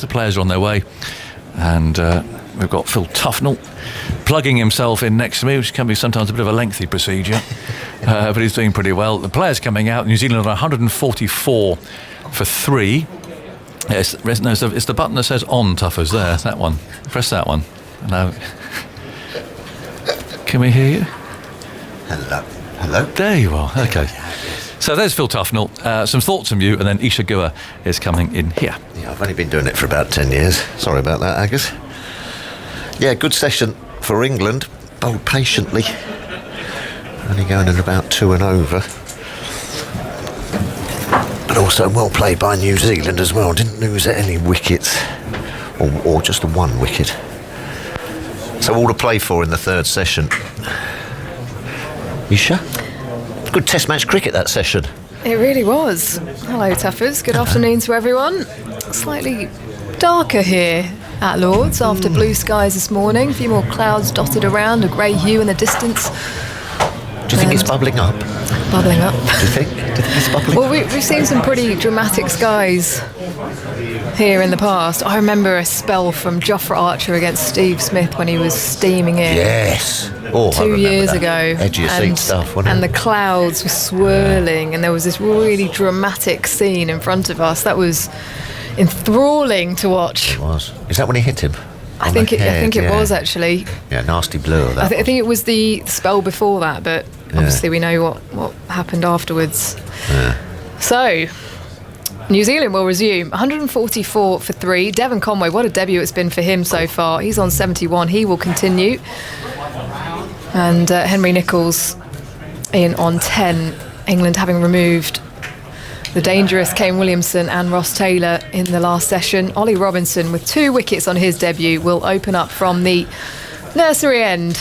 The players are on their way, and we've got Phil Tufnell plugging himself in next to me, which can be sometimes a bit of a lengthy procedure, but he's doing pretty well. The players coming out, New Zealand are 144 for 3. It's the button that says on, Tuffers, there, that one. Press that one. No. Can we hear you? Hello. There you are, okay. So there's Phil Tufnell. Some thoughts from you, and then Isha Gua is coming in here. Yeah, I've only been doing it for about 10 years. Sorry about that, Agus. Yeah, good session for England. Bowled patiently. Only going in about 2 and over. But also well played by New Zealand as well. Didn't lose any wickets. Or just the 1 wicket. So all to play for in the 3rd session. Isha? Good test match cricket, that session. It really was. Hello, Tuffers. Good afternoon to everyone. Slightly darker here at Lord's after blue skies this morning. A few more clouds dotted around, a grey hue in the distance. Do you think it's bubbling up? Bubbling up. Do you think it's bubbling Well, up? we've seen some pretty dramatic skies here in the past. I remember a spell from Jofra Archer against Steve Smith when he was steaming in. Yes. Oh, 2 years ago. Edge of your seat stuff, wasn't and it? the clouds were swirling, and there was this really dramatic scene in front of us that was enthralling to watch. It was. Is that when he hit him? I think it was actually. Yeah, nasty blue. I think it was the spell before that, but obviously we know what happened afterwards. Yeah. So, New Zealand will resume 144 for 3. Devon Conway, what a debut it's been for him so far. He's on 71. He will continue. And Henry Nicholls in on 10. England having removed the dangerous Kane Williamson and Ross Taylor in the last session. Ollie Robinson, with 2 wickets on his debut, will open up from the nursery end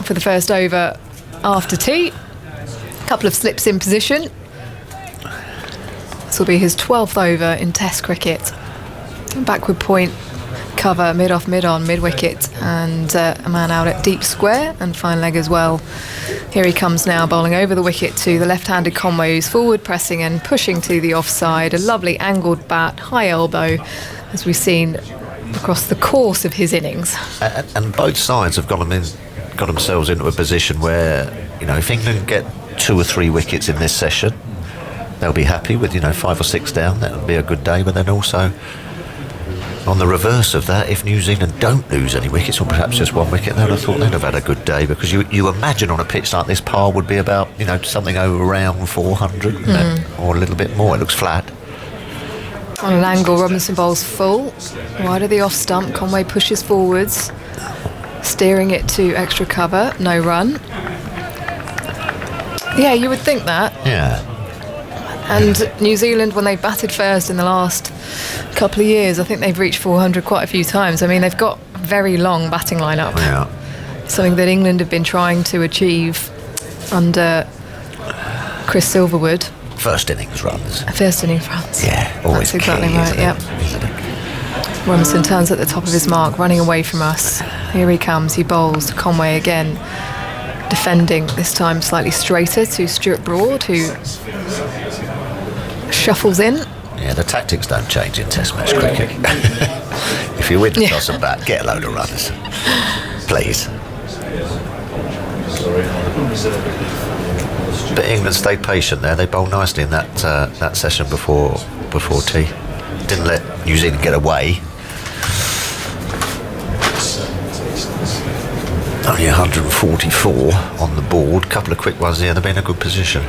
for the first over after tea. A couple of slips in position. This will be his 12th over in Test cricket. Backward point cover, mid-off, mid-on, mid-wicket, and a man out at deep square and fine leg as well. Here he comes now, bowling over the wicket to the left-handed Conway, who's forward pressing and pushing to the offside. A lovely angled bat, high elbow, as we've seen across the course of his innings. And both sides have got themselves into a position where, if England get 2 or 3 wickets in this session, they'll be happy with 5 or 6 down. That'll be a good day. But then also, on the reverse of that, if New Zealand don't lose any wickets, or perhaps just 1 wicket, they'd have thought they'd have had a good day, because you imagine on a pitch like this, par would be about something over around 400 or a little bit more. It looks flat. On an angle, Robinson bowls full, wide of the off stump. Conway pushes forwards, steering it to extra cover, no run. Yeah, you would think that. Yeah. And New Zealand, when they batted first in the last couple of years, I think they've reached 400 quite a few times. I mean, they've got a very long batting lineup. Yeah. Something that England have been trying to achieve under Chris Silverwood. First innings runs. First innings runs. Yeah, always. That's exactly key, right, yep. Robinson turns at the top of his mark, running away from us. Here he comes, he bowls to Conway again. Defending, this time slightly straighter to Stuart Broad, who shuffles in. Yeah, the tactics don't change in Test match cricket. If you win the toss and bat, get a load of runners, please. But England stayed patient there. They bowled nicely in that session before tea. Didn't let New Zealand get away. Only 144 on the board. Couple of quick ones here. They've been in a good position.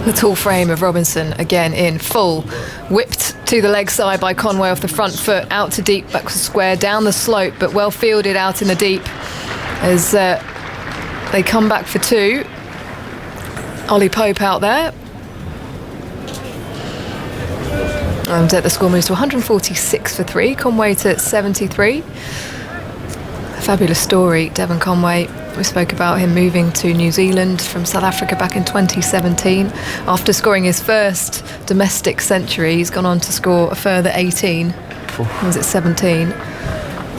The tall frame of Robinson again in full, whipped to the leg side by Conway off the front foot, out to deep, back to square, down the slope, but well fielded out in the deep as they come back for 2. Ollie Pope out there. And the score moves to 146 for 3, Conway to 73. Fabulous story, Devon Conway. We spoke about him moving to New Zealand from South Africa back in 2017. After scoring his first domestic century, he's gone on to score a further 18. Was it 17?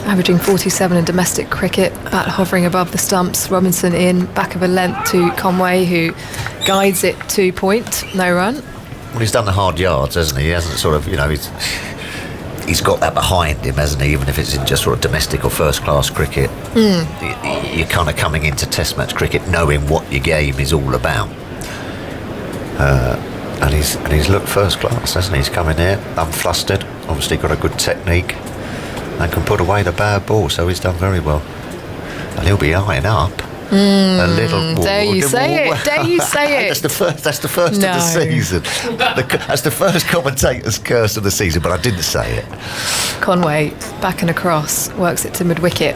Averaging 47 in domestic cricket, bat hovering above the stumps. Robinson in, back of a length to Conway, who guides it to point, no run. Well, he's done the hard yards, hasn't he? He hasn't sort of, he's got that behind him, hasn't he? Even if it's in just sort of domestic or first-class cricket, you're kind of coming into Test match cricket knowing what your game is all about. And he's looked first class, hasn't he? He's come in here unflustered, obviously got a good technique, and can put away the bad ball. So he's done very well, and he'll be eyeing up a little more. Dare you say it? Dare you say it? That's the first of the season. That's the first commentator's curse of the season. But I didn't say it. Conway back and across, works it to mid-wicket.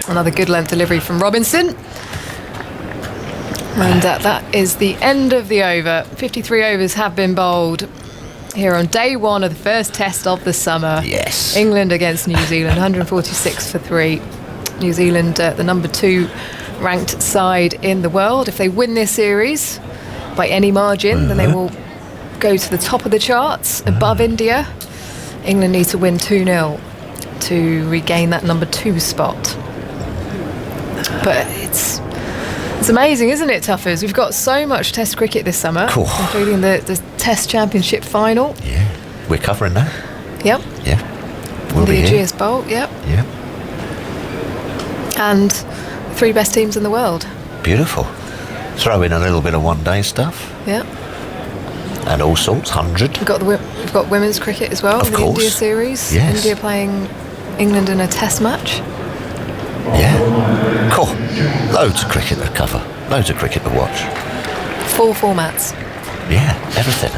Another good length delivery from Robinson. And that is the end of the over. 53 overs have been bowled here on day one of the first test of the summer. Yes. England against New Zealand, 146 for 3. New Zealand, the number 2 ranked side in the world. If they win this series by any margin, then they will go to the top of the charts above India. England need to win 2-0 to regain that number 2 spot. But it's amazing, isn't it, Tuffers? We've got so much Test cricket this summer, including the Test Championship final. Yeah, we're covering that. Yep. Yeah, we'll the be here. Ageas Bowl. Yep. Yeah, And the 3 best teams in the world. beautiful. Throw in a little bit of one-day stuff Yep. and all sorts. 100. We've got women's cricket as well. Of the course. India series. Yes. India playing England in a Test match. Yeah, cool. Loads of cricket to cover. Loads of cricket to watch. 4 formats. Yeah, everything.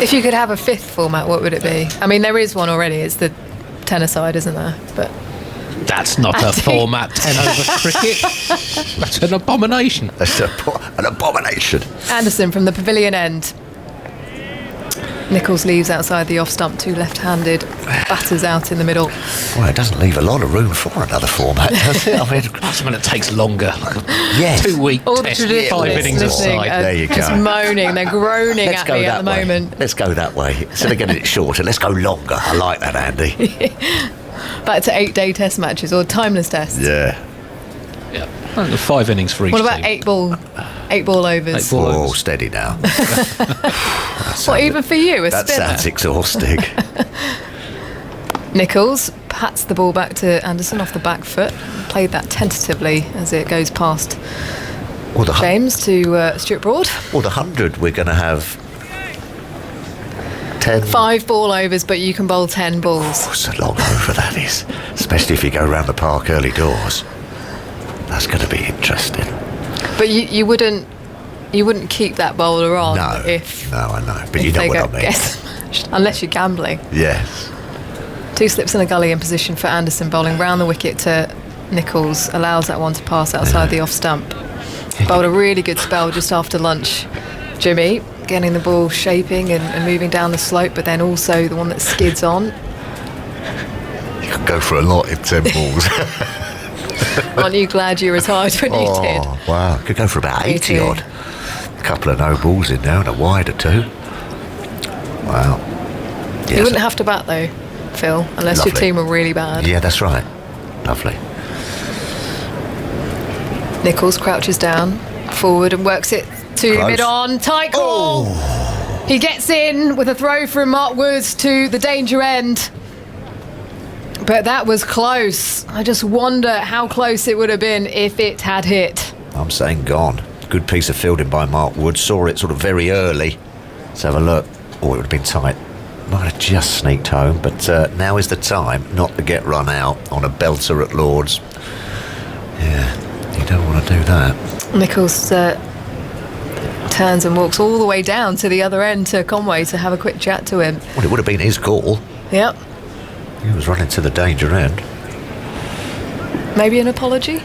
If you could have a 5th format, what would it be? I mean, there is one already. It's the tennis-side, isn't there? But That's not a format 10 over cricket. That's an abomination. That's an abomination. Anderson from the pavilion end. Nichols leaves outside the off stump, 2 left-handed batters out in the middle. Well, it doesn't leave a lot of room for another format, does it? I mean, That's when it takes longer. yes. 2-week All the test, traditionalists 5 innings listening aside. are There you just go. moaning. They're groaning Let's at go me that at the way. moment. Let's go that way. Instead of getting it shorter, let's go longer. I like that, Andy. Back to 8-day test matches or timeless tests. Yeah. Yeah. 5 innings for each What about team. 8 ball overs? 8 ball Oh, overs. steady now. What, even for you, a That spinner? sounds exhausting. Nichols pats the ball back to Anderson off the back foot. Played that tentatively as it goes past Well, the James to Stuart Broad. 100, we're going to have 10. 5 ball overs, but you can bowl 10 balls. Oh, it's a long over, that is. Especially if you go around the park early doors. That's going to be interesting. But you wouldn't keep that bowler on No. if No, I know. But if you know they what I go- mean. get smashed, unless you're gambling. Yes. 2 slips in a gully in position for Anderson, bowling round the wicket to Nichols, allows that one to pass outside the off stump. Bowled a really good spell just after lunch, Jimmy, getting the ball shaping and moving down the slope, but then also the one that skids on. You could go for a lot in 10 balls. Aren't you glad you retired when you did? Oh, wow. Could go for about Me 80 too. odd. A couple of no balls in there and a wide or 2. Wow. You Yes. wouldn't have to bat though, Phil, unless your Lovely. team were really bad. Yeah, that's right. Lovely. Nichols crouches down, forward and works it to Close. mid-on. Tight call. He gets in with a throw from Mark Woods to the danger end. But that was close. I just wonder how close it would have been if it had hit. I'm saying gone. Good piece of fielding by Mark Wood. Saw it sort of very early. Let's have a look. Oh, it would have been tight. Might have just sneaked home, but now is the time not to get run out on a belter at Lord's. Yeah, you don't want to do that. Nichols turns and walks all the way down to the other end to Conway to have a quick chat to him. Well, it would have been his call. Yep. He was running to the danger end. Maybe an apology?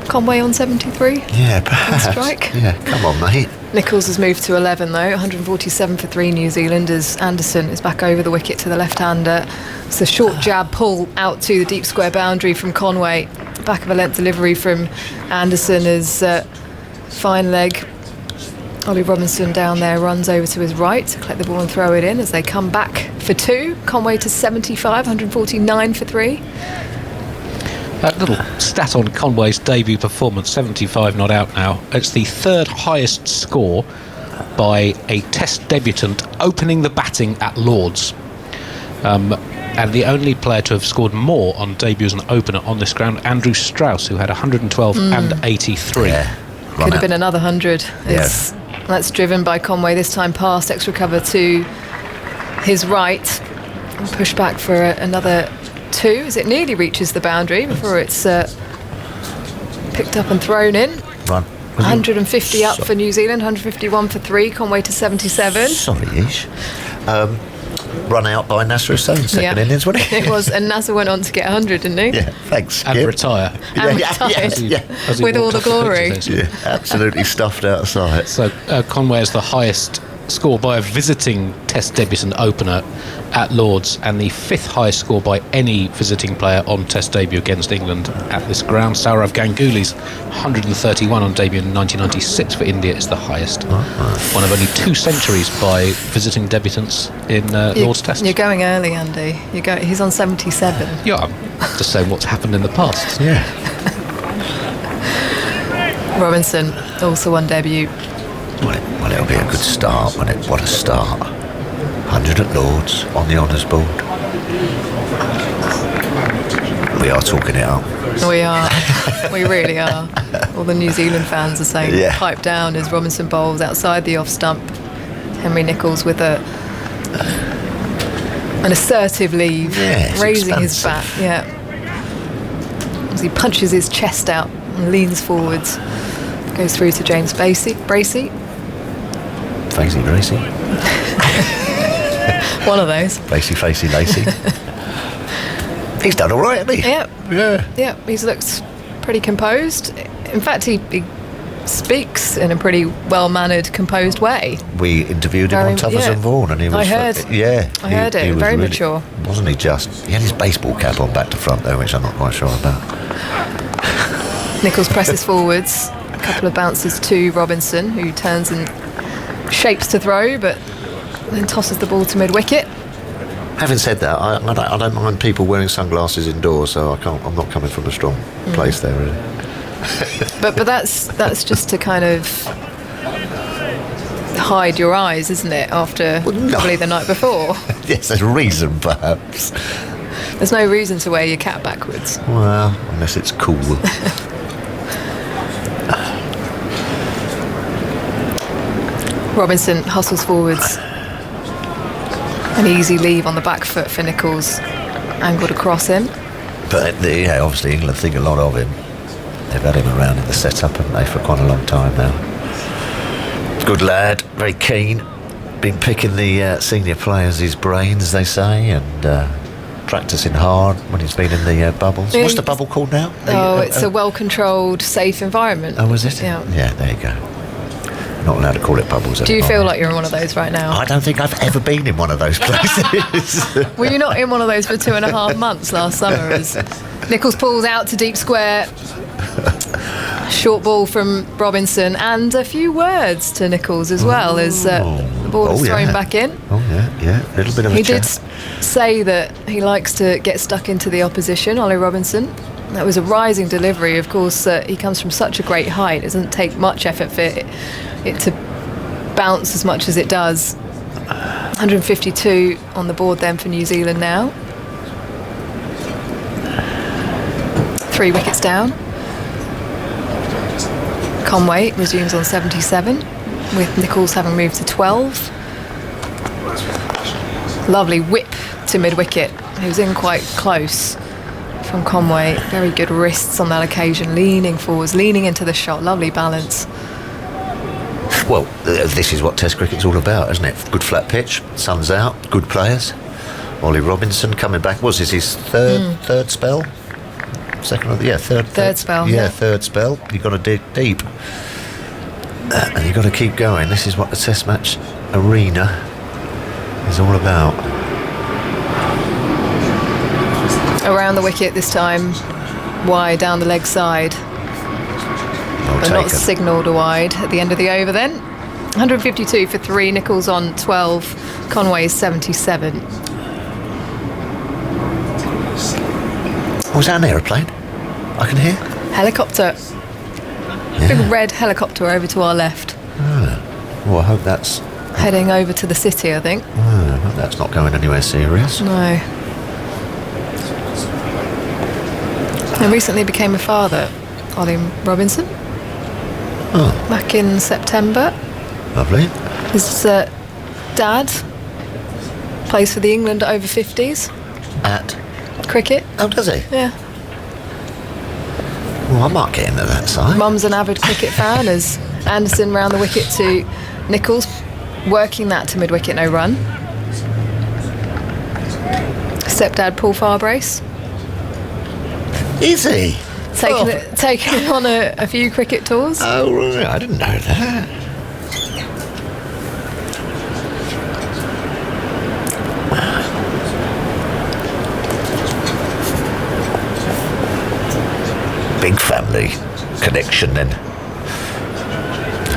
Conway on 73? Yeah, perhaps. strike. Yeah, come on, mate. Nichols has moved to 11 though, 147 for 3 New Zealand as Anderson is back over the wicket to the left-hander. It's a short jab pull out to the deep square boundary from Conway. Back of a length delivery from Anderson as fine leg. Ollie Robinson down there runs over to his right to collect the ball and throw it in as they come back for 2. Conway to 75, 149 for 3. A little stat on Conway's debut performance, 75 not out now. It's the 3rd highest score by a Test debutant opening the batting at Lord's. And the only player to have scored more on debut as an opener on this ground, Andrew Strauss, who had 112 and 83. Yeah. Could have been another 100. Yes. That's driven by Conway this time past extra cover to his right. And push back for another 2 as it nearly reaches the boundary before it's picked up and thrown in. Run. 150 up for New Zealand, 151 for 3, Conway to 77. Sorry, Ish. Run out by Nasser Hussain, second innings, wasn't it? It was, and Nasser went on to get 100, didn't he? Yeah, thanks. And Skip. retire. And Yeah, retired. yeah. As he With all walked the off glory. pitch, essentially. Yeah, absolutely stuffed out of sight. So Conway is the highest score by a visiting Test debutant opener at Lord's, and the 5th highest score by any visiting player on Test debut against England at this ground. Sourav Ganguly's 131 on debut in 1996 for India is the highest. One of only 2 centuries by visiting debutants in Lord's Test. You're going early, Andy. He's on 77. Yeah, I'm just saying what's happened in the past. Yeah. Robinson also on debut. Well, it'll be a good start. What a start. 100 at Lord's on the honours board. We are talking it up. We are. We really are. All the New Zealand fans are saying pipe down as Robinson bowls outside the off stump. Henry Nicholls with an assertive leave, Yeah, raising his bat. expansive. Yeah. As he punches his chest out and leans forwards. Goes through to James Bracey. Facey Racy. One of those. Facey Lacey. He's done all right, hasn't he? Yep. Yeah. Yeah, he's looked pretty composed. In fact, he speaks in a pretty well-mannered, composed way. We interviewed him Very- on Tubbers yeah. and Vaughan, and he was. I heard. I heard it. was Very really- mature. Wasn't he just? He had his baseball cap on back to front though, which I'm not quite sure about. Nichols presses forwards. A couple of bounces to Robinson, who turns and shapes to throw, but then tosses the ball to mid-wicket. Having said that, I don't mind people wearing sunglasses indoors, so I'm not coming from a strong place there, really. But that's just to kind of hide your eyes, isn't it? After Well, no. probably the night before. Yes, there's a reason, perhaps. There's no reason to wear your cap backwards. Well, unless it's cool. Robinson hustles forwards. An easy leave on the back foot for Nichols. Angled across him. But obviously England think a lot of him. They've had him around in the setup, haven't they, for quite a long time now. Good lad, very keen. Been picking the senior players' his brains, they say, and practising hard when he's been in the bubbles. Yeah, What's the bubble called now? It's a well-controlled, safe environment. Oh, is it? Yeah. Yeah, there you go. Not allowed to call it bubbles Do you anymore. feel like you're in one of those right now? I don't think I've ever been in one of those places. Were you not in one of those for 2.5 months last summer as Nichols pulls out to deep square? Short ball from Robinson and a few words to Nichols as well as the ball is thrown back in. Oh, yeah. A little bit of a He chat. did say that he likes to get stuck into the opposition, Ollie Robinson. That was a rising delivery. Of course, he comes from such a great height. It doesn't take much effort for it to bounce as much as it does. 152 on the board then for New Zealand now. 3 wickets down. Conway resumes on 77, with Nichols having moved to 12. Lovely whip to mid-wicket. He was in quite close from Conway. Very good wrists on that occasion, leaning forwards, leaning into the shot. Lovely balance. Well, this is what Test cricket's all about, isn't it? Good flat pitch, sun's out, good players. Ollie Robinson coming back. Was this his third spell? Third spell. Yeah, third spell. You've got to dig deep. And you've got to keep going. This is what the Test match arena is all about. Around the wicket this time, wide down the leg side. Well But not taken. signalled wide at the end of the over then. 152 for 3, Nichols on 12, Conway 77. Was that an aeroplane? I can hear. Helicopter. Big red helicopter over to our left. Well, I hope that's heading over to the city, I think. That's not going anywhere serious. No. He recently became a father, Ollie Robinson. Back in September. Lovely. His dad plays for the England over 50s At cricket. oh, does he? Yeah. Well, I might get into that side. Mum's an avid cricket fan as Anderson round the wicket to Nicholls, working that to mid-wicket, no run. Stepdad Paul Farbrace. Is he? Taking it on a few cricket tours. Oh, right. I didn't know that. Big family connection then.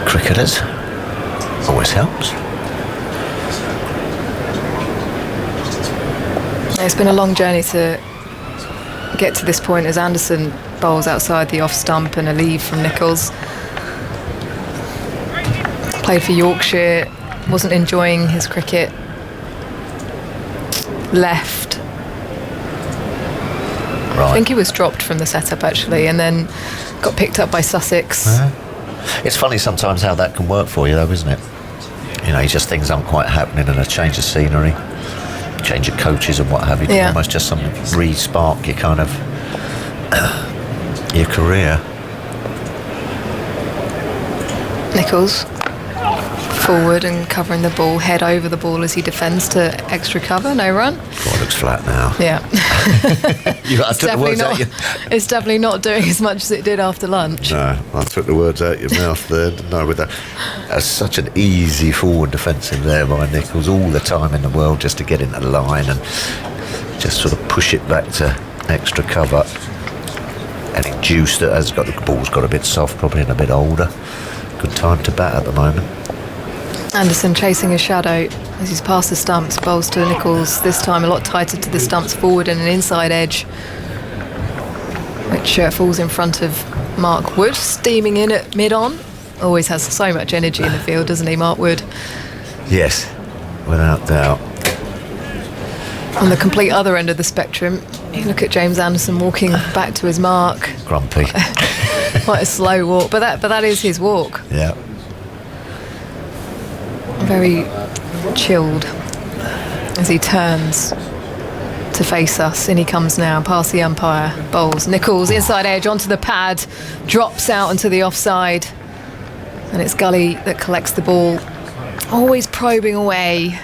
Cricketers. Always helps. It's been a long journey to get to this point as Anderson bowls outside the off stump and a leave from Nicholls. Played for Yorkshire, wasn't enjoying his cricket. Left. Right. I think he was dropped from the setup actually, and then got picked up by Sussex. It's funny sometimes how that can work for you though, isn't it? You know, just things aren't quite happening and a change of scenery, change of coaches and what have you, can Yeah. almost just something re-spark your kind of your career. Nicholls forward and covering the ball, head over the ball as he defends to extra cover, no run. God, it looks flat now. Yeah. I took the words out your... It's definitely not doing as much as it did after lunch. No, I took the words out your mouth there. No, with that, that's such an easy forward defensive there by Nicholls, all the time in the world just to get into the line and just sort of push it back to extra cover. And induced it as the ball's got a bit soft, probably, and a bit older. Good time to bat at the moment. Anderson chasing his shadow as he's past the stumps, bowls to Nicholls, this time a lot tighter to the stumps forward and an inside edge, which falls in front of Mark Wood, steaming in at mid-on. Always has so much energy in the field, doesn't he, Mark Wood? Yes, without doubt. On the complete other end of the spectrum, you look at James Anderson walking back to his mark. Grumpy. Quite a slow walk, but that is his walk. Yeah. Very chilled as he turns to face us. In he comes now, past the umpire, bowls. Nicholls, inside edge, onto the pad, drops out onto the offside. And it's Gully that collects the ball. Always probing away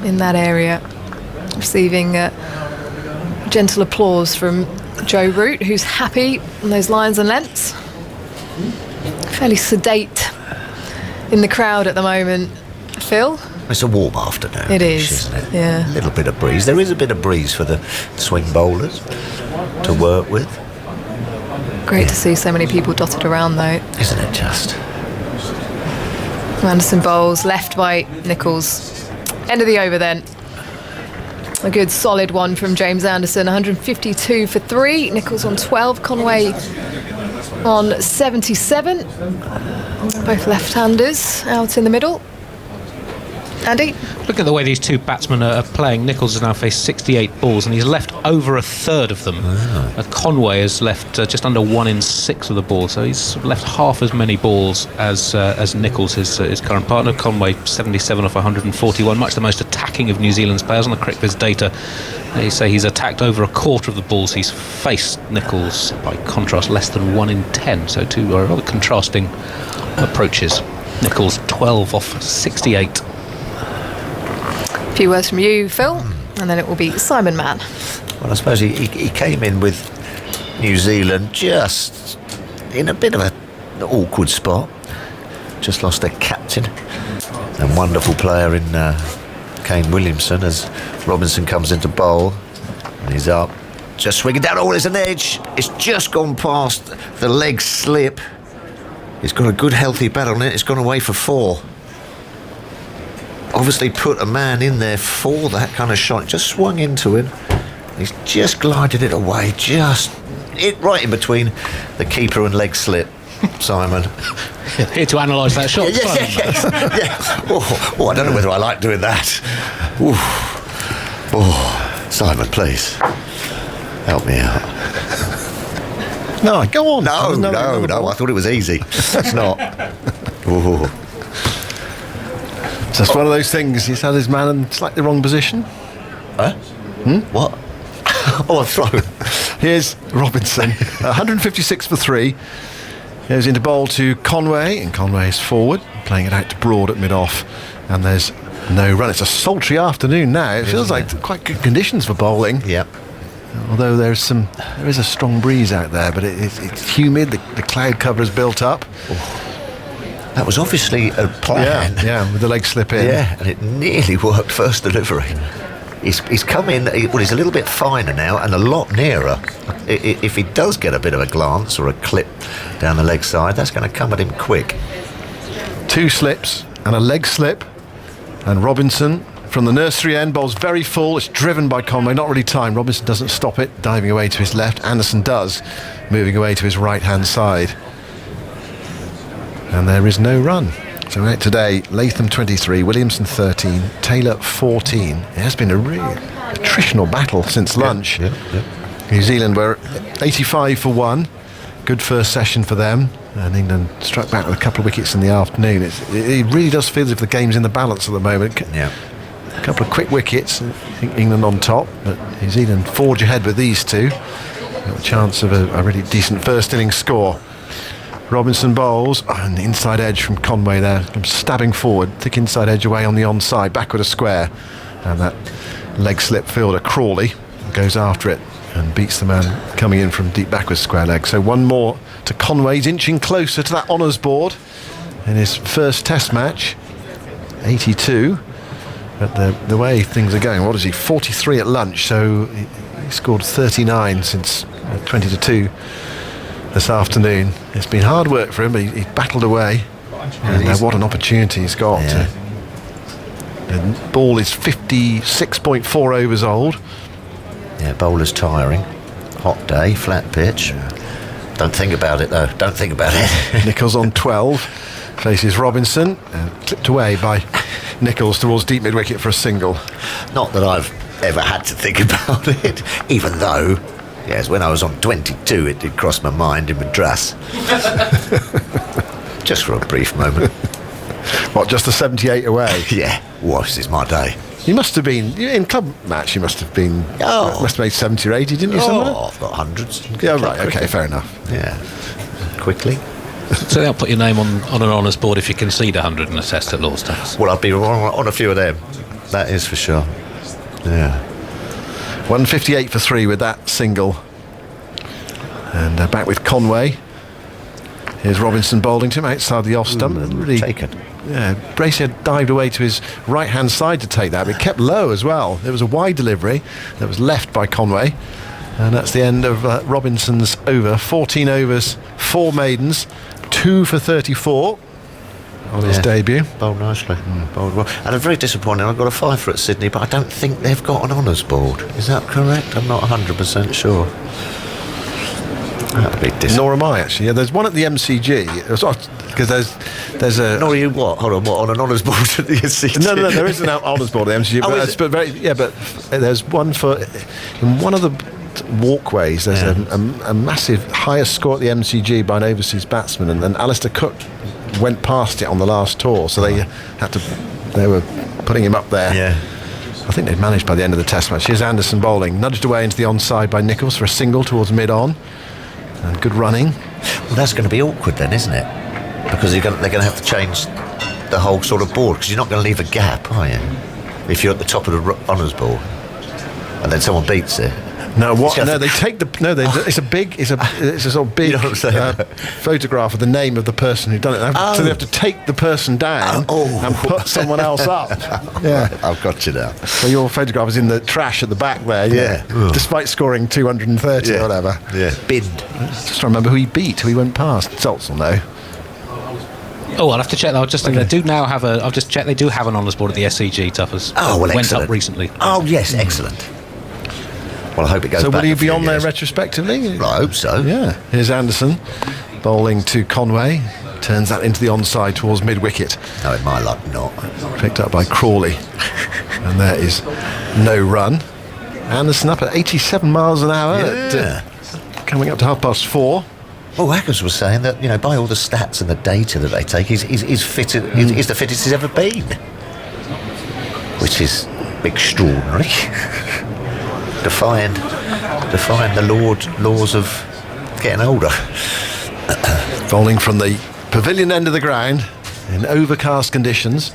in that area. Receiving gentle applause from Joe Root, who's happy on those lines and lengths. Fairly sedate in the crowd at the moment. Phil? It's a warm afternoon. It is, Isn't it? yeah. A little bit of breeze. There is a bit of breeze for the swing bowlers to work with. Great to see so many people dotted around though. Isn't it just? Anderson bowls, left by Nicholls. End of the over then. A good solid one from James Anderson, 152 for 3. Nicholls on 12, Conway on 77. Both left-handers out in the middle. Andy? Look at the way these two batsmen are playing. Nicholls has now faced 68 balls and he's left over a third of them. Conway has left just under 1 in 6 of the balls, so he's left half as many balls as Nicholls, his current partner. Conway 77 off 141, much the most attacking of New Zealand's players. On the CricViz data, they say he's attacked over a quarter of the balls he's faced. Nicholls, by contrast, less than 1 in 10, so two rather contrasting approaches. Nicholls 12 off 68. A few words from you, Phil, and then it will be Simon Mann. Well, I suppose he came in with New Zealand just in a bit of an awkward spot. Just lost their captain and wonderful player in Kane Williamson as Robinson comes into bowl and he's up, just swinging down. Oh, there's an edge. It's just gone past the leg slip. He's got a good healthy bat on it. It's gone away for 4. Obviously put a man in there for that kind of shot. Just swung into him. He's just glided it away, just right in between the keeper and leg slip, Simon. Here to analyse that shot. Simon. Yeah. Oh, I don't know whether I like doing that. Ooh. Oh, Simon, please help me out. No, go on. No. I thought it was easy. It's not. Ooh. Just one of those things. He's had his man in slightly wrong position. Huh? What? Oh, I'm thrown. Here's Robinson, 156 for 3. Goes into bowl to Conway, and Conway is forward, playing it out to Broad at mid-off, and there's no run. It's a sultry afternoon now. It feels like quite good conditions for bowling. Yep. Although there is a strong breeze out there, but it's humid. The cloud cover is built up. That was obviously a plan. Yeah, with the leg slip in. Yeah, and it nearly worked first delivery. He's come in, well, he's a little bit finer now and a lot nearer. If he does get a bit of a glance or a clip down the leg side, that's going to come at him quick. 2 slips and a leg slip, and Robinson from the nursery end bowls very full. It's driven by Conway, not really timed. Robinson doesn't stop it, diving away to his left. Anderson does, moving away to his right hand side, and there is no run. So out today, Latham 23, Williamson 13, Taylor 14. It has been a real attritional battle since lunch. Yeah. New Zealand were 85 for 1. Good first session for them. And England struck back with a couple of wickets in the afternoon. It really does feel as if the game's in the balance at the moment. Yeah. A couple of quick wickets. I think England on top, but New Zealand forge ahead with these two. Got a chance of a really decent first innings score. Robinson bowls on the inside edge from Conway there, stabbing forward, thick inside edge away on the onside, backward a square, and that leg slip fielder Crawley goes after it and beats the man coming in from deep backward square leg. So one more to Conway's, inching closer to that honours board in his first test match. 82, but the way things are going, what is he, 43 at lunch, so he scored 39 since 20-2 this afternoon. It's been hard work for him, but he battled away, and what an opportunity he's got. Yeah. The ball is 56.4 overs old. Yeah, bowler's tiring. Hot day, flat pitch. Don't think about it though. Don't think about it. Nicholls on 12, faces Robinson, and clipped away by Nicholls towards deep mid-wicket for a single. Not that I've ever had to think about it, even though, yes, when I was on 22 it did cross my mind in Madras. Just for a brief moment. What, just the 78 away? Yeah, this is my day. You must have been, in club match, you must have been, Oh. must have made 70 or 80, didn't you, somewhere? I've got hundreds. Yeah, right, okay, fair enough. Yeah, quickly. So they'll put your name on an honours board if you concede 100 in a test at Lord's Test. Well, I'll be on a few of them. That is for sure. Yeah. 158 for 3 with that single. And back with Conway. Here's Robinson bowling to him outside the off stump. Really taken. Yeah, Bracey had dived away to his right-hand side to take that, but it kept low as well. There was a wide delivery that was left by Conway, and that's the end of Robinson's over. 14 overs, 4 maidens, 2 for 34 on his debut. Bowled nicely. Bowled well. And I'm very disappointed. I got a 5 for at Sydney, but I don't think they've got an honours board. Is that correct? I'm not 100% sure. That'd be disappointing. Nor am I, actually. Yeah, there's one at the MCG, because there's a... Nor are you what? Hold on, what? On an honours board at the SCG? No, there is an honours board at the MCG, Oh, is but it? but there's one for... In one of the walkways, there's a massive highest score at the MCG by an overseas batsman, and Alistair Cook went past it on the last tour, so they were putting him up there. Yeah. I think they'd managed by the end of the test match. Here's Anderson bowling, nudged away into the onside by Nicholls for a single towards mid-on, and good running. Well, that's going to be awkward then, isn't it? Because they're going to have to change the whole sort of board, because you're not going to leave a gap, are you? If you're at the top of the honours board and then someone beats it. No, what? It's No, they take the. No, it's a sort of big You know what I'm saying? photograph of the name of the person who'd done it. So they have to take the person down and put someone else up. Yeah, I've got you now. so your photograph is in the trash at the back there. Yeah. Despite scoring 230 or whatever. Yeah. Binned. Just trying to remember who he beat, who he went past. Saltz will know. Oh, I'll have to check that. They do now have a. I've just checked. They do have an honours board at the SCG. Tuffers. Oh, well, went excellent. up recently. Oh, yes, excellent. Well, I hope it goes So back will he a be few on there years. retrospectively? Well, I hope so. Yeah. Here's Anderson bowling to Conway. Turns that into the onside towards mid-wicket. No, in my luck, not. Picked up by Crawley. And there is no run. Anderson up at 87 miles an hour. Yeah. Coming up to 4:30. Well, Wackers was saying that, by all the stats and the data that they take, he's fit. He's the fittest he's ever been, which is extraordinary. defying the laws of getting older. Bowling from the pavilion end of the ground in overcast conditions.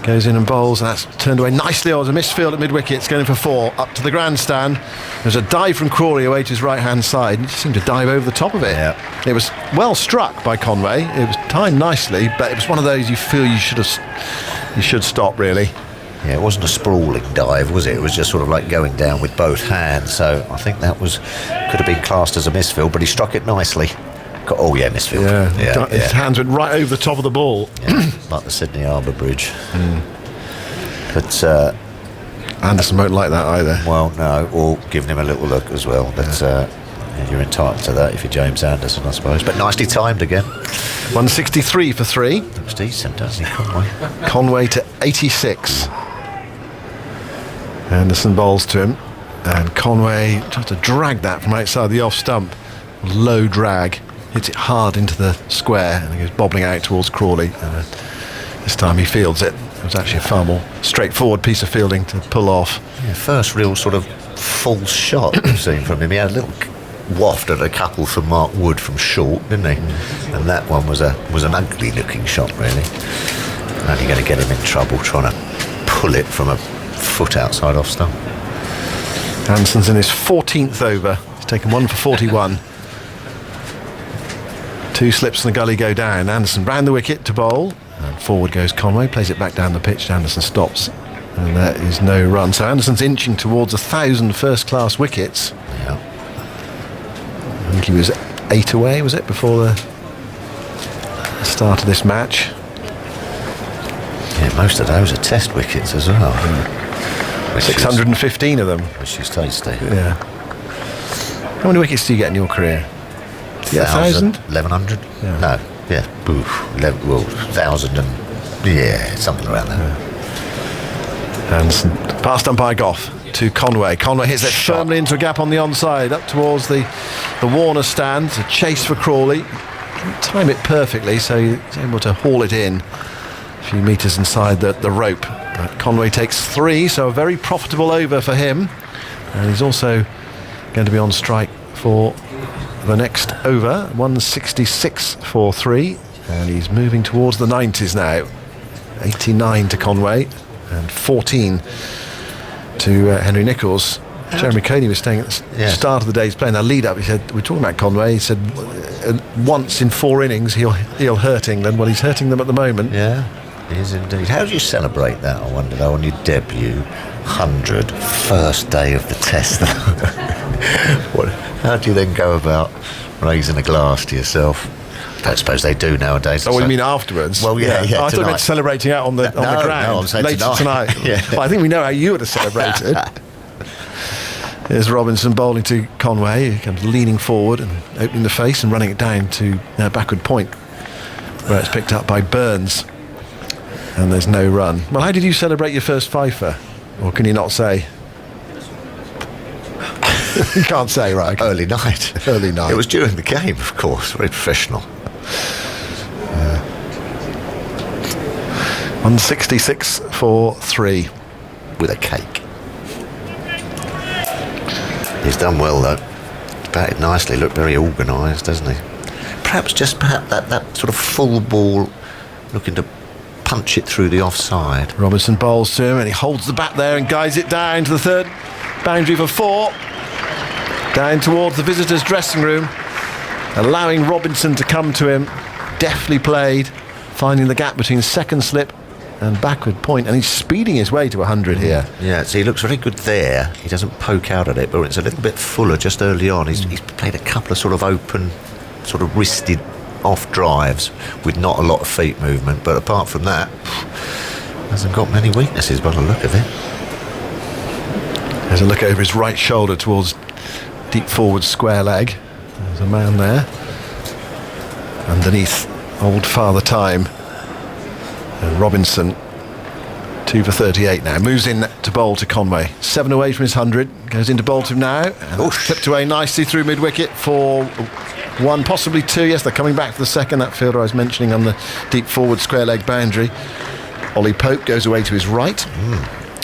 Goes in and bowls, and that's turned away nicely. It was a missed field at mid-wicket. It's going for 4. Up to the grandstand. There's a dive from Crawley away to his right-hand side. He just seemed to dive over the top of it. Yeah. It was well struck by Conway. It was timed nicely, but it was one of those you feel you should stop, really. Yeah, it wasn't a sprawling dive, was it? It was just sort of like going down with both hands. So I think that could have been classed as a misfield, but he struck it nicely. Misfield. Yeah. His hands went right over the top of the ball. Yeah, like the Sydney Harbour Bridge. But Anderson won't like that either. well, no, or giving him a little look as well. But you're entitled to that if you're James Anderson, I suppose. But nicely timed again. 163 for 3. Looks decent, doesn't he, Conway? Conway to 86. Anderson bowls to him, and Conway tries to drag that from outside the off stump. Low drag, hits it hard into the square, and it goes bobbling out towards Crawley. This time he fields it. It was actually a far more straightforward piece of fielding to pull off. Yeah, first real sort of false shot we've seen from him. He had a little waft at a couple from Mark Wood from short, didn't he? And that one was an ugly looking shot, really. Only going to get him in trouble trying to pull it from a foot outside off stump. Anderson's in his 14th over. He's taken 1 for 41. 2 slips and the gully go down. Anderson round the wicket to bowl. And forward goes Conway, plays it back down the pitch. Anderson stops. And there is no run. So Anderson's inching towards 1,000 first-class wickets. Yeah. I think he was 8 away, was it, before the start of this match? Yeah, most of those are test wickets as well. 615 of them. Which is tasty. Yeah. How many wickets do you get in your career? 1,000? 1,100? Yeah. No, yeah. 1,000 and something around that. Anderson past umpire Goff to Conway. Conway hits it firmly into a gap on the onside, up towards the Warner stand. It's a chase for Crawley. Didn't time it perfectly, so he's able to haul it in a few metres inside the rope. But Conway takes 3, so a very profitable over for him. And he's also going to be on strike for the next over. 166 for 3. And he's moving towards the 90s now. 89 to Conway and 14 to Henry Nicholls. Jeremy Coney was saying at the start of the day, he's playing that lead up. He said, we're talking about Conway. He said, once in 4 innings he'll hurt England. Well, he's hurting them at the moment. Yeah, he is indeed. How do you celebrate that, I wonder, though, on your debut 100, first day of the test? How do you then go about raising a glass to yourself? I don't suppose they do nowadays. Oh, what do you mean afterwards? Well, yeah, I thought you tonight. meant celebrating out on the ground I'm saying later tonight. Yeah. Well, I think we know how you would have celebrated. Here's Robinson bowling to Conway. He comes leaning forward and opening the face and running it down to backward point, where it's picked up by Burns. And there's no run. Well, how did you celebrate your first fifer? Or can you not say? You can't say, right? Early night. Early night. It was during the game, of course. Very professional. 166 for 3. With a cake. He's done well, though. Batted nicely. Looked very organised, doesn't he? Perhaps that sort of full ball, looking to punch it through the offside. Robinson bowls to him and he holds the bat there and guides it down to the third boundary for 4. Down towards the visitors' dressing room, allowing Robinson to come to him. Deftly played, finding the gap between second slip and backward point, and he's speeding his way to 100 here. Yeah, so he looks very good there. He doesn't poke out at it, but it's a little bit fuller just early on. He's played a couple of sort of open, sort of wristed off drives with not a lot of feet movement, but apart from that, hasn't got many weaknesses by the look of it. There's a look over his right shoulder towards deep forward square leg. There's a man there. Underneath old Father Time. And Robinson, 2 for 38 now. Moves in to bowl to Conway. 7 away from his 100. Goes into bowl to him now. And clipped away nicely through mid-wicket for 1, possibly 2. Yes, they're coming back for the second. That fielder I was mentioning on the deep forward square leg boundary. Ollie Pope goes away to his right.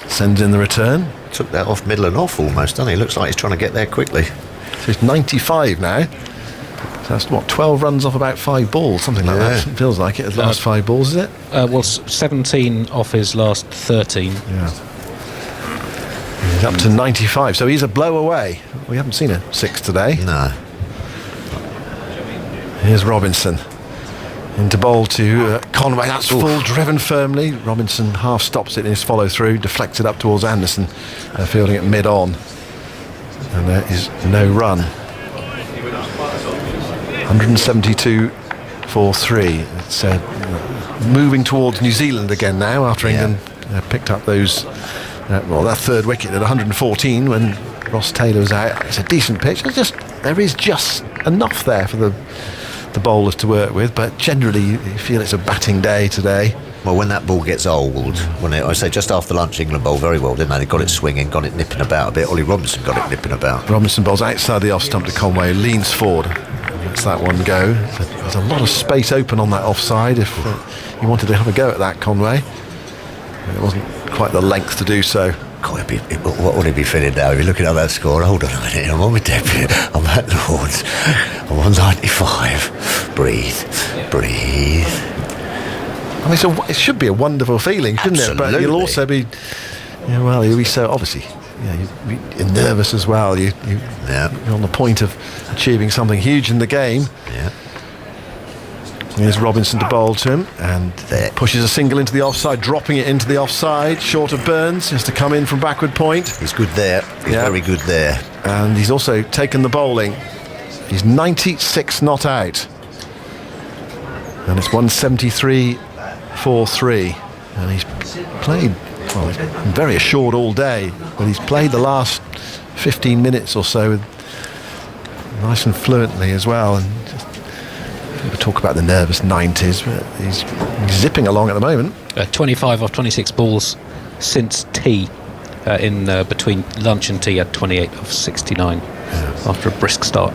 Sends in the return. Took that off middle and off almost, doesn't he? Looks like he's trying to get there quickly. So he's 95 now. So that's what, 12 runs off about 5 balls, something like that. It feels like it. The last 5 balls, is it? Well, 17 off his last 13. Yeah. He's up to 95, so he's a blow away. We haven't seen a 6 today. No. Here's Robinson. Into bowl to Conway. That's full, driven firmly. Robinson half stops it in his follow through, deflects it up towards Anderson, fielding it mid on. And there is no run. 172 for 3. It's moving towards New Zealand again now after England picked up those. That third wicket at 114 when Ross Taylor was out. It's a decent pitch. There is just enough there for the bowlers to work with, but generally you feel it's a batting day today. Well, when that ball gets old, I say just after lunch, England bowled very well, didn't they? They got it swinging, got it nipping about a bit. Ollie Robinson got it nipping about. Robinson bowls outside the off stump to Conway, leans forward, lets that one go. There's a lot of space open on that offside if he wanted to have a go at that, Conway. It wasn't quite the length to do so. God, what would he be feeling now if you're looking at that score? Hold on a minute, I'm on my debut, I'm at Lords, I'm 195. Breathe. I mean, it should be a wonderful feeling, shouldn't it? But you'll also be, you'll be so, obviously, you're nervous as well. You're on the point of achieving something huge in the game. Yeah. Here's Robinson to bowl to him and pushes a single into the offside, dropping it into the offside, short of Burns. He has to come in from backward point. He's good there. He's very good there. And he's also taken the bowling. He's 96 not out. And it's 173 for 3. And he's played, he's been very assured all day, but he's played the last 15 minutes or so nice and fluently as well. And we talk about the nervous 90s, but he's zipping along at the moment. 25 off 26 balls since tea. In between lunch and tea, had 28 off 69 after a brisk start.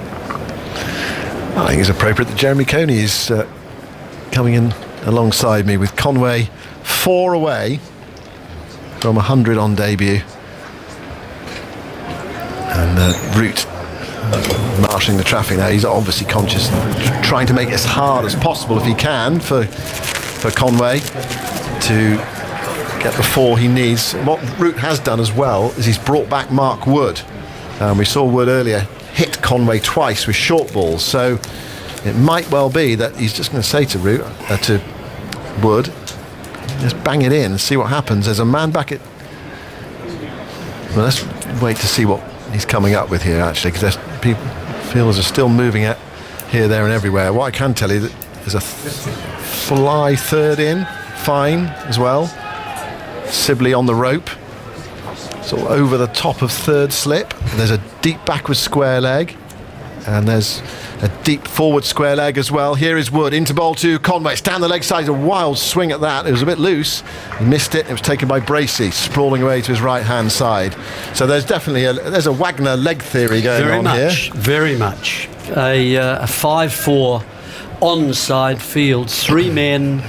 I think it's appropriate that Jeremy Coney is coming in alongside me with Conway 4 away from 100 on debut. And Root marshalling the traffic now. He's obviously conscious, trying to make it as hard as possible if he can for Conway to get the 4 he needs. What Root has done as well is he's brought back Mark Wood. We saw Wood earlier hit Conway twice with short balls, so it might well be that he's just going to say to Wood, just bang it in and see what happens. There's a man back at. Well, let's wait to see what he's coming up with here, actually, because fielders are still moving it here, there and everywhere. What I can tell you, that there's a fly third in, fine as well. Sibley on the rope, sort of over the top of third slip. There's a deep backward square leg, and there's a deep forward square leg as well. Here is Wood into bowl to Conway. It's down the leg side, a wild swing at that. It was a bit loose. He missed it. It was taken by Bracey, sprawling away to his right hand side. So there's definitely a Wagner leg theory going on here. Very much. A 5-4 onside field. 3 men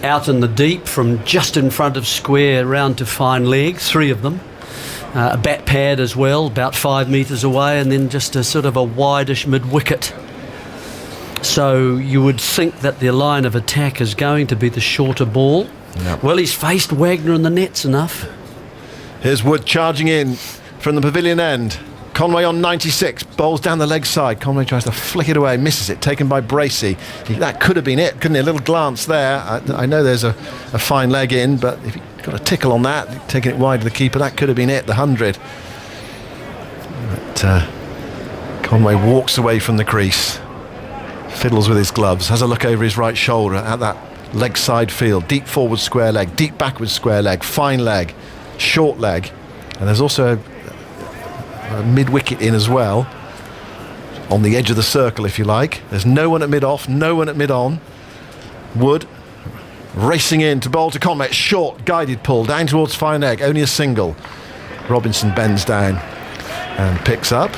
out in the deep from just in front of square round to fine leg. 3 of them. A bat pad as well, about 5 metres away, and then just a sort of a wideish mid-wicket. So you would think that their line of attack is going to be the shorter ball. Yep. Well, he's faced Wagner in the nets enough. Here's Wood charging in from the pavilion end. Conway on 96, bowls down the leg side. Conway tries to flick it away, misses it, taken by Bracey. That could have been it, couldn't it? A little glance there. I know there's a fine leg in, but if you got a tickle on that, taking it wide to the keeper, that could have been it, the 100. But Conway walks away from the crease, fiddles with his gloves, has a look over his right shoulder at that leg side field. Deep forward square leg, deep backward square leg, fine leg, short leg. And there's also mid-wicket in as well, on the edge of the circle, if you like. There's no one at mid-off, no one at mid-on. Wood racing in to bowl to Conway. Short, guided pull, down towards fine leg, only a single. Robinson bends down and picks up,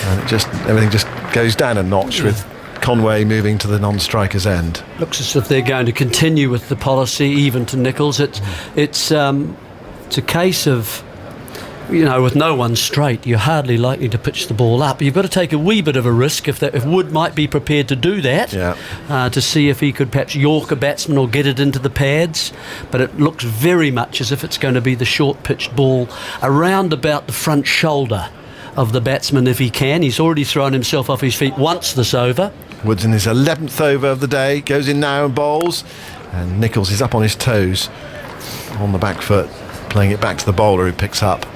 and everything just goes down a notch with Conway moving to the non-striker's end. Looks as if they're going to continue with the policy even to Nicholls. It's a case of, with no one straight, you're hardly likely to pitch the ball up. You've got to take a wee bit of a risk if Wood might be prepared to do that, to see if he could perhaps york a batsman or get it into the pads. But it looks very much as if it's going to be the short-pitched ball around about the front shoulder of the batsman if he can. He's already thrown himself off his feet once this over. Wood's in his 11th over of the day, goes in now and bowls, and Nicholls is up on his toes, on the back foot, playing it back to the bowler who picks up,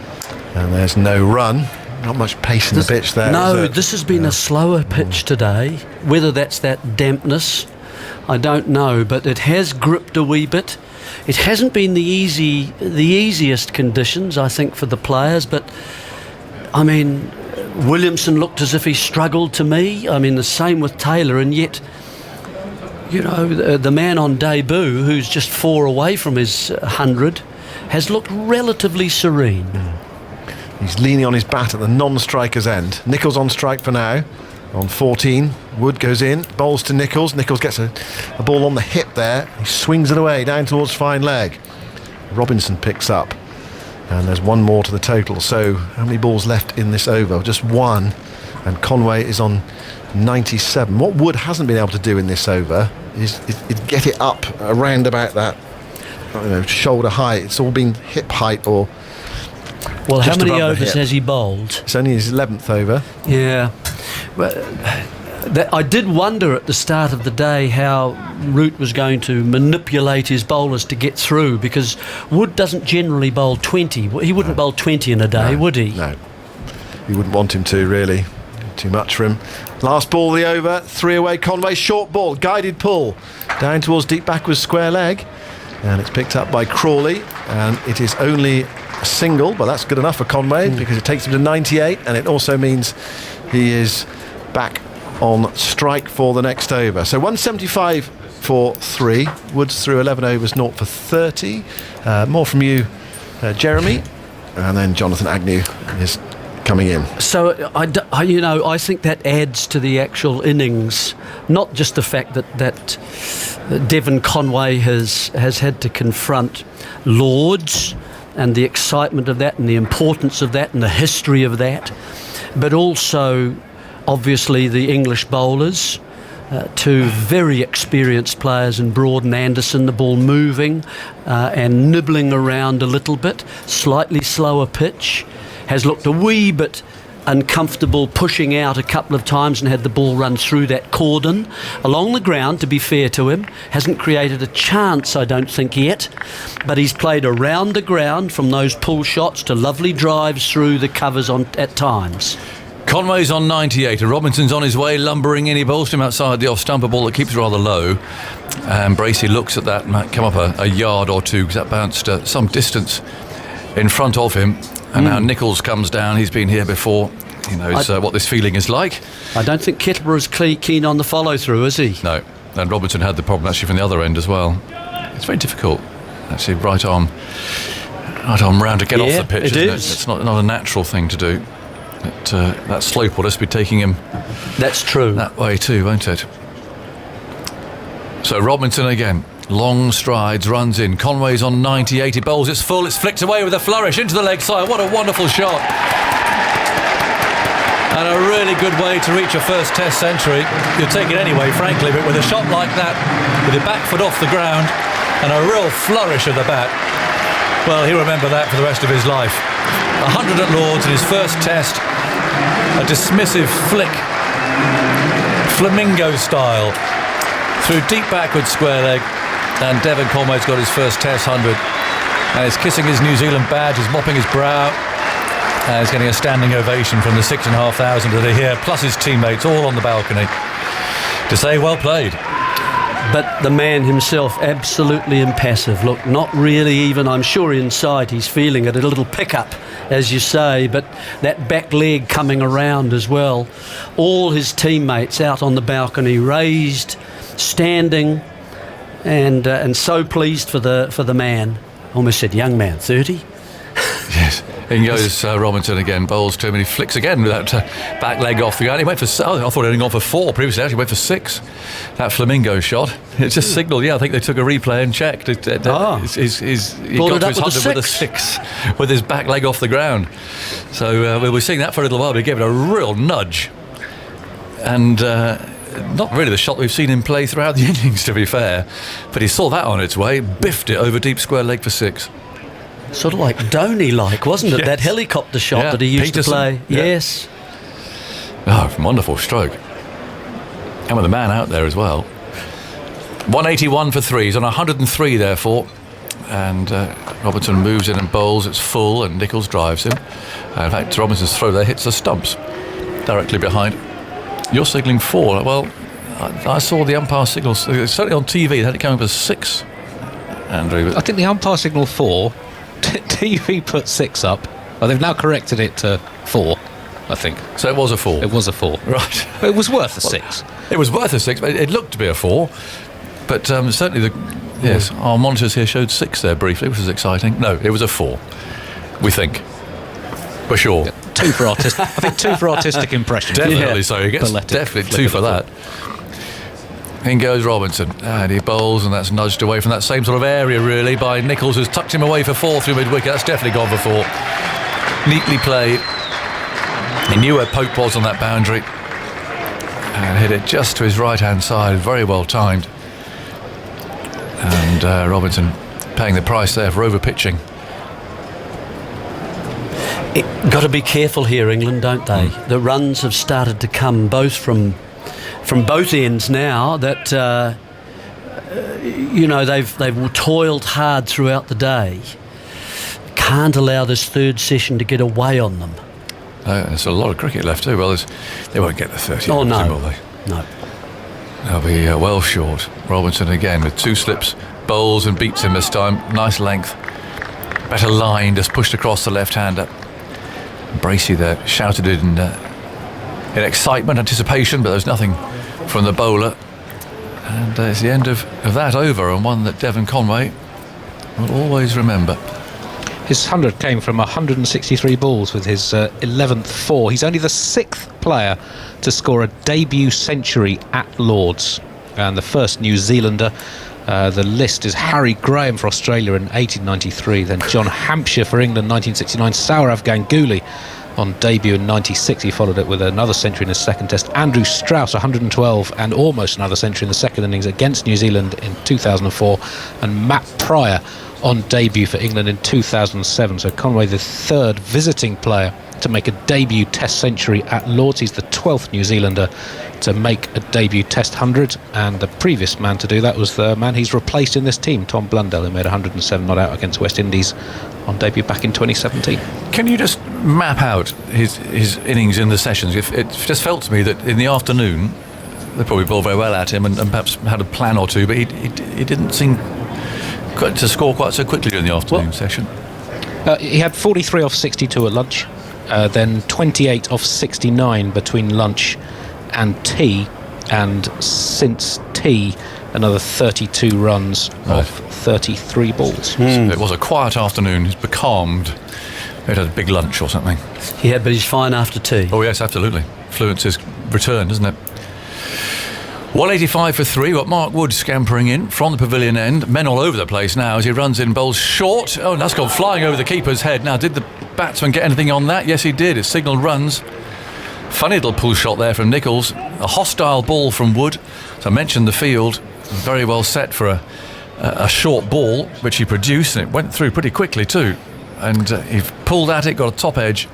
and there's no run. Not much pace in the pitch there. No, this has been a slower pitch today. Whether that's that dampness, I don't know, but it has gripped a wee bit. It hasn't been the easiest conditions, I think, for the players, but I mean, Williamson looked as if he struggled to me. I mean, the same with Taylor, and yet, the man on debut, who's just 4 away from his 100, has looked relatively serene. He's leaning on his bat at the non-striker's end. Nicholls on strike for now. On 14, Wood goes in, bowls to Nicholls. Nicholls gets a ball on the hip there. He swings it away down towards fine leg. Robinson picks up. And there's one more to the total. So how many balls left in this over? Just one. And Conway is on 97. What Wood hasn't been able to do in this over is get it up around about that shoulder height. It's all been hip height or... Well, how many overs has he bowled? It's only his 11th over. Yeah. I did wonder at the start of the day how Root was going to manipulate his bowlers to get through, because Wood doesn't generally bowl 20. He wouldn't bowl 20 in a day, would he? No. You wouldn't want him to, really. Too much for him. Last ball of the over, 3 away. Conway, short ball, guided pull, down towards deep backwards square leg. And it's picked up by Crawley, and it is only a single, but that's good enough for Conway because it takes him to 98, and it also means he is back on strike for the next over. So 175 for 3. Woods through 11 overs, 0 for 30. More from you, Jeremy, and then Jonathan Agnew is coming in. So I think that adds to the actual innings, not just the fact that Devon Conway has had to confront Lords and the excitement of that and the importance of that and the history of that, but also obviously the English bowlers, 2 very experienced players in Broad and Anderson, the ball moving and nibbling around a little bit, slightly slower pitch, has looked a wee bit uncomfortable pushing out a couple of times and had the ball run through that cordon along the ground. To be fair to him, hasn't created a chance, I don't think, yet, but he's played around the ground from those pull shots to lovely drives through the covers at times. Conway's on 98 and Robinson's on his way, lumbering in. He bowls him outside the off-stump, a ball that keeps rather low, and Bracey looks at that, might come up a yard or two because that bounced some distance in front of him. And now Nicholls comes down. He's been here before. He knows what this feeling is like. I don't think Kettleborough's keen on the follow-through, is he? No. And Robinson had the problem actually from the other end as well. It's very difficult, actually, right arm round to get off the pitch, isn't it? It's not a natural thing to do. That slope will just be taking him That's true. that way too, won't it? So Robinson again. Long strides, runs in. Conway's on 98. He bowls, it's full, it's flicked away with a flourish into the leg side. What a wonderful shot. And a really good way to reach a first Test century. You'll take it anyway, frankly, but with a shot like that, with your back foot off the ground, and a real flourish of the bat, well, he'll remember that for the rest of his life. 100 at Lords in his first Test. A dismissive flick, flamingo style, through deep backward square leg. And Devon Conway's got his first Test 100, and he's kissing his New Zealand badge, he's mopping his brow, and he's getting a standing ovation from the 6,500 that are here, plus his teammates all on the balcony to say well played. But the man himself, absolutely impassive. Look, not really even, I'm sure inside he's feeling it, a little pickup, as you say, but that back leg coming around as well. All his teammates out on the balcony, raised, standing, and so pleased for the man. Almost said young man, 30. Yes. In goes Robinson again, bowls to him, and he flicks again with that back leg off the ground. He went for, I thought he'd gone for 4 previously, actually went for 6. That flamingo shot. It just signalled, I think they took a replay and checked. He got to his 100 with a 6, with his back leg off the ground. So we were seeing that for a little while, but he gave it a real nudge. And not really the shot we've seen him play throughout the innings, to be fair. But he saw that on its way, biffed it over deep square leg for 6. Sort of like Dhoni-like, wasn't it? Yes. That helicopter shot that he used Peterson. to play. Yeah. Yes. Oh, wonderful stroke. And with the man out there as well. 181 for 3. He's on 103, therefore. And Robinson moves in and bowls. It's full, and Nicholls drives him. In fact, Robinson's throw there hits the stumps directly behind. You're signalling 4. Well, I saw the umpire signal, certainly on TV, they had it coming up as 6, Andrew. I think the umpire signal 4. TV put 6 up. Well, they've now corrected it to 4, I think. So it was a 4. It was a 4. Right. But it was worth a 6. It was worth a 6, but it looked to be a 4. But certainly, yes, our monitors here showed 6 there briefly, which was exciting. No, it was a 4, we think. For sure. 2 for artistic. I think 2 for artistic impression. Definitely so. He gets definitely 2 for that. In goes Robinson, and he bowls, and that's nudged away from that same sort of area, really, by Nicholls, who's tucked him away for 4 through mid-wicket. That's definitely gone for 4. Neatly played. He knew where Pope was on that boundary, and hit it just to his right-hand side. Very well timed. And Robinson paying the price there for over-pitching. Got to be careful here, England, don't they? The runs have started to come both from both ends now. That they've toiled hard throughout the day. Can't allow this third session to get away on them. There's a lot of cricket left too. Well, they won't get the 30. Oh no, will they? No. They'll be well short. Robinson again with 2 slips, bowls and beats him this time. Nice length, better line, just pushed across the left-hander. Bracey there shouted it in excitement, anticipation, but there's nothing from the bowler. And it's the end of that over, and one that Devon Conway will always remember. His 100 came from 163 balls with his 11th 4. He's only the 6th player to score a debut century at Lords, and the first New Zealander. The list is Harry Graham for Australia in 1893, then John Hampshire for England 1969, Sourav Ganguly on debut in 96. He followed it with another century in his second test. Andrew Strauss 112 and almost another century in the second innings against New Zealand in 2004, and Matt Pryor on debut for England in 2007. So Conway, the 3rd visiting player to make a debut test century at Lords. He's the 12th New Zealander to make a debut test 100, and the previous man to do that was the man he's replaced in this team, Tom Blundell, who made 107 not out against West Indies on debut back in 2017. Can you just map out his innings in the sessions? It just felt to me that in the afternoon they probably bowled very well at him and perhaps had a plan or two, but he didn't seem to score quite so quickly during the afternoon session. He had 43 off 62 at lunch, then 28 off 69 between lunch and tea, and since tea another 32 runs off 33 balls. So it was a quiet afternoon. He's becalmed. He had a big lunch or something. Yeah, but he's fine after tea. Oh yes, absolutely. Fluence is returned, isn't it? 185 for 3. Got Mark Wood scampering in from the pavilion end. Men all over the place now as he runs in, bowls short. Oh, and that's gone flying over the keeper's head. Now, did the batsman get anything on that? Yes, he did. It signalled runs. Funny little pull shot there from Nicholls. A hostile ball from Wood. So I mentioned the field. Very well set for a short ball, which he produced, and it went through pretty quickly too. And he pulled at it, got a top edge,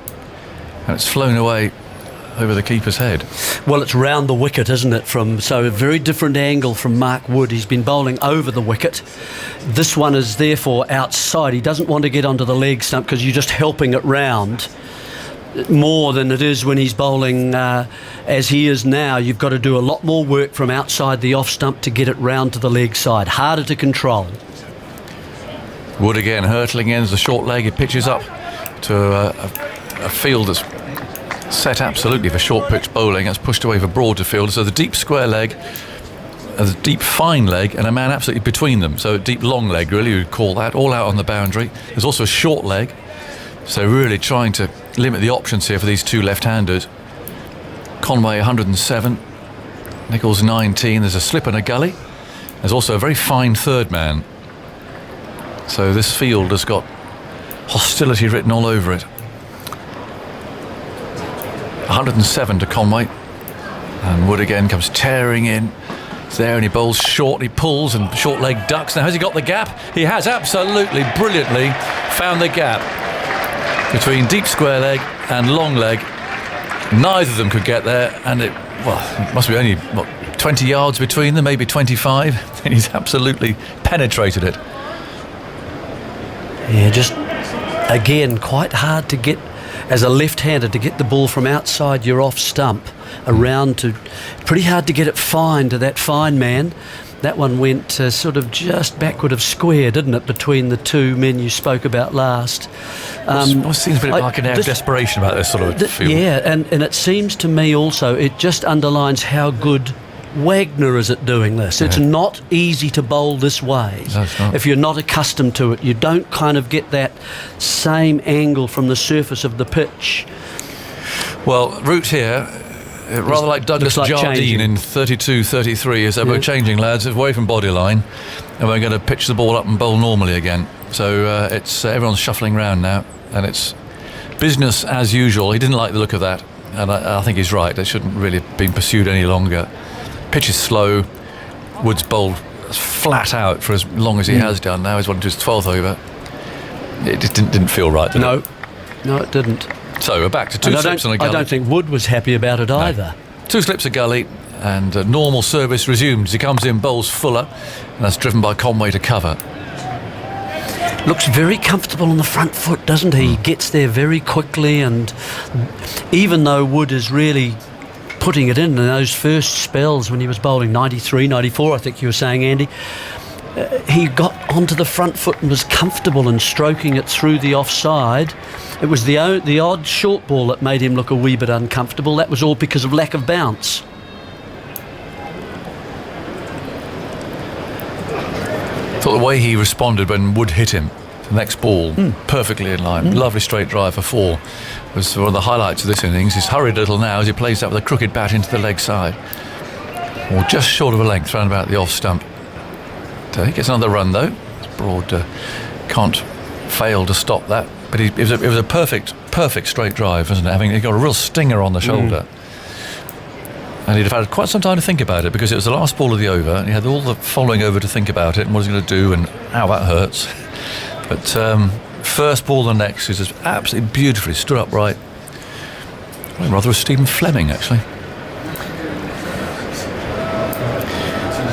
and it's flown away over the keeper's head. Well, it's round the wicket, isn't it? So a very different angle from Mark Wood. He's been bowling over the wicket. This one is therefore outside. He doesn't want to get onto the leg stump because you're just helping it round. more than it is when he's bowling as he is now. You've got to do a lot more work from outside the off stump to get it round to the leg side. Harder to control. Wood again hurtling in as the short leg. He pitches up to a field that's set absolutely for short pitch bowling. It's pushed away for broader field. So the deep square leg, the deep fine leg, and a man absolutely between them. So a deep long leg, really, you'd call that, all out on the boundary. There's also a short leg. So really trying to limit the options here for these two left-handers. Conway 107, Nicholls 19. There's a slip and a gully. There's also a very fine third man. So this field has got hostility written all over it. 107 to Conway, and Wood again comes tearing in. It's there and he bowls short, he pulls and short leg ducks. Now has he got the gap? He has absolutely brilliantly found the gap between deep square leg and long leg. Neither of them could get there, and it must be only 20 yards between them, maybe 25, and he's absolutely penetrated it. Yeah, just again quite hard to get as a left-hander to get the ball from outside your off stump around to, pretty hard to get it fine to that fine man. That one went sort of just backward of square, didn't it, between the two men you spoke about last. It seems a bit like an air of desperation about this sort of field. Yeah, and it seems to me also, it just underlines how good Wagner is at doing this. It's not easy to bowl this way. No, it's not. If you're not accustomed to it, you don't kind of get that same angle from the surface of the pitch. Well, Root here, rather like Douglas like Jardine changing. in 32-33, is that we're changing, lads, away from body line, and we're going to pitch the ball up and bowl normally again. So it's everyone's shuffling round now, and it's business as usual. He didn't like the look of that, and I think he's right. It shouldn't really have been pursued any longer. Pitch is slow. Wood's bowled flat out for as long as he has done. Now he's on to his 12th over. It just didn't feel right, did it? No, it didn't. So we're back to two slips and a gully. I don't think Wood was happy about it either. Two slips a gully, and normal service resumes. He comes in, bowls fuller, and that's driven by Conway to cover. Looks very comfortable on the front foot, doesn't he? He gets there very quickly, and even though Wood is really putting it in those first spells when he was bowling 93, 94, I think you were saying, Andy, he got onto the front foot and was comfortable in stroking it through the offside. It was the odd short ball that made him look a wee bit uncomfortable. That was all because of lack of bounce. Thought the way he responded when Wood hit him, the next ball, perfectly in line, lovely straight drive for 4, was one of the highlights of this innings. He's hurried a little now as he plays that with a crooked bat into the leg side, or just short of a length round about the off stump. He gets another run though. Broad can't fail to stop that, but it was a perfect straight drive, wasn't it? He got a real stinger on the shoulder. And he'd have had quite some time to think about it, because it was the last ball of the over, and he had all the following over to think about it and what he's going to do and how that hurts. But first ball the next is just absolutely beautifully stood upright. Rather a Stephen Fleming, actually.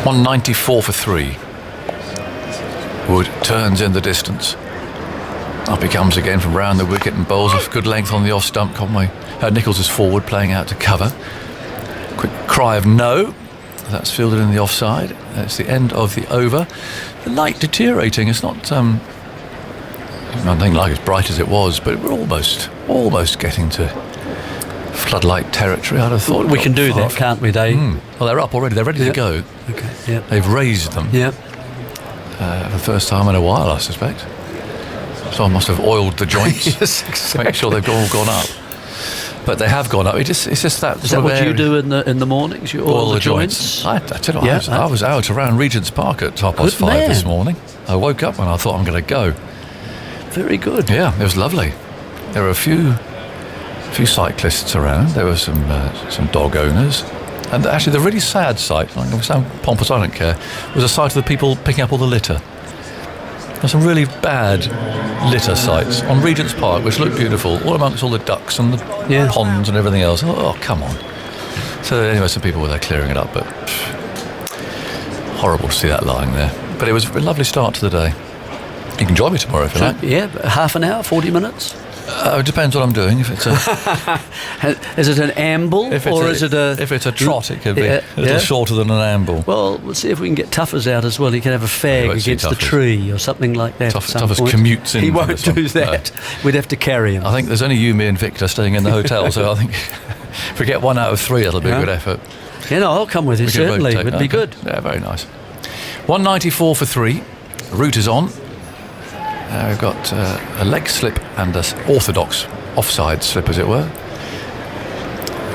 194 for 3. Wood turns in the distance. Up he comes again from round the wicket and bowls a good length on the off stump. Conway. Nicholls is forward, playing out to cover. Quick cry of no. That's fielded in the offside. That's the end of the over. The light deteriorating. It's not nothing like as bright as it was, but we're almost getting to floodlight territory. I'd have thought We can do that, can't we, Dave? Well, they're up already. They're ready to go. Okay. Yep. They've raised them Yep. for the first time in a while, I suspect. Someone must have oiled the joints. Yes, exactly. Make sure they've all gone up. But they have gone up. It's just that. Is that what you do in the mornings? You oil the joints? I tell you what, Yeah. I was out around Regent's Park at 5:30 Good this man. morning. I woke up and I thought I'm going to go. Very good. Yeah, it was lovely. There were a few cyclists around. There were some dog owners. And actually the really sad sight, I'm going to sound pompous, I don't care, was a sight of the people picking up all the litter. There's some really bad litter sites on Regent's Park, which look beautiful, all amongst all the ducks and the ponds and everything else. Oh, come on. So anyway, some people were there clearing it up, but horrible to see that lying there. But it was a lovely start to the day. You can join me tomorrow if you like. Yeah, half an hour, 40 minutes. It depends what I'm doing. If it's a Is it an amble if it's or a, is it a... if it's a trot, it could be a little yeah. shorter than an amble. Well, we'll see if we can get Tuffers out as well. He can have a fag won't see against the Tuffers. tree or something like that. Tuffers at some point. commutes in He for won't this one. do that. We'd have to carry him. I think there's only you, me, and Victor staying in the hotel, so I think if we get 1 out of 3, it'll be a Yeah. good effort. Yeah, no, I'll come with you, We can certainly. rotate. It'd be Okay. good. Yeah, very nice. 194 for 3. Root is on. We've got a leg slip and an orthodox offside slip, as it were.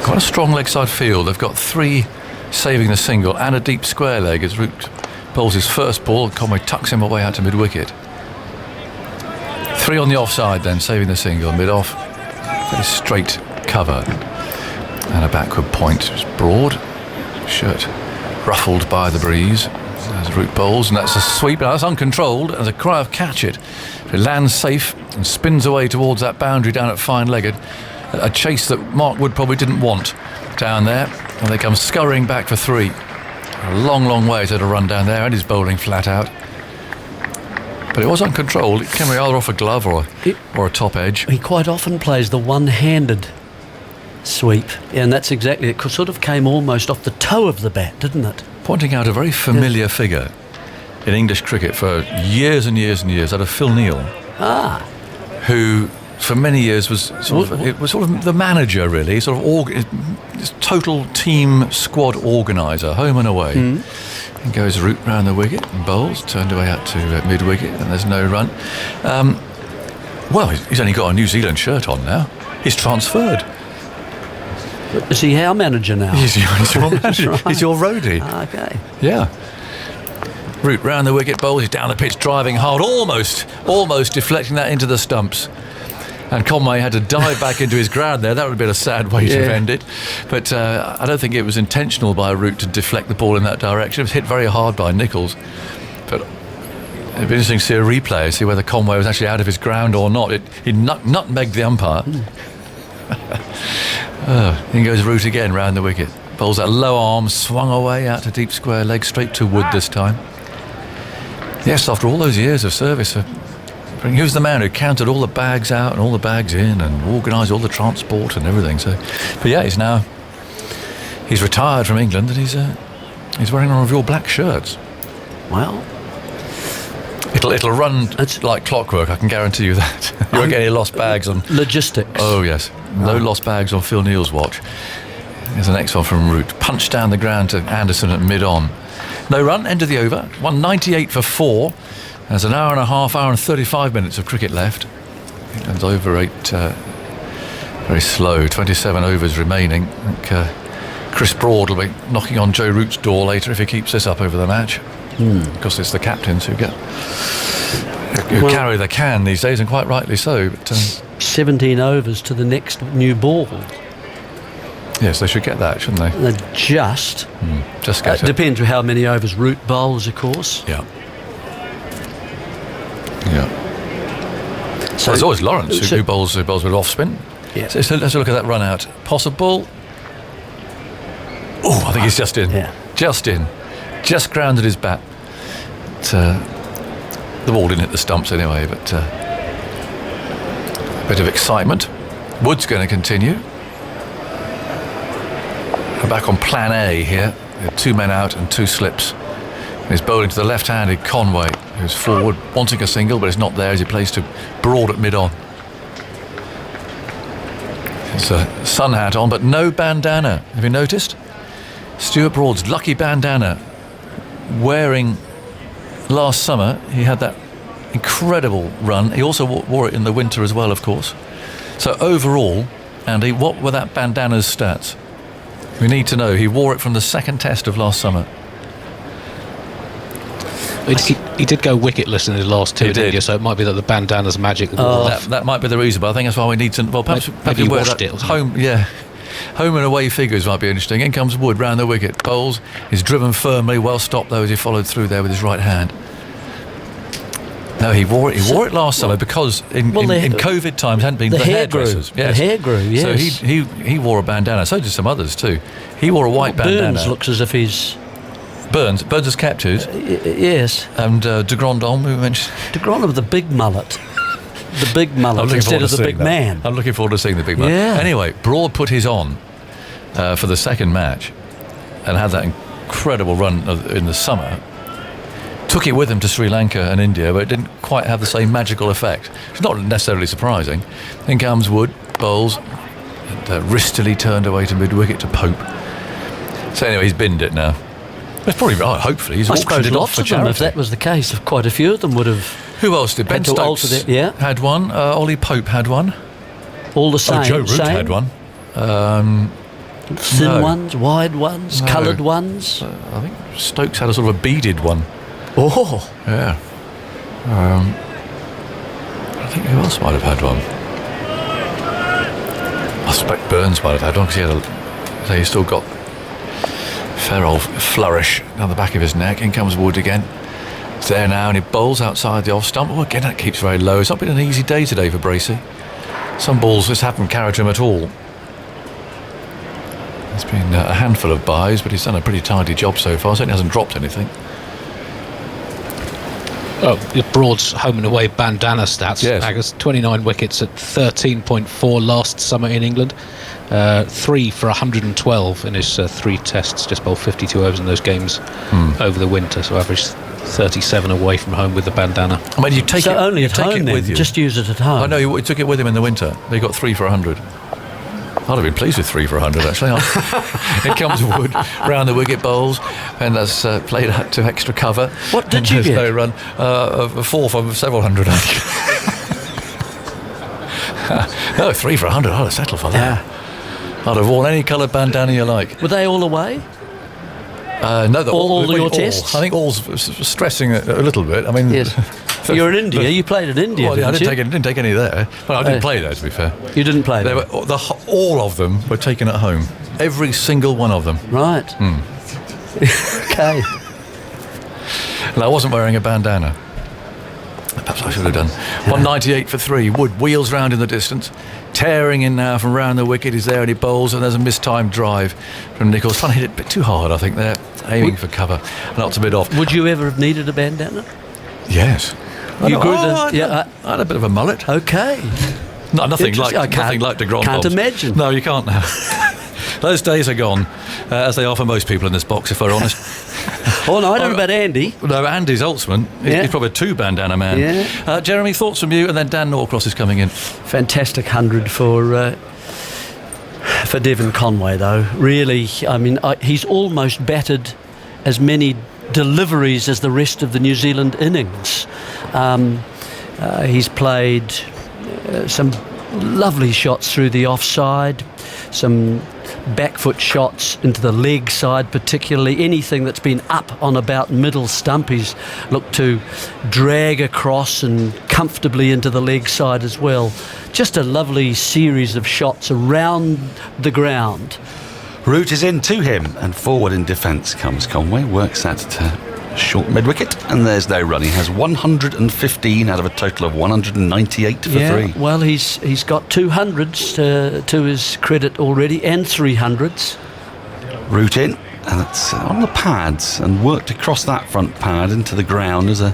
Quite a strong leg side field. They've got 3 saving the single and a deep square leg as Root bowls his first ball. Conway tucks him away out to mid-wicket. 3 on the offside then, saving the single. Mid-off, very straight cover. And a backward point. It's broad. Shirt ruffled by the breeze as Root bowls, and that's a sweep. Now that's uncontrolled. As a cry of catch it. It lands safe and spins away towards that boundary down at fine-legged. A chase that Mark Wood probably didn't want down there. And they come scurrying back for 3. A long, long way to run down there, and he's bowling flat out. But it was uncontrolled. It came either off a glove or a top edge. He quite often plays the one-handed sweep, and that's exactly it. Sort of came almost off the toe of the bat, didn't it? Pointing out a very familiar figure in English cricket for years and years and years, that of Phil Neal, who for many years was sort of the manager, really, sort of total team squad organiser, home and away. And goes Root round the wicket and bowls, turned away out to mid-wicket, and there's no run. Well, he's only got a New Zealand shirt on now. He's transferred. Is he our manager now? He's your manager. Right. He's your roadie. Okay. Yeah. Root round the wicket, bowls, he's down the pitch, driving hard, almost deflecting that into the stumps. And Conway had to dive back into his ground there. That would have been a sad way to end it. But I don't think it was intentional by Root to deflect the ball in that direction. It was hit very hard by Nicholls. But it'd be interesting to see a replay, see whether Conway was actually out of his ground or not. He nutmegged the umpire. Then goes Root again round the wicket. Bowls that low arm, swung away out to deep square leg, straight to Wood this time. Yes, after all those years of service, he was the man who counted all the bags out and all the bags in and organised all the transport and everything. So, but yeah, he's retired from England and he's wearing one of your black shirts. Well, It'll run like clockwork, I can guarantee you that. You won't get any lost bags on... logistics. Oh, yes. No lost bags on Phil Neal's watch. Here's the next one from Root. Punched down the ground to Anderson at mid-on. No run, end of the over. 198 for 4. There's an hour and 35 minutes of cricket left. England's over 8. Very slow. 27 overs remaining. I think Chris Broad will be knocking on Joe Root's door later if he keeps this up over the match. Because it's the captains who carry the can these days, and quite rightly so. But, 17 overs to the next new ball. yes, they should get that, shouldn't they? They're just get it. depends on how many overs Root bowls, of course. Yeah. Yeah. So There's always Lawrence who bowls with off spin. Yeah. So let's look at that run out. Possible. Oh, I think he's just in. Yeah. Just in. Just grounded his bat. But, the ball didn't hit the stumps anyway, but a bit of excitement. Wood's going to continue. We're back on plan A here. We have 2 men out and 2 slips. And he's bowling to the left-handed Conway, who's forward, wanting a single, but it's not there as he plays to Broad at mid-on. It's a sun hat on, but no bandana. Have you noticed? Stuart Broad's lucky bandana wearing last summer. He had that incredible run. He also wore it in the winter as well, of course. So overall, Andy, what were that bandana's stats? We need to know. He wore it from the second test of last summer. He did go wicketless in his last 2 He in did. India, so it might be that the bandana's magic wore off. That might be the reason, but I think that's why we need to. Well, perhaps Maybe he wear washed that it or something. home. Yeah, home and away figures might be interesting. In comes Wood round the wicket. Bowles is driven firmly, well stopped though as he followed through there with his right hand. No, he wore it. He wore it last summer because in COVID times hadn't been the the hair grew. hairdressers. The hair grew. Yes. So he wore a bandana. So did some others too. He wore a white bandana. Burns looks as if he's Burns has kept his. yes. And de Grandhomme, who we mentioned. De Grandhomme with the big mullet. the big mullet instead of the big man. I'm looking forward to seeing the big man. Yeah. Anyway, Broad put his on for the second match and had that incredible run in the summer. Took it with him to Sri Lanka and India, but it didn't quite have the same magical effect. It's not necessarily surprising. In comes Wood, bowls, and wristily turned away to mid-wicket to Pope. So anyway, he's binned it now. It's probably, hopefully, he's I auctioned suppose it off lots for of them, charity. if that was the case, if quite a few of them would have Who else did? Ben had to alter Stokes their- yeah. had one. Ollie Pope had one. all the same. Joe Root same. had one. Thin No. ones, wide ones, No. coloured ones. I think Stokes had a sort of a beaded one. Oh, Yeah. I think who else might have had one? I suspect Burns might have had one because he's still got a fair old flourish down the back of his neck. In comes Wood again. It's there now and he bowls outside the off stump. Oh, again, that keeps very low. It's not been an easy day today for Bracey. Some balls just haven't carried him at all. There's been a handful of buys, but he's done a pretty tidy job so far. Certainly hasn't dropped anything. Oh, Broad's home and away bandana stats. Yes. Agus, 29 wickets at 13.4 last summer in England. 3 for 112 in his 3 tests. Just bowled 52 overs in those games over the winter. So averaged 37 away from home with the bandana. I mean, you take so it, only you at take home it then, with you. just use it at home. I know he took it with him in the winter. He got 3 for 100. I'd have been pleased with 3 for 100 actually. It comes Wood round the wicket bowls and that's played out to extra cover. What did And you there's get? No run. A 4 for several hundred. No, 3 for 100. I'd have settled for that. I'd have worn any coloured bandana you like. Were they all away? No, All your tests? I think all's stressing a little bit. I mean, Yes. You're in India. You played in India, Well, yeah, I didn't you? didn't take any there. Well, I didn't play there, to be fair. You didn't play They there. were, all of them were taken at home. Every single one of them. Right. Okay. And I wasn't wearing a bandana. Perhaps I should have done. 198 for 3. Wood wheels round in the distance. Tearing in now from round the wicket. He's there and he bowls, and there's a mistimed drive from Nichols. Trying to hit it a bit too hard, I think, there. Aiming for cover. Knocked a bit off. Would you ever have needed a bandana? Yes. You grew the- I had a bit of a mullet. Okay. No, nothing like Interesting. I can't- nothing like de Grand can't Bombs. imagine. No, you can't now. Those days are gone, as they are for most people in this box, if we're honest. Oh, no, I don't know about Andy. No, Andy Zoltzman, Yeah. he's probably a 2 bandana man. Yeah. Jeremy, thoughts from you, and then Dan Norcross is coming in. Fantastic 100 for Devon Conway, though. Really, I mean, he's almost batted as many deliveries as the rest of the New Zealand innings. He's played some lovely shots through the offside, some back foot shots into the leg side, particularly anything that's been up on about middle stump he's looked to drag across and comfortably into the leg side as well. Just a lovely series of shots around the ground. Root is in to him, and forward in defence comes Conway, works that to short mid-wicket, and there's no run. He has 115 out of a total of 198 for 3. Well, he's got 200s to his credit already, and 300s. Root in, and it's on the pads, and worked across that front pad into the ground as a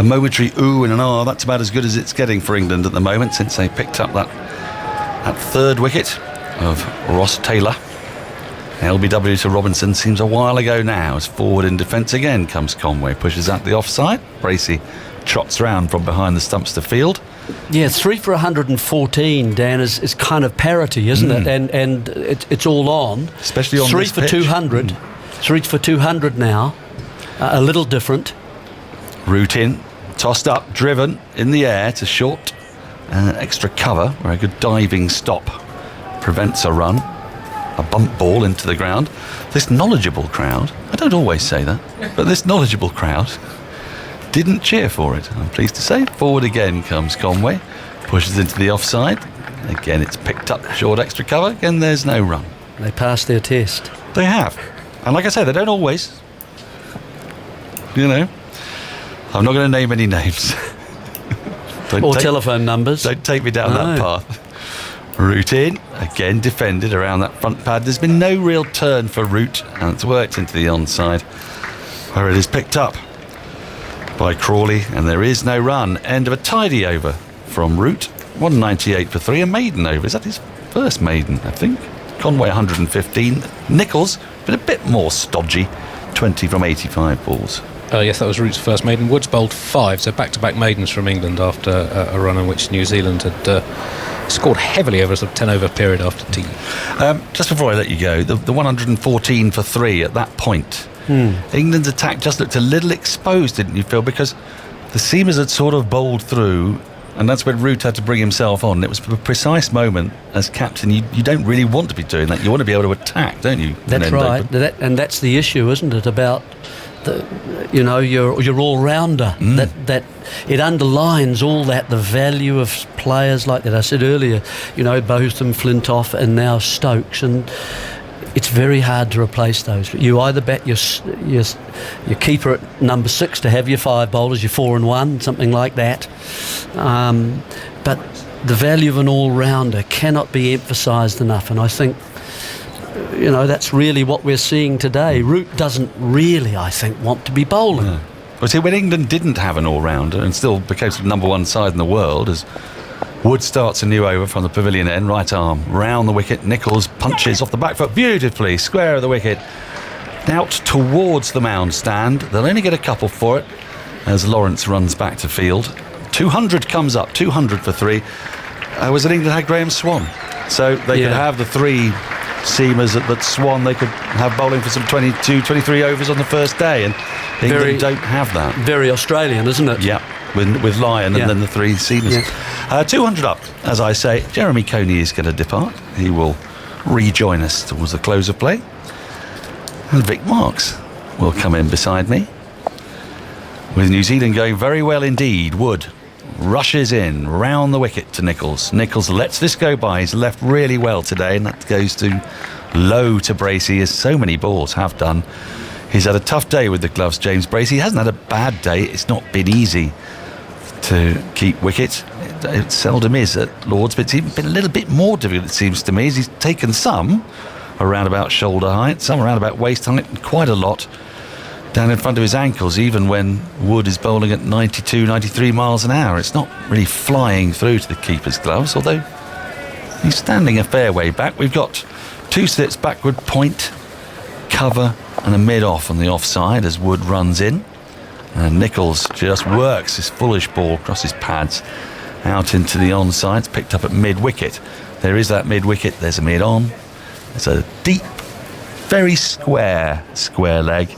momentary ooh and an ah. That's about as good as it's getting for England at the moment since they picked up that 3rd wicket of Ross Taylor. LBW to Robinson seems a while ago now. As forward in defence again comes Conway, pushes out the offside. Bracey trots round from behind the stumps to field. Yeah, 3 for 114, Dan, is kind of parity, isn't it? And it's all on. Especially on 3 this for pitch. 200. 3 for 200 now. A little different. Root in, tossed up, driven in the air to short. Extra cover where a good diving stop prevents a run. A bump ball into the ground. This knowledgeable crowd, I don't always say that, but this knowledgeable crowd didn't cheer for it, I'm pleased to say. Forward again comes Conway, pushes into the offside. Again, it's picked up short extra cover. Again, there's no run. They passed their test. They have. And like I say, they don't always. You know, I'm not going to name any names. Or telephone numbers. Don't take me down that No. path. Root in, again defended around that front pad. There's been no real turn for Root, and it's worked into the onside, where it is picked up by Crawley, and there is no run. End of a tidy over from Root. 198 for 3. A maiden over. Is that his first maiden, I think? Conway 115. Nichols, been a bit more stodgy. 20 from 85 balls. Yes, that was Root's first maiden. Woods bowled 5, so back-to-back maidens from England after a run in which New Zealand had scored heavily over a sort of 10-over period after tea. Just before I let you go, the 114 for 3 at that point, England's attack just looked a little exposed, didn't you feel? Because the seamers had sort of bowled through, and that's when Root had to bring himself on. It was a precise moment as captain. You don't really want to be doing that. You want to be able to attack, don't you? That's right. And that's the issue, isn't it, about your all-rounder. That it underlines all that, the value of players like that. I said earlier, Botham, Flintoff, and now Stokes, and it's very hard to replace those. You either bat your keeper at number 6 to have your 5 bowlers, your 4 and 1, something like that. But the value of an all-rounder cannot be emphasised enough, and I think that's really what we're seeing today. Root doesn't really, I think, want to be bowling. Yeah. Well, see, when England didn't have an all-rounder and still became the number 1 side in the world, as Wood starts a new over from the pavilion end, right arm round the wicket. Nichols punches off the back foot beautifully, square of the wicket, out towards the mound stand. They'll only get a couple for it as Lawrence runs back to field. 200 comes up, 200 for 3. Was it England had Graham Swan, so they could have the 3 seamers at Swan. They could have bowling for some 22, 23 overs on the first day, and England don't have that. Very Australian, isn't it? Yeah, with Lyon and then the 3 seamers. 200 up, as I say. Jeremy Coney is going to depart. He will rejoin us towards the close of play, and Vic Marks will come in beside me. With New Zealand going very well indeed, Wood rushes in round the wicket to Nichols. Nichols lets this go by. He's left really well today, and that goes to low to Bracey, as so many balls have done. He's had a tough day with the gloves, James Bracey. He hasn't had a bad day. It's not been easy to keep wicket. It seldom is at Lord's, but it's even been a little bit more difficult, it seems to me, as he's taken some around about shoulder height, some around about waist height, and quite a lot down in front of his ankles, even when Wood is bowling at 92, 93 miles an hour. It's not really flying through to the keeper's gloves, although he's standing a fair way back. We've got 2 slips backward, point, cover, and a mid-off on the offside as Wood runs in. And Nichols just works his foolish ball across his pads out into the onside. It's picked up at mid-wicket. There is that mid-wicket. There's a mid-on. It's a deep, very square leg,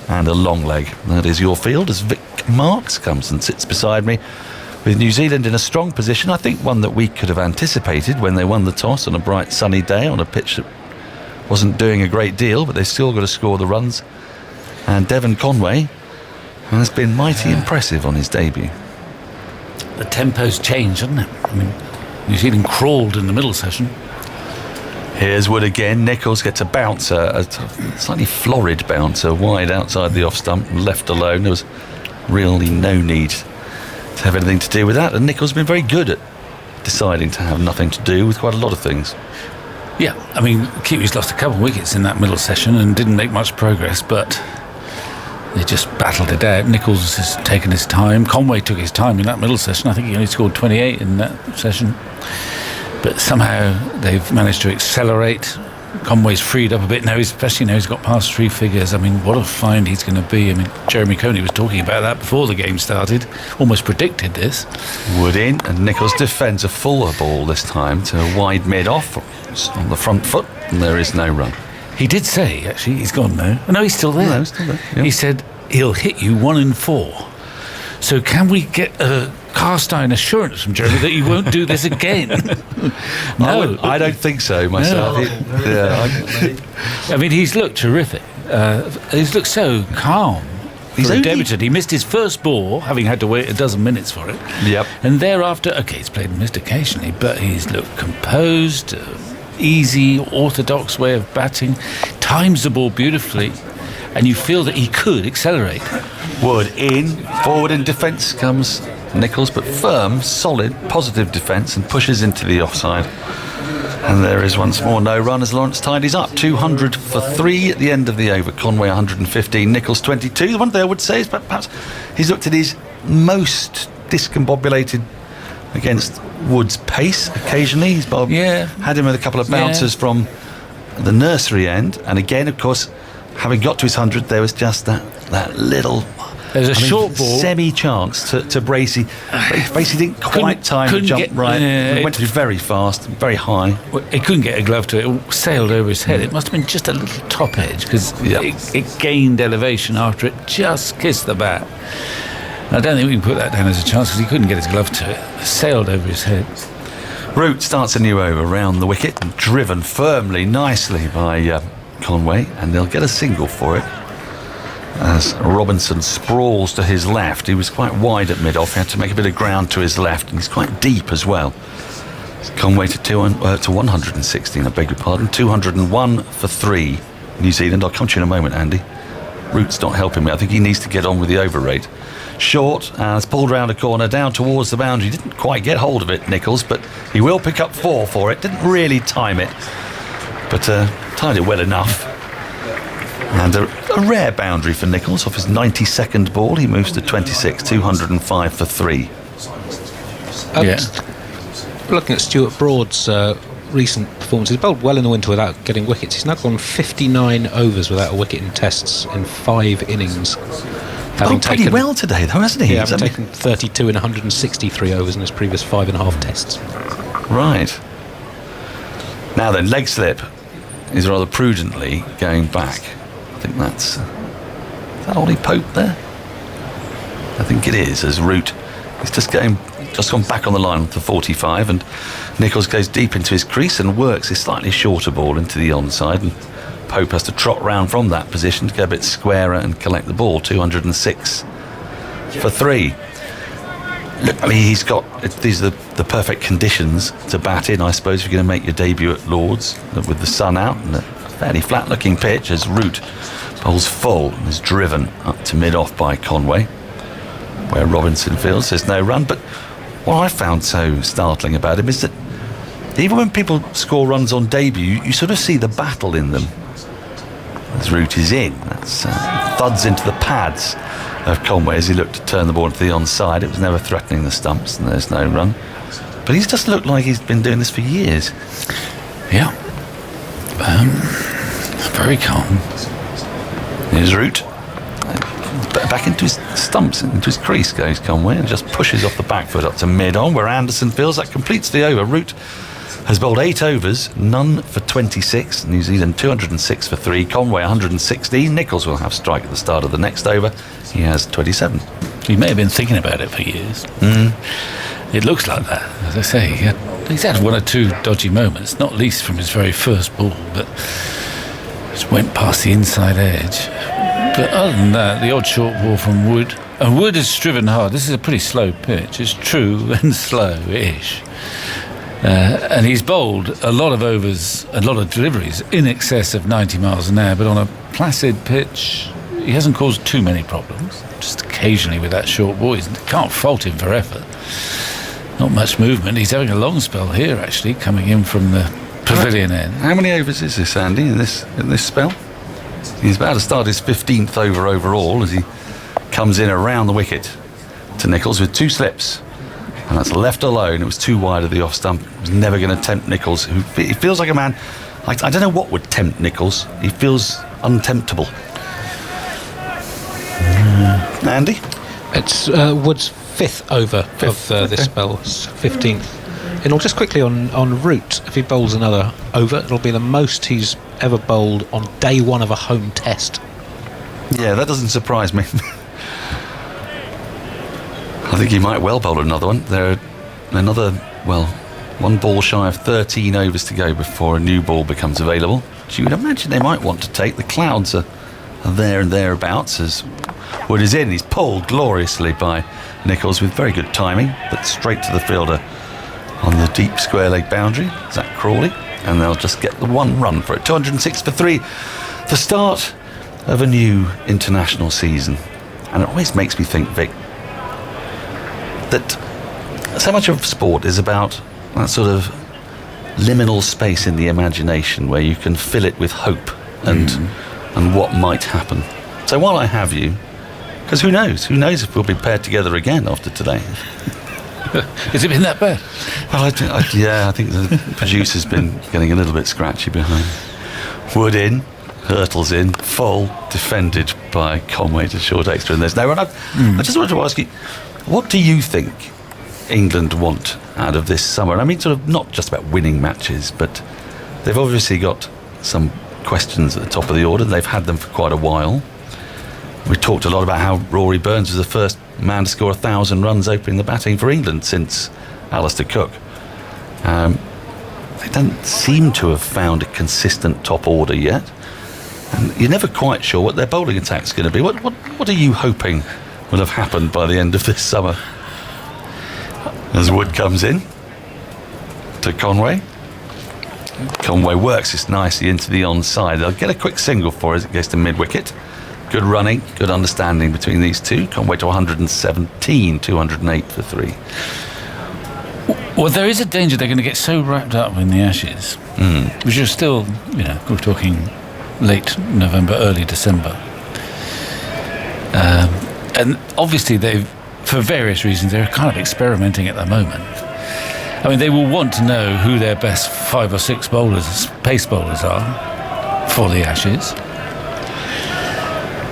and a long leg. That is your field as Vic Marks comes and sits beside me, with New Zealand in a strong position. I think one that we could have anticipated when they won the toss on a bright sunny day on a pitch that wasn't doing a great deal, but they still got to score the runs. And Devon Conway has been mighty impressive on his debut. The tempo's changed, hasn't it? I mean, New Zealand crawled in the middle session. Here's Wood again. Nichols gets a bouncer, a slightly florid bouncer, wide outside the off stump, left alone. There was really no need to have anything to do with that, and Nichols has been very good at deciding to have nothing to do with quite a lot of things. Yeah, I mean, Kiwis lost a couple of wickets in that middle session and didn't make much progress, but they just battled it out. Nichols has taken his time. Conway took his time in that middle session. I think he only scored 28 in that session. But somehow they've managed to accelerate. Conway's freed up a bit now, especially now he's got past 3 figures. I mean, what a find he's going to be. I mean, Jeremy Coney was talking about that before the game started, almost predicted this. Wood in, and Nichols defends a fuller ball this time to a wide mid-off on the front foot, and there is no run. He did say, actually, he's gone now. No, he's still there. No, he's still there. Yeah. He said he'll hit you 1 in 4. So can we get a cast iron assurance from Jeremy that you won't do this again? No, I don't think so myself. No. I mean, he's looked terrific. He's looked so calm. He's a debutant. He missed his first ball, having had to wait a dozen minutes for it. Yep. And thereafter, okay, he's played and missed occasionally, but he's looked composed, easy, orthodox way of batting, times the ball beautifully, and you feel that he could accelerate. Wood in, forward in defence comes Nichols, but firm, solid, positive defence, and pushes into the offside. And there is once more no run as Lawrence tidies up. 200 for 3 at the end of the over. Conway 115, Nichols 22. The one thing I would say is perhaps he's looked at his most discombobulated against Wood's pace occasionally. He's had him with a couple of bounces from the nursery end, and again, of course, having got to his 100, there was just that little. There's a short ball, semi-chance to Bracey. Bracey didn't quite time the jump right. It went very fast, very high. He couldn't get a glove to it. It sailed over his head. It must have been just a little top edge because it gained elevation after it just kissed the bat. I don't think we can put that down as a chance because he couldn't get his glove to it. It sailed over his head. Root starts a new over round the wicket and driven firmly, nicely by Conway, and they'll get a single for it. As Robinson sprawls to his left, he was quite wide at mid-off. He had to make a bit of ground to his left, and he's quite deep as well. Conway to 116, I beg your pardon. 201 for 3, New Zealand. I'll come to you in a moment, Andy. Root's not helping me. I think he needs to get on with the over rate. Short, has pulled round a corner, down towards the boundary. Didn't quite get hold of it, Nicholls, but he will pick up 4 for it. Didn't really time it, but timed it well enough. And a rare boundary for Nicholls off his 92nd ball. He moves to 26, 205 for 3. Looking at Stuart Broad's recent performances, he bowled well in the winter without getting wickets. He's now gone 59 overs without a wicket in tests in 5 innings. Having pretty well today, though, hasn't he? Yeah, having taken 32 in 163 overs in his previous 5.5 tests. Right. Now then, leg slip is rather prudently going back. I think that's... Is that Ollie Pope there? I think it is, as Root is just gone back on the line to 45, and Nicholls goes deep into his crease and works his slightly shorter ball into the onside, and Pope has to trot round from that position to go a bit squarer and collect the ball. 206 for 3. Look, I mean, he's got... These are the perfect conditions to bat in, I suppose, if you're going to make your debut at Lord's, with the sun out and a fairly flat-looking pitch, as Root bowls full and is driven up to mid-off by Conway, where Robinson feels there's no run. But what I found so startling about him is that even when people score runs on debut, you sort of see the battle in them. As Root is in, that's thuds into the pads of Conway as he looked to turn the ball into the onside. It was never threatening the stumps, and there's no run. But he's just looked like he's been doing this for years. Yeah. Very calm. Here's Root. Back into his stumps, into his crease goes Conway, and just pushes off the back foot up to mid-on, where Anderson feels that completes the over. Root has bowled 8 overs, none for 26. New Zealand 206 for 3. Conway 116. Nicholls will have strike at the start of the next over. He has 27. He may have been thinking about it for years. It looks like that. As I say, he's had 1 or 2 dodgy moments, not least from his very first ball, but just went past the inside edge. But other than that, the odd short ball from Wood. And Wood has striven hard. This is a pretty slow pitch. It's true and slow-ish. And he's bowled a lot of overs, a lot of deliveries in excess of 90 miles an hour, but on a placid pitch, he hasn't caused too many problems. Just occasionally with that short ball. You can't fault him for effort. Not much movement. He's having a long spell here, actually, coming in from the pavilion end. How many overs is this, Andy, in this spell? He's about to start his 15th over overall as he comes in around the wicket to Nicholls with 2 slips. And that's left alone. It was too wide of the off stump. It was never going to tempt Nicholls. He feels like a man... I don't know what would tempt Nicholls. He feels untemptable. Andy? It's Wood's 5th over of this spell, 15th. And just quickly on Root, if he bowls another over, it'll be the most he's ever bowled on day 1 of a home test. Yeah, that doesn't surprise me. I think he might well bowl another one. There are another, 1 ball shy of 13 overs to go before a new ball becomes available, which you would imagine they might want to take. The clouds are there and thereabouts as Wood is in. He's pulled gloriously by Nicholls with very good timing, but straight to the fielder on the deep square leg boundary, Zach Crawley, and they'll just get the 1 run for it. 206 for 3. The start of a new international season. And it always makes me think, Vic, that so much of sport is about that sort of liminal space in the imagination where you can fill it with hope and what might happen. So while I have you, because who knows if we'll be paired together again after today. Has it been that bad? Well, I think the producer's been getting a little bit scratchy behind. Wood in, hurtles in, full, defended by Conway to short extra, and there's no run. I just wanted to ask you, what do you think England want out of this summer? And I mean, sort of not just about winning matches, but they've obviously got some questions at the top of the order. They've had them for quite a while. We talked a lot about how Rory Burns was the first man to score 1,000 runs opening the batting for England since Alistair Cook. They don't seem to have found a consistent top order yet, and you're never quite sure what their bowling attack's going to be. What are you hoping will have happened by the end of this summer? As Wood comes in to Conway. Conway works this nicely into the onside. They'll get a quick single for as it goes to mid-wicket. Good running, good understanding between these two. Conway to 117, 208 for 3. Well, there is a danger they're going to get so wrapped up in the Ashes, which are still, we're talking late November, early December. And obviously for various reasons, they're kind of experimenting at the moment. I mean, they will want to know who their best 5 or 6 pace bowlers are for the Ashes.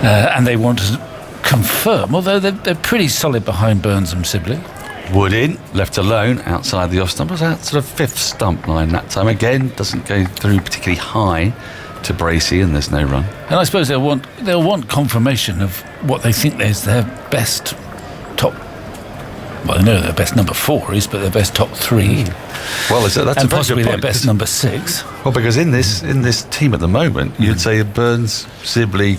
And they want to confirm, although they're pretty solid behind Burns and Sibley. Wood in, left alone outside the off stump. Was that sort of 5th stump line that time. Again, doesn't go through particularly high to Bracey, and there's no run. And I suppose they'll want confirmation of what they think is their best top. Well, they know their best number 4 is, but their best top 3. Well, that's and a very possibly good their point, best number 6. Well, because in this team at the moment, you'd say Burns, Sibley,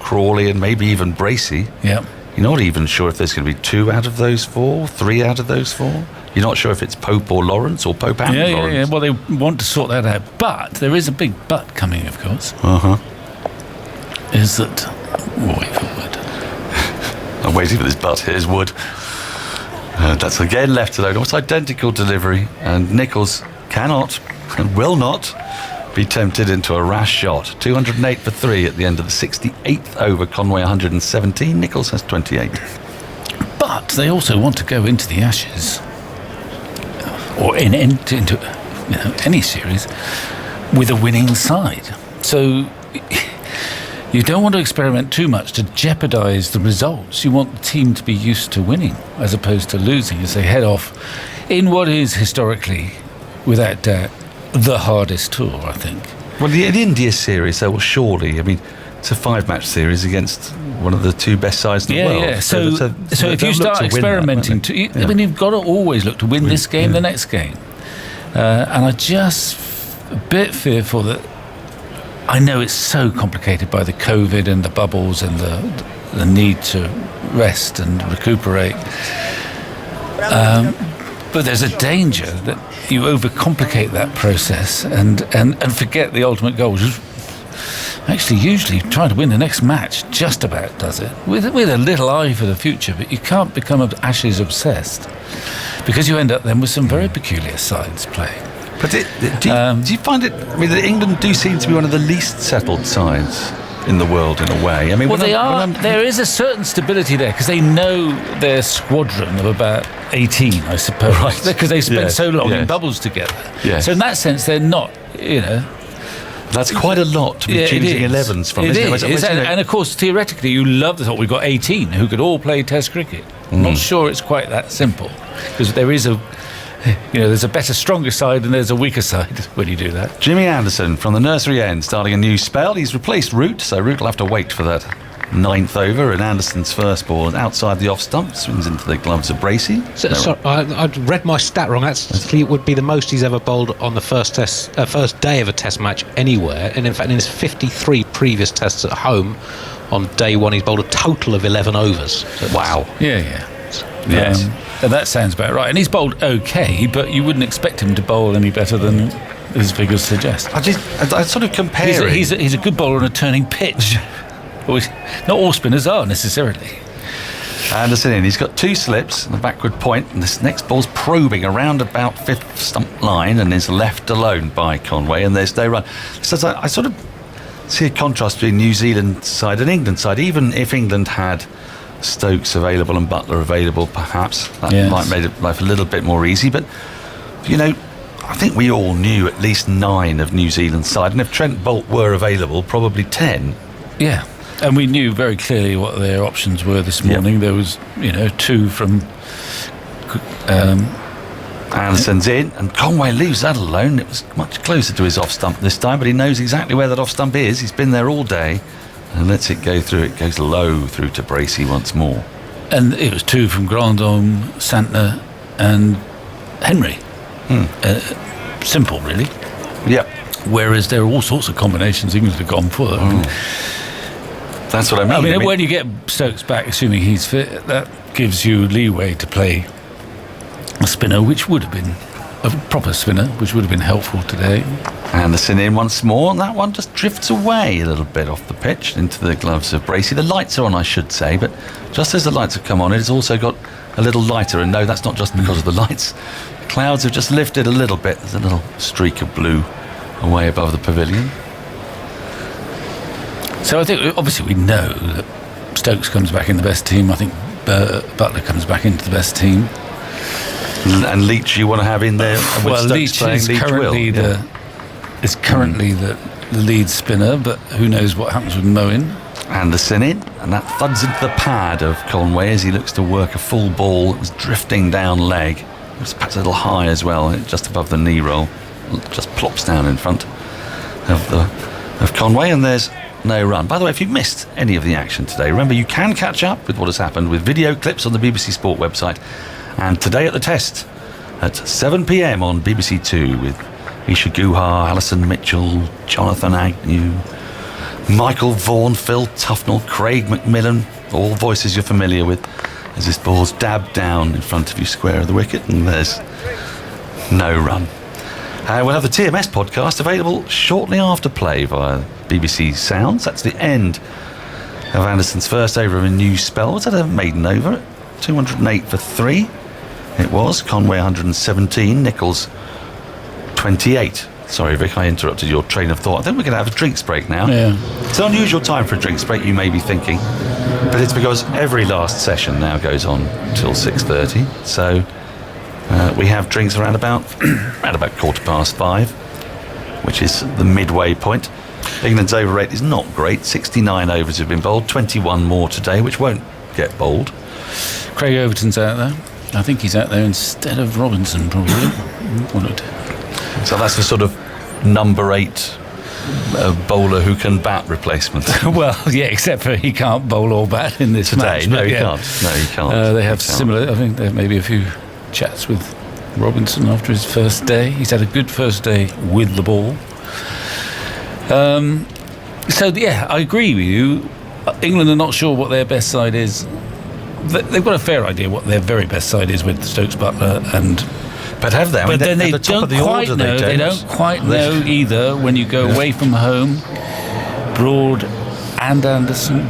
Crawley, and maybe even Bracey. Yeah. You're not even sure if there's going to be 2 out of those 4, 3 out of those 4. You're not sure if it's Pope or Lawrence or Pope and Lawrence. Yeah. Well, they want to sort that out. But there is a big but coming, of course. Is that... We'll wait for Wood. I'm waiting for this but. Here's Wood. That's again left alone. Almost identical delivery. And Nicholls cannot and will not be tempted into a rash shot. 208 for 3 at the end of the 68th over. Conway 117. Nicholls has 28. But they also want to go into the Ashes, or into any series, with a winning side. So you don't want to experiment too much to jeopardise the results. You want the team to be used to winning as opposed to losing as they head off in what is historically, without doubt, the hardest tour, I think. Well, the India series, though, well, surely, I mean, it's a 5-match series against one of the 2 best sides in the world. Yeah. So if you start experimenting, I mean, you've got to always look to win this game, the next game. And I just a bit fearful that I know it's so complicated by the COVID and the bubbles and the need to rest and recuperate. But there's a danger that you overcomplicate that process and forget the ultimate goal, which is actually usually trying to win the next match. Just about does it with a little eye for the future, but you can't become Ashes obsessed because you end up then with some very peculiar sides playing. But do you find it? I mean, England do seem to be one of the least settled sides in the world in a way. I mean, there is a certain stability there because they know their squadron of about 18, I suppose, right? Because they spent so long in bubbles together. Yes. So in that sense, they're not, That's quite a lot to be choosing 11s from. It is. And of course, theoretically, you love the thought we've got 18 who could all play Test cricket. I'm not sure it's quite that simple because there is there's a better, stronger side and there's a weaker side when you do that. Jimmy Anderson from the nursery end starting a new spell. He's replaced Root, so Root will have to wait for that 9th over, and Anderson's first ball and outside the off stump swings into the gloves of Bracey. Sorry, I read my stat wrong. Actually, it would be the most he's ever bowled on the first day of a Test match anywhere, and in fact in his 53 previous Tests at home, on day 1 he's bowled a total of 11 overs. So wow. Yeah. Yes. That sounds about right. And he's bowled okay, but you wouldn't expect him to bowl any better than his figures suggest. I sort of compare. He's a good bowler on a turning pitch. Not all spinners are necessarily. Anderson in. He's got 2 slips and a backward point, and this next ball's probing around about 5th stump line and is left alone by Conway, and there's no run. So I sort of see a contrast between New Zealand side and England side. Even if England had Stokes available and Butler available, perhaps that Yes. might make life a little bit more easy. But I think we all knew at least 9 of New Zealand's side, and if Trent Bolt were available, probably 10. Yeah, and we knew very clearly what their options were this morning. There was, 2 from Anderson's in, and Conway leaves that alone. It was much closer to his off stump this time, but he knows exactly where that off stump is. He's been there all day and lets it go through. It goes low through to Bracey once more. And it was 2 from Grandhomme, Santner and Henry. Simple, really. Yep. Whereas there are all sorts of combinations England have gone for. That's what I mean. I mean, when you get Stokes back, assuming he's fit, that gives you leeway to play a spinner, which would have been a proper spinner, which would have been helpful today. Anderson in once more, and that one just drifts away a little bit off the pitch into the gloves of Bracey. The lights are on, I should say, but just as the lights have come on, it's also got a little lighter, and no, that's not just because of the lights. The clouds have just lifted a little bit. There's a little streak of blue away above the pavilion. So I think, obviously, we know that Stokes comes back in the best team. I think Butler comes back into the best team. And Leach you want to have in there with Well, Stokes Leach playing, is Leach currently will. the lead spinner, but who knows what happens with Moen. Anderson in, and that thuds into the pad of Conway as he looks to work a full ball. It was drifting down leg. It was perhaps a little high as well, just above the knee roll. Just plops down in front of Conway, and there's no run. By the way, if you've missed any of the action today, remember you can catch up with what has happened with video clips on the BBC Sport website, and today at the Test at 7 p.m. on BBC Two with Isha Guha, Alison Mitchell, Jonathan Agnew, Michael Vaughan, Phil Tufnell, Craig McMillan, all voices you're familiar with, as this ball's dabbed down in front of you square of the wicket, and there's no run. We'll have the TMS podcast available shortly after play via BBC Sounds. That's the end of Anderson's first over of a new spell. Was that a maiden over? 208 for 3. It was. Conway 117, Nicholls 28. Sorry, Vic, I interrupted your train of thought. I think we're going to have a drinks break now. Yeah. It's an unusual time for a drinks break, you may be thinking, but it's because every last session now goes on till 6:30. So we have drinks around about 5:15, which is the midway point. England's over rate is not great. 69 overs have been bowled, 21 more today, which won't get bowled. Craig Overton's out there. I think he's out there instead of Robinson, probably. So that's the sort of number 8 bowler who can bat replacement. Well, yeah, except for he can't bowl or bat in this Today, match. no, but he yeah. can't. No, he can't. They have He can't. similar. I think there may be a few chats with Robinson after his first day. He's had a good first day with the ball. So yeah, I agree with you. England are not sure what their best side is. They've got a fair idea what their very best side is with Stokes, Butler, and. But have they? I mean, But then they're they at the top don't of the quite order, know. They don't quite know either when you go away from home. Broad and Anderson,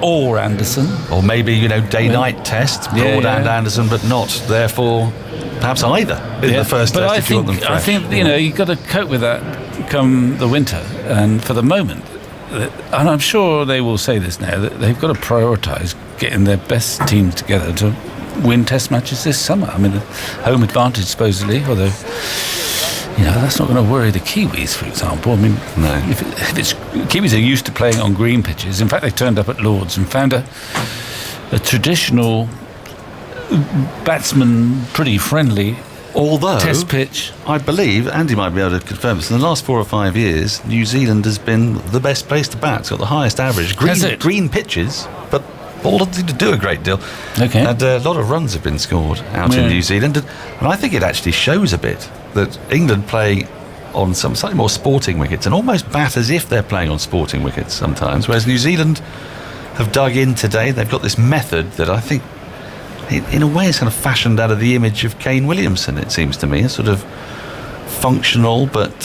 or Anderson. Or maybe, day-night test, Broad Yeah, yeah. and Anderson, but not, therefore, perhaps either in the first but test if you want them fresh. I think you've got to cope with that come the winter. And for the moment, and I'm sure they will say this now, that they've got to prioritise getting their best teams together to win test matches this summer. I mean, the home advantage supposedly, although that's not going to worry the Kiwis, for example. I mean, No. if it's Kiwis are used to playing on green pitches. In fact, they turned up at Lords and found a traditional batsman pretty friendly Although, test pitch. I believe, Andy might be able to confirm this, in the last 4 or 5 years, New Zealand has been the best place to bat. It's got the highest average. Has it? Green pitches, but ball doesn't seem to do a great deal. Okay. And a lot of runs have been scored out in Yeah. New Zealand. And I think it actually shows a bit that England play on some slightly more sporting wickets and almost bat as if they're playing on sporting wickets sometimes, whereas New Zealand have dug in today. They've got this method that I think in a way is kind of fashioned out of the image of Kane Williamson, it seems to me. A sort of functional, but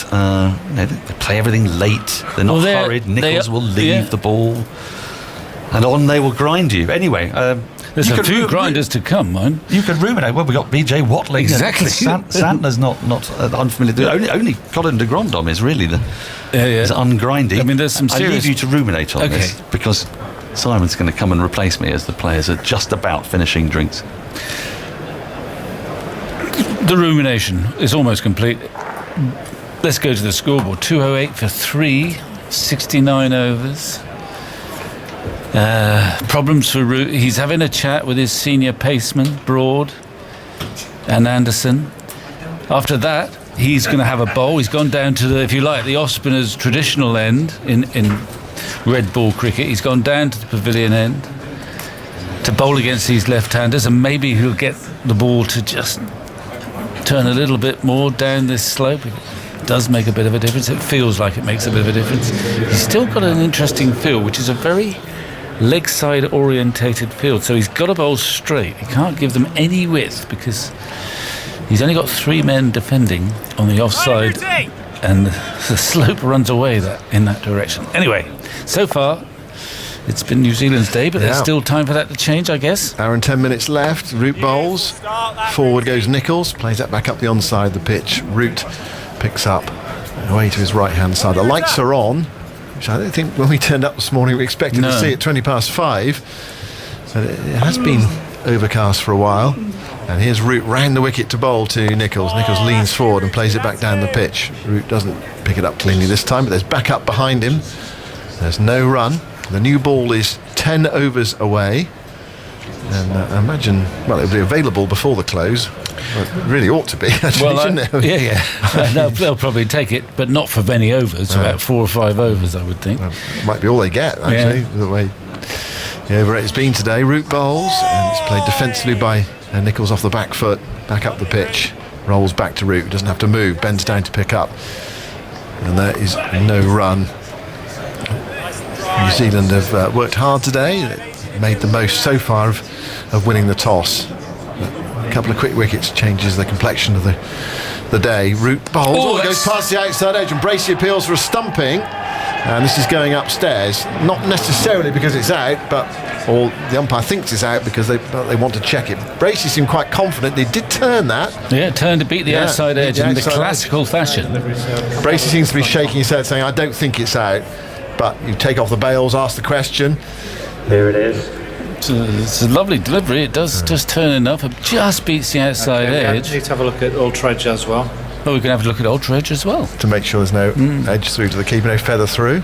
they play everything late. They're not Well, hurried. Nicholls will leave yeah. the ball, and on they will grind you. Anyway, There's you a could few grinders to come, man. You could ruminate. Well, we got BJ Watling. Exactly. Santner's not unfamiliar. Only Colin de Grandhomme is really the is ungrindy. I mean, there's some I leave serious- you to ruminate on Okay. this because Simon's going to come and replace me as the players are just about finishing drinks. The rumination is almost complete. Let's go to the scoreboard. 208 for 3, 69 overs. Problems for Root. He's having a chat with his senior pacemen, Broad and Anderson. After that, he's going to have a bowl. He's gone down to the, if you like, the off-spinner's traditional end in red ball cricket. He's gone down to the pavilion end to bowl against these left-handers, and maybe he'll get the ball to just turn a little bit more down this slope. It does make a bit of a difference. It feels like it makes a bit of a difference. He's still got an interesting field, which is a very leg side orientated field, so he's got to bowl straight. He can't give them any width because he's only got 3 men defending on the offside, and the slope runs away in that direction. Anyway, so far it's been New Zealand's day, but there's still time for that to change, I guess. Hour and 10 minutes left. Root bowls. Forward goes Nichols. Plays that back up the onside of the pitch. Root picks up away to his right-hand side. The lights are on, which I don't think when we turned up this morning we expected to see at 5:20. But it has been overcast for a while. And here's Root round the wicket to bowl to Nichols. Nichols leans forward and plays it back down the pitch. Root doesn't pick it up cleanly this time, but there's backup behind him. There's no run. The new ball is 10 overs away. And I imagine, well, it'll be available before the close. Well, it really ought to be, actually, shouldn't it? Yeah. They'll probably take it, but not for many overs, about 4 or 5 overs, I would think. Might be all they get, actually, the way the over 8 has been today. Root bowls, and it's played defensively by Nichols off the back foot, back up the pitch, rolls back to Root, doesn't have to move, bends down to pick up. And there is no run. New Zealand have worked hard today, made the most so far of winning the toss. A couple of quick wickets changes the complexion of the day. Root bowls, goes past the outside edge, and Bracey appeals for a stumping, and this is going upstairs, not necessarily because it's out, or the umpire thinks it's out because they want to check it. Bracey seemed quite confident. They did turn that. Yeah, turn to beat the outside edge in the classical fashion. Bracey seems to be shaking his head, saying, I don't think it's out. But you take off the bails, ask the question. Here it is. It's a lovely delivery. It does just turn enough. It just beats the outside edge. We need to have a look at Ultra Edge as well. Oh, we can have a look at Ultra Edge as well. To make sure there's no edge through to the keeper, no feather through.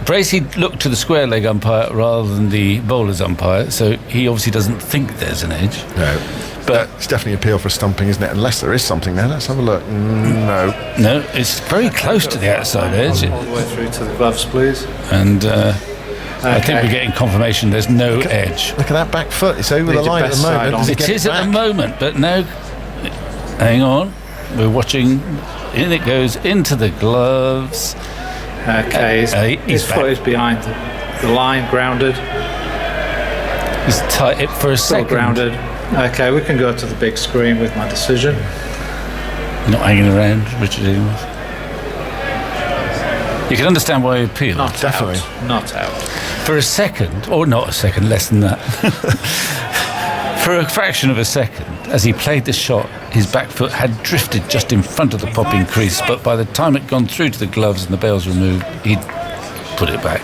Bracey looked to the square leg umpire rather than the bowler's umpire, so he obviously doesn't think there's an edge. No. But it's definitely an appeal for a stumping, isn't it? Unless there is something there. Let's have a look. No, it's very close to the outside edge. All the way through to the gloves, please. And I think we're getting confirmation there's no edge. Look at that back foot. It's over the line at the moment. It is at the moment, but now, hang on. We're watching. In it goes into the gloves. Okay, his foot is behind the line, grounded. He's tight it for a second. Grounded. Okay, we can go to the big screen with my decision. Not hanging around, Richard Inglis. You can understand why he appealed. Not definitely. Not out. For a second, or not a second, less than that. For a fraction of a second, as he played the shot, his back foot had drifted just in front of the popping crease, but by the time it gone through to the gloves and the bails removed, he'd put it back.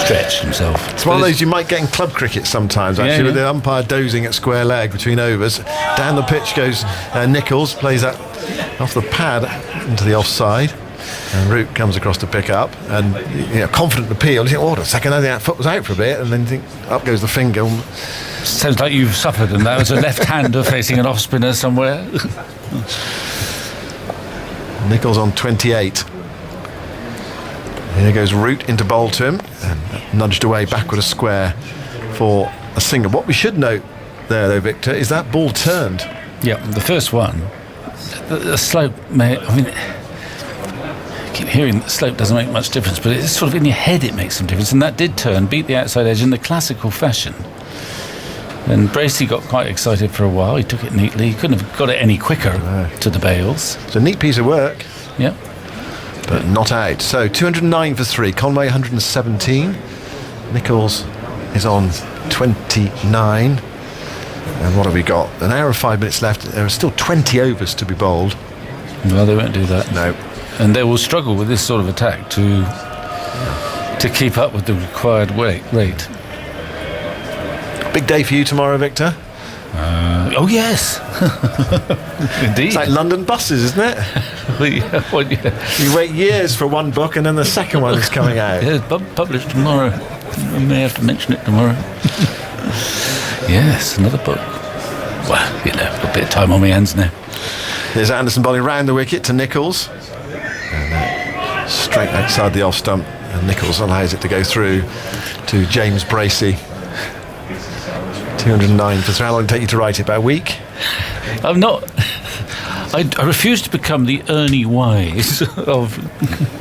Stretched himself. It's one of those you might get in club cricket sometimes, actually, with the umpire dozing at square leg between overs. Down the pitch goes Nichols, plays that off the pad into the offside, and Root comes across to pick up, and confident appeal. You think, a second, I think that foot was out for a bit, and then you think, up goes the finger. Sounds like you've suffered, and that was a left-hander facing an off-spinner somewhere. Nichols on 28. Here goes Root into bowl to him, and nudged away backward a square for a single. What we should note there, though, Victor, is that ball turned. Yeah, the first one. The slope I keep hearing the slope doesn't make much difference, but it's sort of in your head it makes some difference, and that did turn, beat the outside edge in the classical fashion. And Bracey got quite excited for a while. He took it neatly. He couldn't have got it any quicker to the bails. It's a neat piece of work. Yeah. But not out. So 209 for 3. Conway 117. Nichols is on 29. And what have we got? An hour and 5 minutes left. There are still 20 overs to be bowled. No, they won't do that. No. And they will struggle with this sort of attack to keep up with the required rate. Big day for you tomorrow, Victor. Oh yes, indeed. It's like London buses, isn't it? You wait years for one book and then the second one is coming out. Yeah, it's published tomorrow. I may have to mention it tomorrow. Yes, another book. Well, got a bit of time on my hands now. There's Anderson bowling round the wicket to Nicholls. And straight outside the off stump. And Nicholls allows it to go through to James Bracey. 209 for 3. How long did it take you to write it? About a week? I'm not. I refuse to become the Ernie Wise of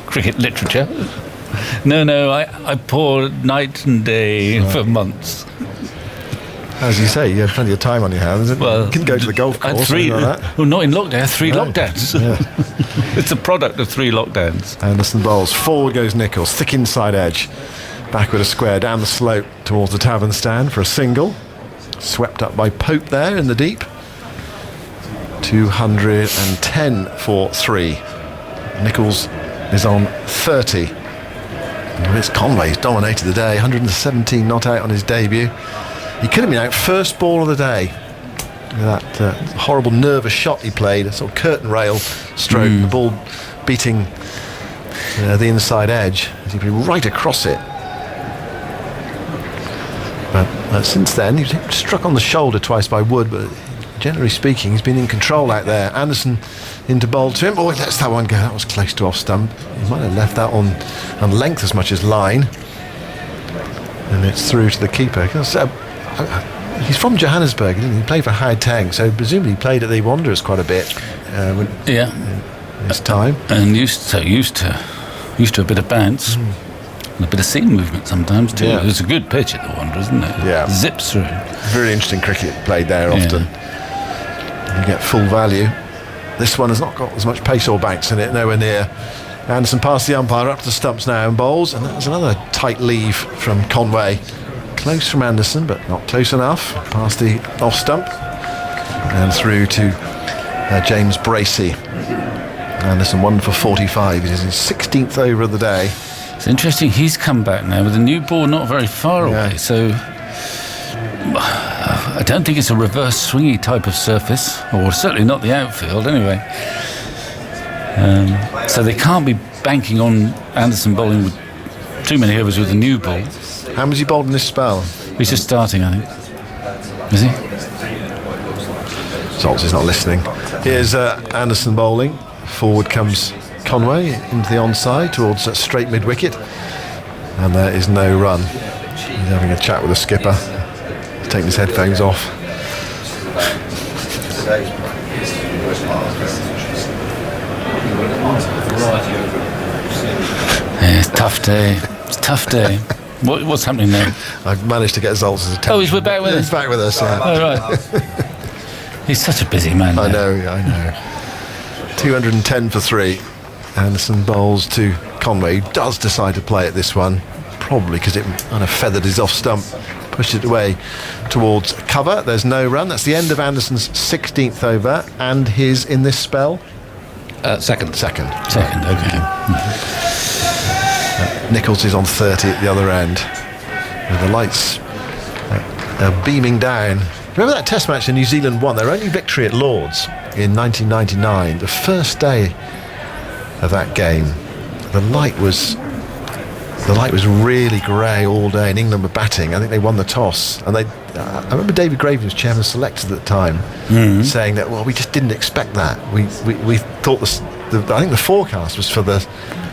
cricket literature. No, I poured night and day for months. As you say, you had plenty of time on your hands. Well, you couldn't go to the golf course. Well, not in lockdown. 3 lockdowns. Yeah. It's a product of 3 lockdowns. Anderson bowls. Forward goes Nicholls. Thick inside edge. Backward a square down the slope towards the tavern stand for a single. Swept up by Pope there in the deep. 210 for 3. Nicholls is on 30. And it's Conway who's dominated the day. 117 not out on his debut. He could have been out first ball of the day. That horrible nervous shot he played, a sort of curtain rail stroke, the ball beating the inside edge as he played right across it. But since then, he was struck on the shoulder twice by Wood, but generally speaking, he's been in control out there. Anderson into bowl to him. Oh, he lets that one go. That was close to off stump. He might have left that on length as much as line. And it's through to the keeper. He's from Johannesburg, didn't he? He played for Gauteng, so presumably he played at the Wanderers quite a bit. This time. And used to a bit of bounce. And a bit of seam movement sometimes too. Yeah. It's a good pitch at the Wanderers, isn't it? Yeah. Zips through. Very interesting cricket played there often. You get full value. This one has not got as much pace or bounce in it, nowhere near. Anderson past the umpire, up to the stumps now and bowls, and that was another tight leave from Conway. Close from Anderson, but not close enough. Past the off stump and through to James Bracey. Anderson 1 for 45. It is his 16th over of the day. It's interesting, he's come back now with a new ball not very far away, so I don't think it's a reverse swingy type of surface, or certainly not the outfield anyway. So they can't be banking on Anderson bowling with too many overs with a new ball. How was he bowled in this spell? He's just starting, I think. Is he? Zoltz is not listening. Here's Anderson bowling. Forward comes Conway into the onside towards straight mid-wicket, and there is no run. He's having a chat with the skipper. He's taking his headphones off. Yeah, it's a tough day. It's a tough day. What's happening now? I've managed to get Zoltz's attention. Oh, he's back with us. He's back with us, yeah. Oh, right. He's such a busy man. I know. 210 for 3. Anderson bowls to Conway, who does decide to play at this one, probably because it kind of feathered his off stump, pushed it away towards cover. There's no run. That's the end of Anderson's 16th over, and his in this spell. Second. Okay. Nicholls is on 30 at the other end. And the lights are beaming down. Remember that Test match in New Zealand won? Their only victory at Lord's in 1999. The first day of that game, the light was really grey all day, and England were batting. I think they won the toss, and I remember David Graven was chairman selected at the time, saying that we just didn't expect that. We thought I think the forecast was for the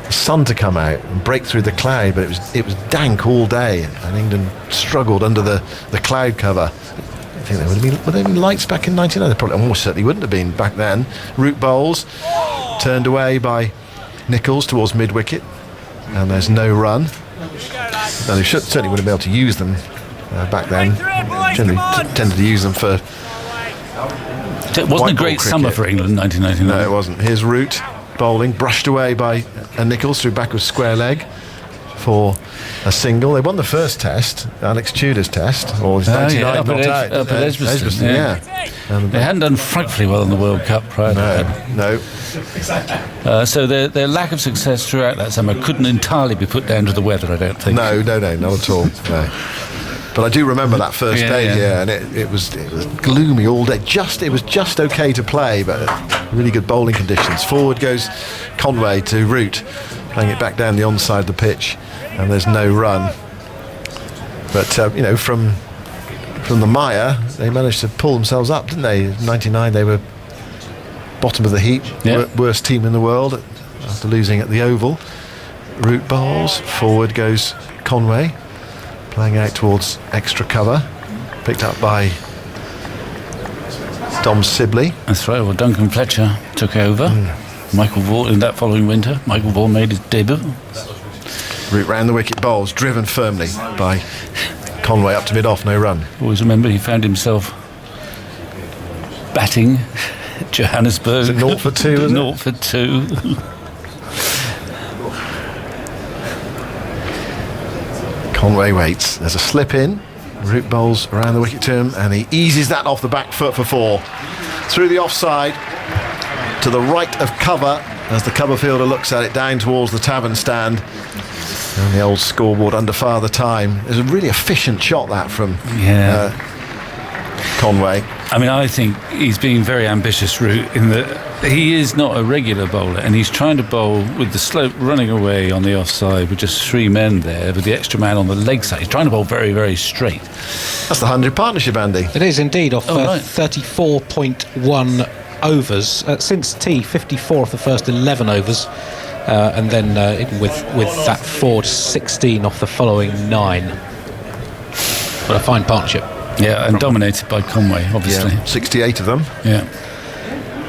sun to come out and break through the cloud, but it was dank all day, and England struggled under the cloud cover. I think would there have been lights back in 99? There probably almost certainly wouldn't have been back then. Root bowls turned away by Nicholls towards mid-wicket, and there's no run. Now they certainly wouldn't be able to use them back then. Generally tended to use them for It wasn't a great summer for England in 1999. No, it wasn't. Here's Root bowling, brushed away by Nicholls through backwards square leg for a single. They won the first test, Alex Tudor's test, or his 99 not out. Up at Edgbaston, yeah. They hadn't done frightfully well in the World Cup prior to that. No. So their lack of success throughout that summer couldn't entirely be put down to the weather, I don't think. No, not at all. No. But I do remember that first day here, and it was gloomy all day. It was just okay to play, but really good bowling conditions. Forward goes Conway to Root, playing it back down the onside of the pitch, and there's no run. But from the mire, they managed to pull themselves up, didn't they? 99, they were bottom of the heap, worst team in the world after losing at the Oval. Root bowls, forward goes Conway, playing out towards extra cover, picked up by Dom Sibley. That's right, well, Duncan Fletcher took over. Michael Vaughan, in that following winter, Michael Vaughan made his debut. Root round the wicket bowls, driven firmly by Conway up to mid-off, no run. Always remember he found himself batting Johannesburg. Was it 0 for 2, was it? 0 for 2. Conway waits. There's a slip in. Root bowls around the wicket to him, and he eases that off the back foot for 4. Through the offside, to the right of cover, as the cover fielder looks at it, down towards the tavern stand. And the old scoreboard under Father Time. There's a really efficient shot, that, from Conway. I mean, I think he's being very ambitious, Root, in that he is not a regular bowler, and he's trying to bowl with the slope running away on the offside with just 3 men there, with the extra man on the leg side. He's trying to bowl very, very straight. That's the 100 partnership, Andy. It is indeed, off right. 34.1 overs. Since tea, 54 of the first 11 overs. And then even with that forward, 16 off the following 9. What a fine partnership. Yeah, and dominated by Conway, obviously. Yeah, 68 of them. Yeah.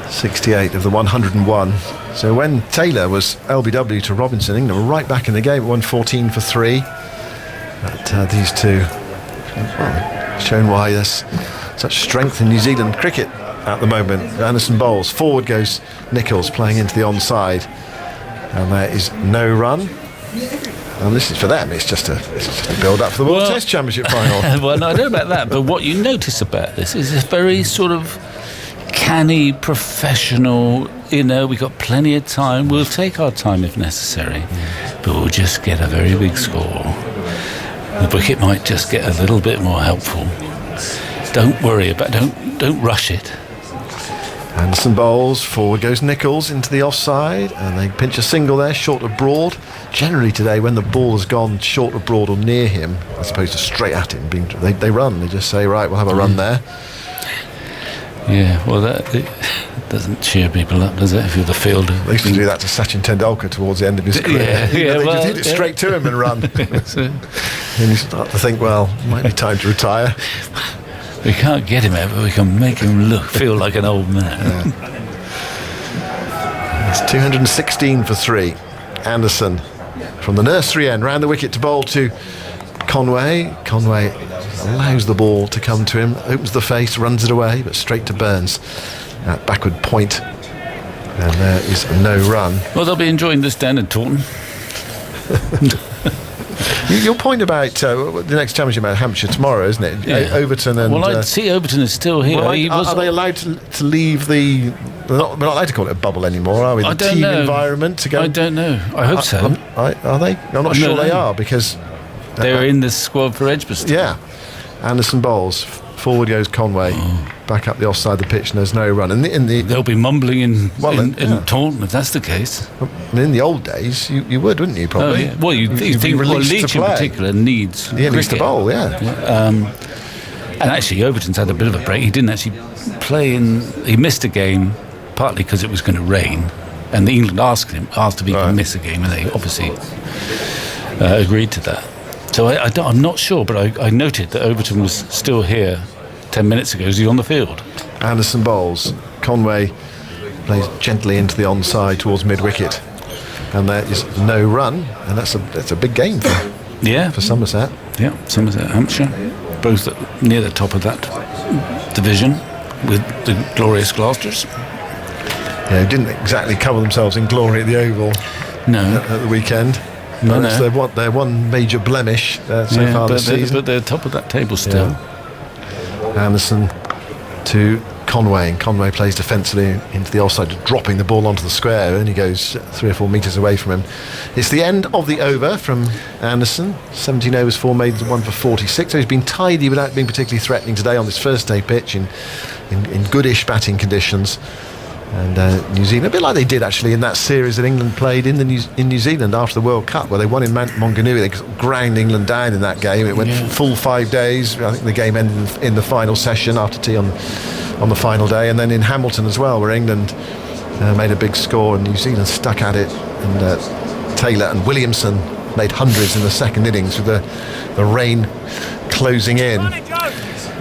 68 of the 101. So when Taylor was LBW to Robinson, England were right back in the game at 114 for 3. But these two, shown why there's such strength in New Zealand cricket at the moment. Anderson bowls. Forward goes Nicholls, playing into the onside. And there is no run. And this is for them. It's just a build up for the World Test Championship final. Well, no, I don't know about that, but what you notice about this is a very sort of canny, professional. We've got plenty of time. We'll take our time if necessary, but we'll just get a very big score. The wicket might just get a little bit more helpful. Don't worry about. Don't rush it. Anderson bowls, forward goes Nicholls into the offside, and they pinch a single there, short of Broad. Generally today, when the ball has gone short of Broad or near him, as opposed to straight at him, they run. They just say, right, we'll have a run there. Yeah, well, it doesn't cheer people up, does it, if you're the fielder? They used to do that to Sachin Tendulkar towards the end of his career. They just hit it straight to him and run. And you start to think, well, it might be time to retire. We can't get him out, but we can make him feel like an old man. It's 216 for 3. Anderson from the nursery end, round the wicket to bowl to Conway. Conway allows the ball to come to him, opens the face, runs it away, but straight to Burns at backward point. And there is no run. Well, they'll be enjoying this down in Taunton. Your point about the next championship about Hampshire tomorrow, isn't it? Yeah. Overton and... Well, I see Overton is still here. Well, are they allowed to leave the... We're not allowed to call it a bubble anymore, are we? The team environment to go... I don't know. I hope so. Are they? I'm not sure they are, because... They're in the squad for Edgbaston. Yeah. Anderson bowls. Forward goes Conway. Back up the offside of the pitch, and there's no run. And they'll be mumbling in Taunton if that's the case. In the old days, you would, wouldn't you? Probably. Oh, yeah. Well, you think Leach in particular needs. He needs to bowl. Yeah. And actually, Overton's had a bit of a break. He didn't actually play in. He missed a game partly because it was going to rain, and England asked if he could miss a game, and they obviously agreed to that. So I'm not sure, but I noted that Overton was still here 10 minutes ago. Is he on the field? Anderson bowls. Conway plays gently into the onside towards mid-wicket. And there is no run. And that's a big game for Somerset. Yeah, Somerset, Hampshire. Both near the top of that division with the glorious Gloucesters. Yeah, didn't exactly cover themselves in glory at the Oval at the weekend. No. Their one major blemish so far this season. But they're top of that table still. Yeah. Anderson to Conway, and Conway plays defensively into the offside, dropping the ball onto the square, and he goes 3 or 4 metres away from him. It's the end of the over from Anderson. 17 overs, 4 maidens, 1 for 46. So he's been tidy without being particularly threatening today on this first day pitch in goodish batting conditions. And New Zealand, a bit like they did actually in that series that England played in New Zealand after the World Cup, where they won in Maunganui. They ground England down in that game. It went full 5 days. I think the game ended in the final session after tea on the final day, and then in Hamilton as well, where England made a big score and New Zealand stuck at it. And Taylor and Williamson made hundreds in the second innings with the rain closing in.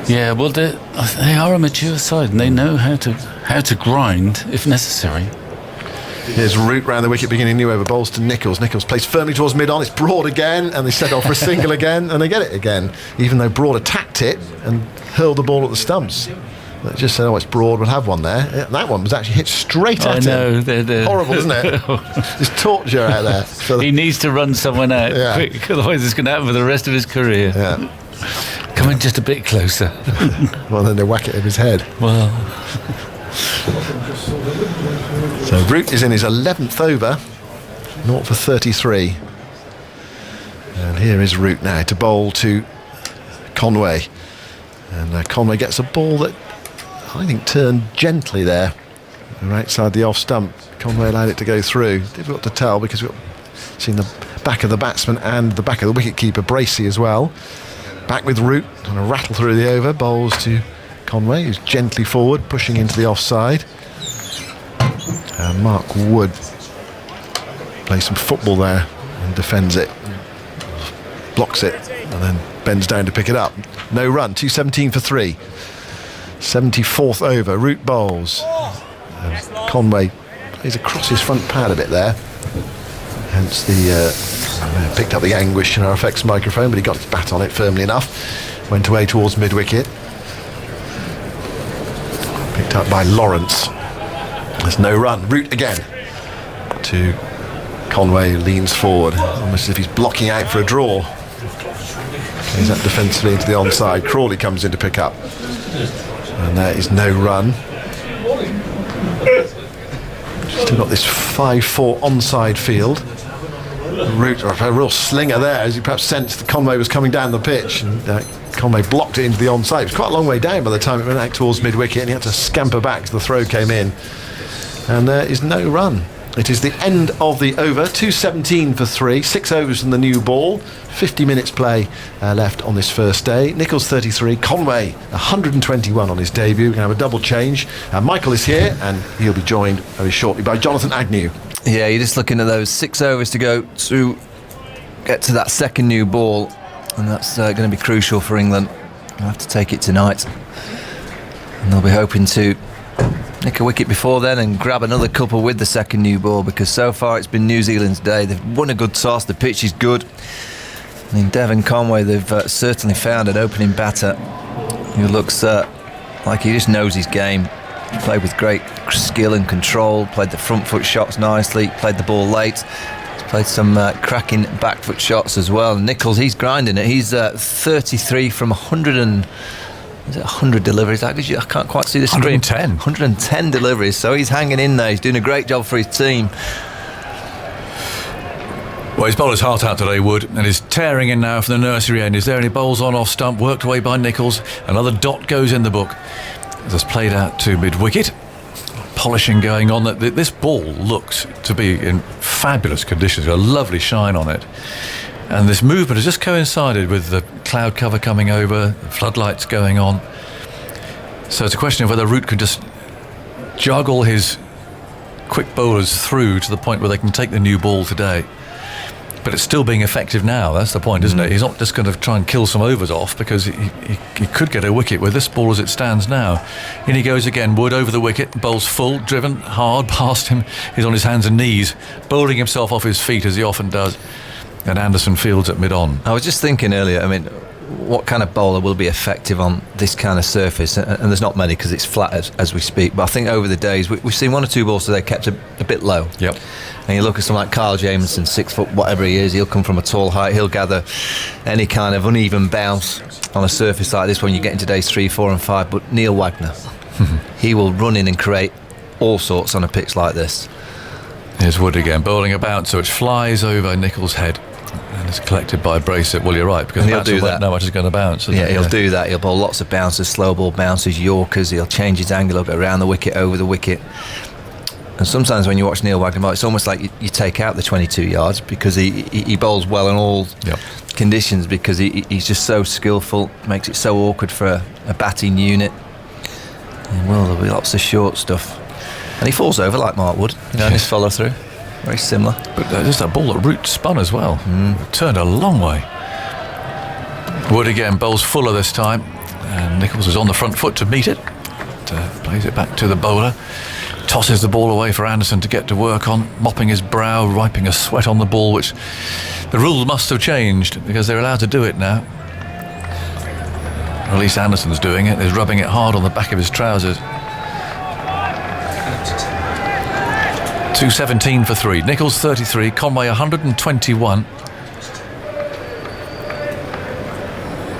Yeah, well, they are a mature side, and they know how to grind if necessary. Here's Root round the wicket, beginning new over, bowls to Nicholls. Nicholls plays firmly towards mid-on. It's Broad again, and they set off for a single again, and they get it again, even though Broad attacked it and hurled the ball at the stumps. They just said, it's Broad, we'll have one there. That one was actually hit straight at him. They're horrible, isn't it? There's torture out there. He needs to run someone out quick, otherwise it's going to happen for the rest of his career. Yeah. Come in just a bit closer. Well, then they whack it in his head. Well. So Root is in his 11th over, 0 for 33. And here is Root now to bowl to Conway. And Conway gets a ball that I think turned gently there, right outside the off stump. Conway allowed it to go through. Difficult to tell because we've seen the back of the batsman and the back of the wicket keeper, Bracey, as well. Back with Root, and a rattle through the over, bowls to Conway, who's gently forward, pushing into the offside. And Mark Wood plays some football there and defends it, blocks it, and then bends down to pick it up. No run, 217 for 3. 74th over, Root bowls. Conway plays across his front pad a bit there. Hence the picked up the anguish in our effects microphone, but he got his bat on it firmly enough. Went away towards mid-wicket. Picked up by Lawrence. There's no run. Root again to Conway, who leans forward, almost as if he's blocking out for a draw. Plays that defensively into the onside. Crawley comes in to pick up. And there is no run. Still got this 5-4 onside field. Root, a real slinger there, as you perhaps sensed Conway was coming down the pitch, and Conway blocked it into the onside. It was quite a long way down by the time it went out towards mid-wicket, and he had to scamper back as the throw came in. And there is no run. It is the end of the over, 217 for 3, 6 overs from the new ball, 50 minutes play left on this first day. Nicholls 33, Conway 121 on his debut. We're going to have a double change. Michael is here, and he'll be joined very shortly by Jonathan Agnew. Yeah, you're just looking at those 6 overs to go to get to that second new ball, and that's going to be crucial for England. They'll have to take it tonight, and they'll be hoping to nick a wicket before then and grab another couple with the second new ball, because so far it's been New Zealand's day. They've won a good toss, the pitch is good. I mean, Devon Conway, they've certainly found an opening batter who looks like he just knows his game. He played with great skill and control, played the front foot shots nicely, played the ball late. He's played some cracking back foot shots as well. Nicholls, he's grinding it. He's 33 from 100 deliveries. I can't quite see the screen. 110 deliveries, so he's hanging in there. He's doing a great job for his team. Well, he's bowled his heart out today, Wood, and he's tearing in now from the nursery end. Is there any bowls on off stump? Worked away by Nicholls. Another dot goes in the book. Just played out to mid-wicket. Polishing going on. This ball looks to be in fabulous conditions. Got a lovely shine on it. And this movement has just coincided with the cloud cover coming over, the floodlights going on. So it's a question of whether Root can just juggle his quick bowlers through to the point where they can take the new ball today. But it's still being effective now. That's the point, isn't it? He's not just going to try and kill some overs off, because he could get a wicket with this ball as it stands now. In he goes again. Wood over the wicket, bowls full, driven hard past him. He's on his hands and knees, bowling himself off his feet as he often does. And Anderson fields at mid-on. I was just thinking earlier, I mean, what kind of bowler will be effective on this kind of surface? And there's not many because it's flat as we speak. But I think over the days, we've seen 1 or 2 balls today kept a bit low. Yep. And you look at someone like Kyle Jamieson, 6 foot, whatever he is, he'll come from a tall height. He'll gather any kind of uneven bounce on a surface like this when you get into days 3, 4 and 5. But Neil Wagner, He will run in and create all sorts on a pitch like this. Here's Wood again, bowling a bouncer which flies over Nicholls' head and is collected by Bracett. Well, you're right, because And he'll do won't that. know much is going to bounce. Yeah, he'll do that. He'll bowl lots of bounces, slow ball bounces, Yorkers. He'll change his angle, he'll go around the wicket, over the wicket. And sometimes when you watch Neil Wagner, it's almost like you take out the 22 yards because he bowls well in all conditions, because he's just so skillful, makes it so awkward for a batting unit. And well, there'll be lots of short stuff. And he falls over like Mark Wood, in his follow through. Very similar. But there's that ball that Root spun as well. Turned a long way. Wood again bowls fuller this time, and Nicholls is on the front foot to meet it. Plays it back to the bowler. Tosses the ball away for Anderson to get to work on, mopping his brow, wiping a sweat on the ball, which the rules must have changed because they're allowed to do it now. Or at least Anderson's doing it. He's rubbing it hard on the back of his trousers. 217 for 3. Nicholls 33, Conway 121.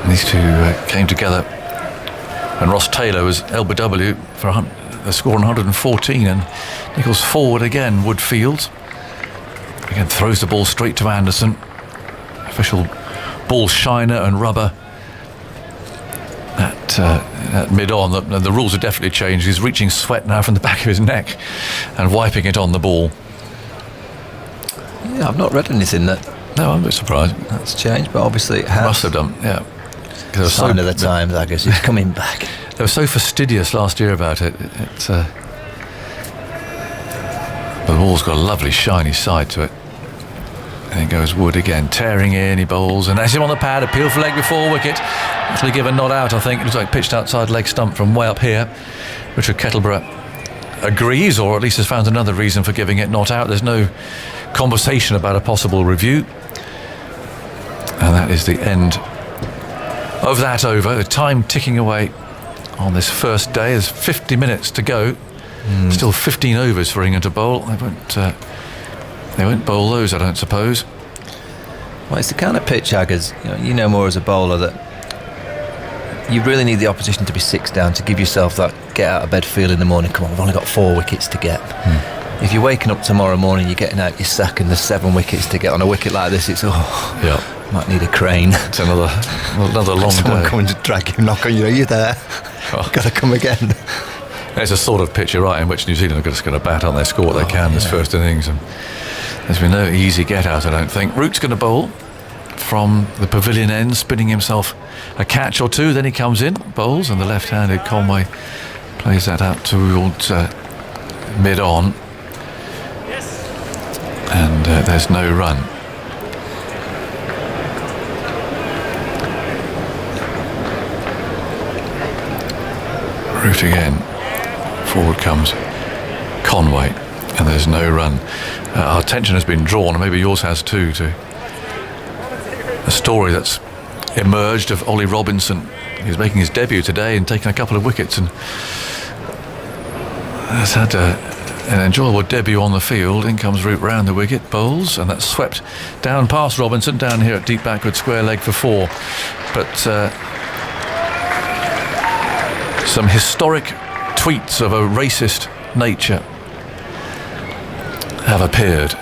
And these two came together when Ross Taylor was LBW for the score on 114, and Nicholls forward again. Woodfield again throws the ball straight to Anderson. Official ball shiner and rubber at mid-on. The rules have definitely changed. He's reaching sweat now from the back of his neck and wiping it on the ball. Yeah, I've not read anything that... No, I'm a bit surprised. That's changed, but obviously it has. Must have done, yeah. Sign of the times, I guess. He's coming back. They were so fastidious last year about it. The ball's got a lovely shiny side to it. And it goes Wood again, tearing in, he bowls, and that's him on the pad, appeal for leg before wicket. That'll be given not out, I think. It looks like pitched outside leg stump from way up here. Richard Kettleborough agrees, or at least has found another reason for giving it not out. There's no conversation about a possible review. And that is the end of that over. The time ticking away on this first day. There's 50 minutes to go. Still 15 overs for England to bowl. They won't bowl those, I don't suppose. Well, it's the kind of pitch, Aggers, you know more as a bowler, that you really need the opposition to be 6 down to give yourself that get out of bed feel in the morning. Come on, we've only got 4 wickets to get. If you're waking up tomorrow morning, you're getting out your second, there's 7 wickets to get on a wicket like this, it's might need a crane. It's another long Someone day. coming to drag you, knock on you. Are you there? You've got to come again. There's a sort of pitch, you're right, in which New Zealand are just going to bat on. They score what they can this first innings, and there's been no easy get out, I don't think. Root's going to bowl from the pavilion end, spinning himself a catch or two. Then he comes in, bowls, and the left-handed Conway plays that out towards mid-on, and there's no run. Root again. Forward comes Conway, and there's no run. Our attention has been drawn, and maybe yours has too, to a story that's emerged of Ollie Robinson. He's making his debut today and taking a couple of wickets, and has had an enjoyable debut on the field. In comes Root round the wicket, bowls, and that's swept down past Robinson, down here at deep backward square leg for 4. But some historic tweets of a racist nature have appeared,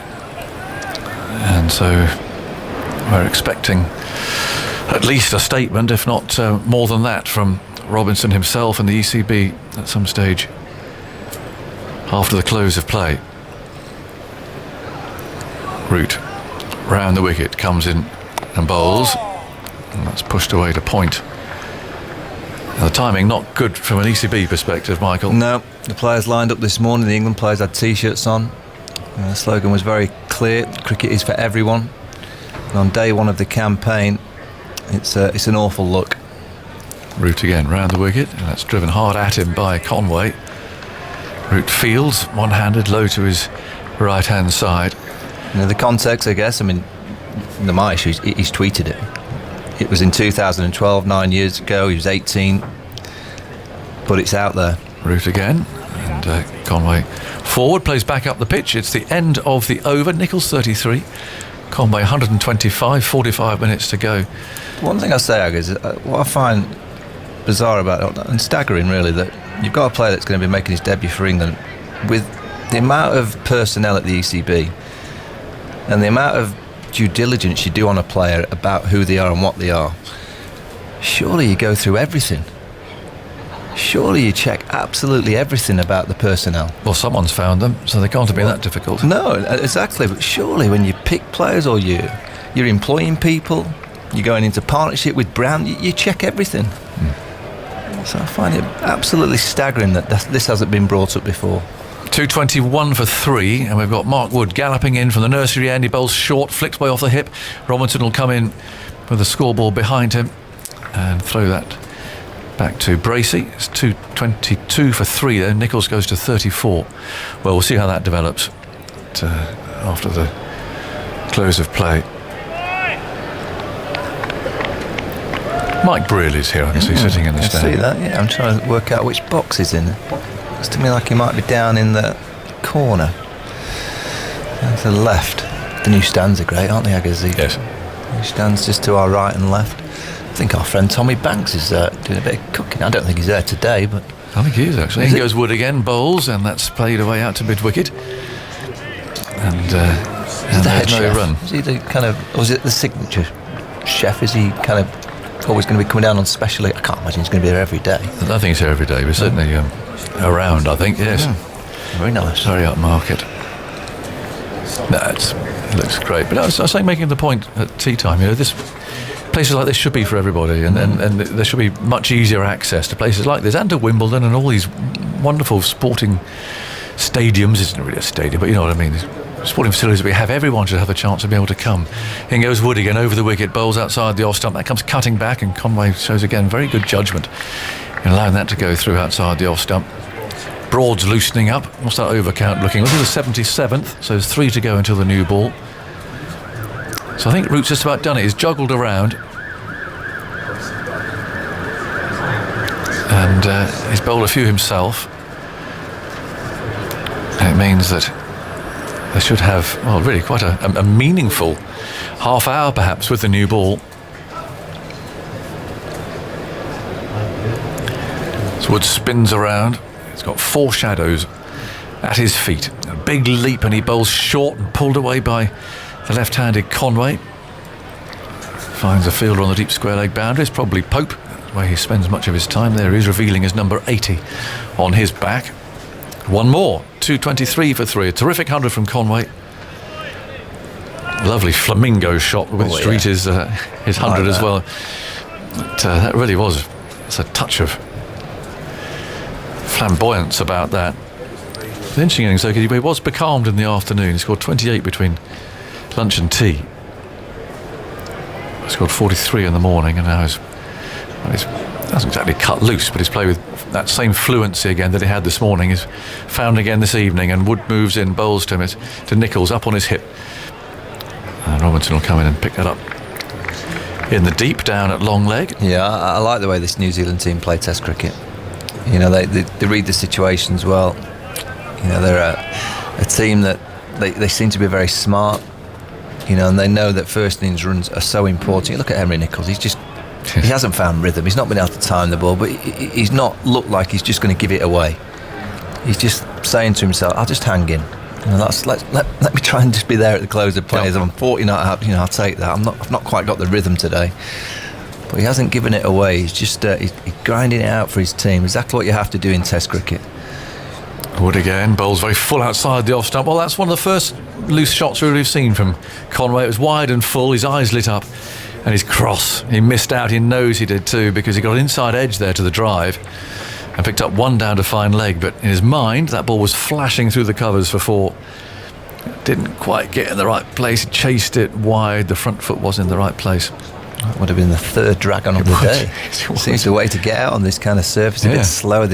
and so we're expecting at least a statement, if not more than that, from Robinson himself and the ECB at some stage after the close of play. Root round the wicket, comes in and bowls, and that's pushed away to point. The timing not good from an ECB perspective, Michael. No, the players lined up this morning. The England players had T-shirts on. The slogan was very clear: cricket is for everyone. And on day one of the campaign, it's an awful look. Root again round the wicket, and that's driven hard at him by Conway. Root fields one-handed low to his right-hand side. The context, I guess. I mean, my issue is he's tweeted it. It was in 2012, 9 years ago. He was 18, but it's out there. Root again, and Conway forward, plays back up the pitch. It's the end of the over. Nicholls 33, Conway 125, 45 minutes to go. One thing I say, Ag, is what I find bizarre about it, and staggering really, that you've got a player that's going to be making his debut for England with the amount of personnel at the ECB and the amount of due diligence you do on a player about who they are and what they are. Surely you go through everything. Surely you check absolutely everything about the personnel. Well, someone's found them, so they can't have been that difficult. No, exactly. But surely when you pick players or you're employing people, you're going into partnership with brand, you check everything. So I find it absolutely staggering that this hasn't been brought up before. 2:21 for 3, and we've got Mark Wood galloping in from the nursery end. He bowls short, flicks way off the hip. Robinson will come in with the scoreboard behind him and throw that back to Bracey. It's 2:22 for 3 there. Nicholls goes to 34. Well, we'll see how that develops after the close of play. Mike Brearley's here, I can see, sitting in the stand. I see that, yeah. I'm trying to work out which box he's in. Looks to me like he might be down in the corner. Down to the left. The new stands are great, aren't they, Agassiz? Yes. New stands just to our right and left. I think our friend Tommy Banks is doing a bit of cooking. I don't think he's there today, but... I think he is, actually. In goes Wood again, bowls, and that's played away out to mid-wicket. And the head no chef. run. Is he the kind of... Or is it the signature chef? Is he kind of always going to be coming down on special? I can't imagine he's going to be there every day. I don't think he's here every day, but certainly around, I think, yes. Very nice. Very upmarket. It looks great. But I was saying, making the point at tea time, this places like this should be for everybody, and there should be much easier access to places like this and to Wimbledon and all these wonderful sporting stadiums. Isn't really a stadium, but you know what I mean. Sporting facilities we have, everyone should have a chance to be able to come. In goes Wood again over the wicket, bowls outside the off stump. That comes cutting back, and Conway shows again very good judgment in allowing that to go through outside the off stump. Broad's loosening up. What's that overcount looking? This is the 77th, so there's 3 to go until the new ball. So I think Root's just about done it. He's juggled around, and he's bowled a few himself. And it means that they should have, well, really quite a meaningful half hour perhaps with the new ball. So Wood spins around. He's got 4 shadows at his feet. A big leap, and he bowls short and pulled away by the left-handed Conway. Finds a fielder on the deep square leg boundaries, probably Pope, where he spends much of his time there. He's revealing his number 80 on his back. One more, 2:23 for 3. A terrific 100 from Conway. Lovely flamingo shot with Street his 100 as well. But, that really was, it's a touch of flamboyance about that. The interesting innings, though, he was becalmed in the afternoon. He scored 28 between lunch and tea. He scored 43 in the morning, and now he's hasn't exactly cut loose, but he's played with that same fluency again that he had this morning. He's found again this evening, and Wood moves in, bowls to him, to Nicholls up on his hip. And Robinson will come in and pick that up in the deep down at long leg. Yeah, I like the way this New Zealand team play Test cricket. You know, they read the situations well. You know, they're a team that they seem to be very smart. You know, and they know that first innings runs are so important. You look at Henry Nicholls; he hasn't found rhythm. He's not been able to time the ball, but he's not looked like he's just going to give it away. He's just saying to himself, "I'll just hang in. You know, let me try and just be there at the close of plays. I'm 49. You know, I'll take that. I've not quite got the rhythm today." But he hasn't given it away. He's just he's grinding it out for his team. Exactly what you have to do in Test cricket. Wood again, bowls very full outside the off stump. Well, that's one of the first loose shots we've seen from Conway. It was wide and full, his eyes lit up, and his cross. He missed out, he knows he did too, because he got an inside edge there to the drive and picked up one down to fine leg. But in his mind, that ball was flashing through the covers for 4. Didn't quite get in the right place. He chased it wide. The front foot was in the right place. That would have been the 3rd drag on of the day. Seems the way to get out on this kind of surface. A bit slower.